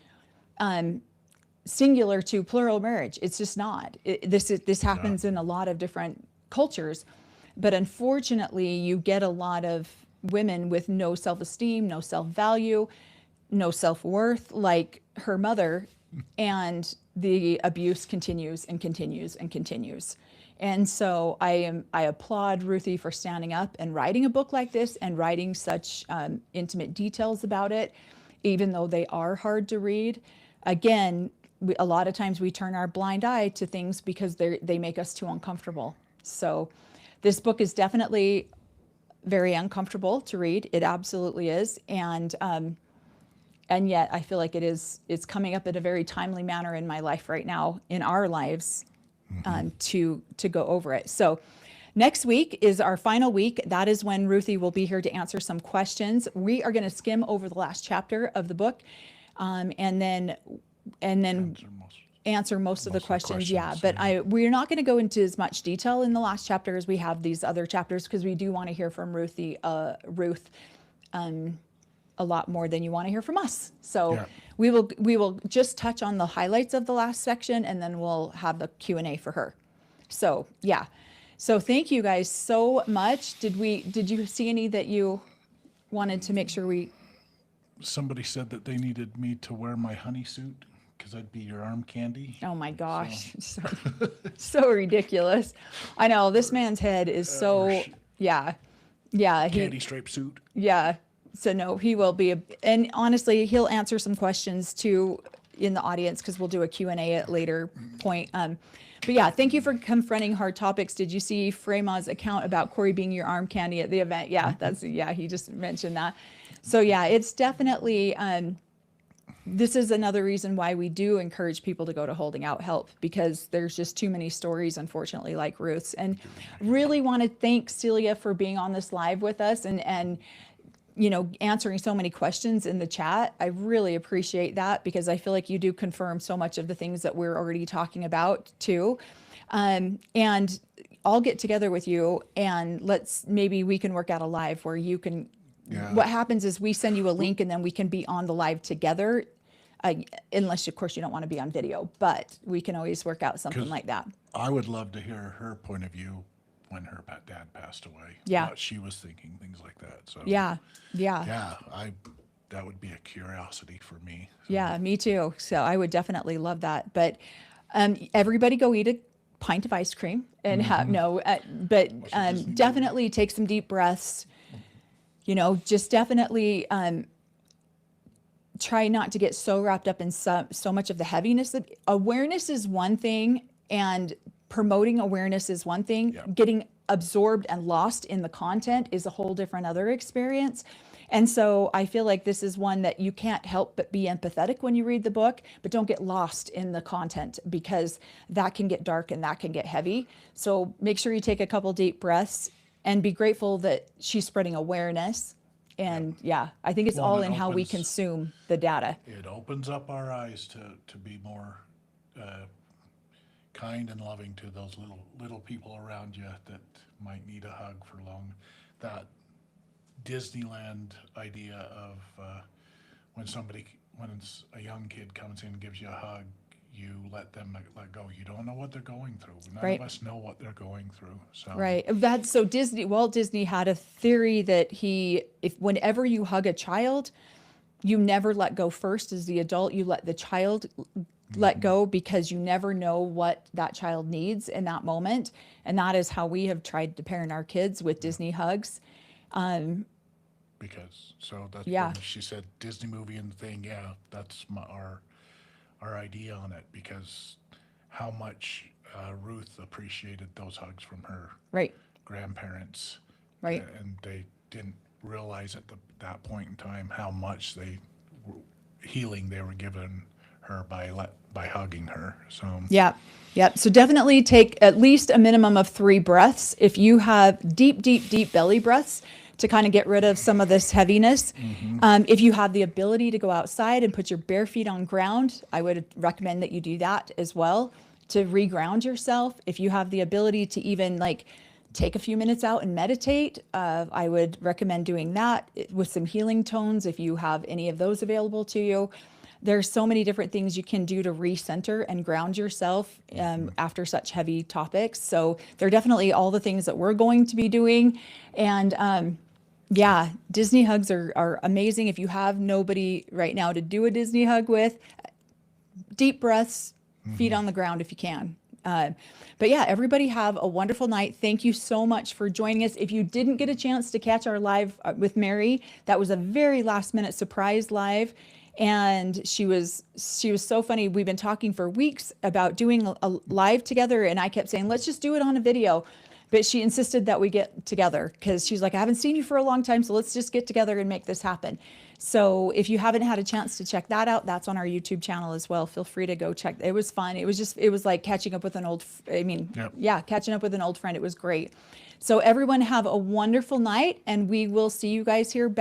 singular to plural marriage. It's just not. This happens in a lot of different cultures. But unfortunately, you get a lot of women with no self-esteem, no self-value, no self-worth, like her mother, and the abuse continues and continues and continues. And so I applaud Ruthie for standing up and writing a book like this and writing such intimate details about it, even though they are hard to read. Again, a lot of times we turn our blind eye to things because they make us too uncomfortable. So this book is definitely very uncomfortable to read. It absolutely is. And yet I feel like it's coming up in a very timely manner in my life right now, in our lives, to go over it. So next week is our final week. That is when Ruthie will be here to answer some questions. We are going to skim over the last chapter of the book, and then answer most of the questions. But we're not going to go into as much detail in the last chapter as we have these other chapters, because we do want to hear from Ruth a lot more than you want to hear from us. So we will just touch on the highlights of the last section, and then we'll have the Q&A for her. So so thank you guys so much. Did you see any that you wanted to make sure we? Somebody said that they needed me to wear my honey suit because I'd be your arm candy. Oh my gosh, so ridiculous. I know, this man's head is so Candy stripe suit. So no, he will be, and honestly, he'll answer some questions too in the audience, because we'll do a Q&A at a later point. But thank you for confronting hard topics. Did you see Frema's account about Corey being your arm candy at the event? He just mentioned that. So it's definitely, this is another reason why we do encourage people to go to Holding Out Help, because there's just too many stories, unfortunately, like Ruth's. And really want to thank Celia for being on this live with us and answering so many questions in the chat. I really appreciate that, because I feel like you do confirm so much of the things that we're already talking about too. And I'll get together with you, and maybe we can work out a live where you can, what happens is we send you a link, and then we can be on the live together, unless of course you don't want to be on video, but we can always work out something like that. I would love to hear her point of view when her dad passed away. What she was thinking, things like that. So that would be a curiosity for me. So. Me too. So I would definitely love that. But everybody go eat a pint of ice cream and definitely take some deep breaths. Just definitely try not to get so wrapped up in so much of the heaviness. Awareness is one thing, and promoting awareness is one thing. Yeah. Getting absorbed and lost in the content is a whole different other experience. And so I feel like this is one that you can't help but be empathetic when you read the book, but don't get lost in the content, because that can get dark and that can get heavy. So make sure you take a couple deep breaths and be grateful that she's spreading awareness. And I think it's Well, all it in how we opens- consume the data. It opens up our eyes to be more kind and loving to those little people around you that might need a hug for long. That Disneyland idea of when a young kid comes in and gives you a hug, you let them let go. You don't know what they're going through. None Right. of us know what they're going through. So Right. That's so Walt Disney had a theory that whenever you hug a child, you never let go first as the adult. You let the child let go, because you never know what that child needs in that moment. And that is how we have tried to parent our kids with Disney hugs. because that's Yeah. when she said Disney movie and thing. Yeah, that's our idea on it, because how much Ruth appreciated those hugs from her Right. grandparents, Right. and they didn't realize at that point in time how much healing they were giving her by hugging her. So Yeah. Yep. So definitely take at least a minimum of 3 breaths. If you have deep, deep, deep belly breaths to kind of get rid of some of this heaviness. If you have the ability to go outside and put your bare feet on ground, I would recommend that you do that as well to reground yourself. If you have the ability to even take a few minutes out and meditate, I would recommend doing that with some healing tones if you have any of those available to you. There's so many different things you can do to recenter and ground yourself after such heavy topics. So they're definitely all the things that we're going to be doing. And Disney hugs are amazing. If you have nobody right now to do a Disney hug with, deep breaths, feet on the ground if you can. But everybody have a wonderful night. Thank you so much for joining us. If you didn't get a chance to catch our live with Mary, that was a very last minute surprise live. And she was so funny. We've been talking for weeks about doing a live together, and I kept saying, let's just do it on a video. But she insisted that we get together, because she's like, I haven't seen you for a long time, so let's just get together and make this happen. So if you haven't had a chance to check that out, that's on our YouTube channel as well. Feel free to go check. It was fun. It was like catching up with an old, catching up with an old friend. It was great. So everyone have a wonderful night, and we will see you guys here back.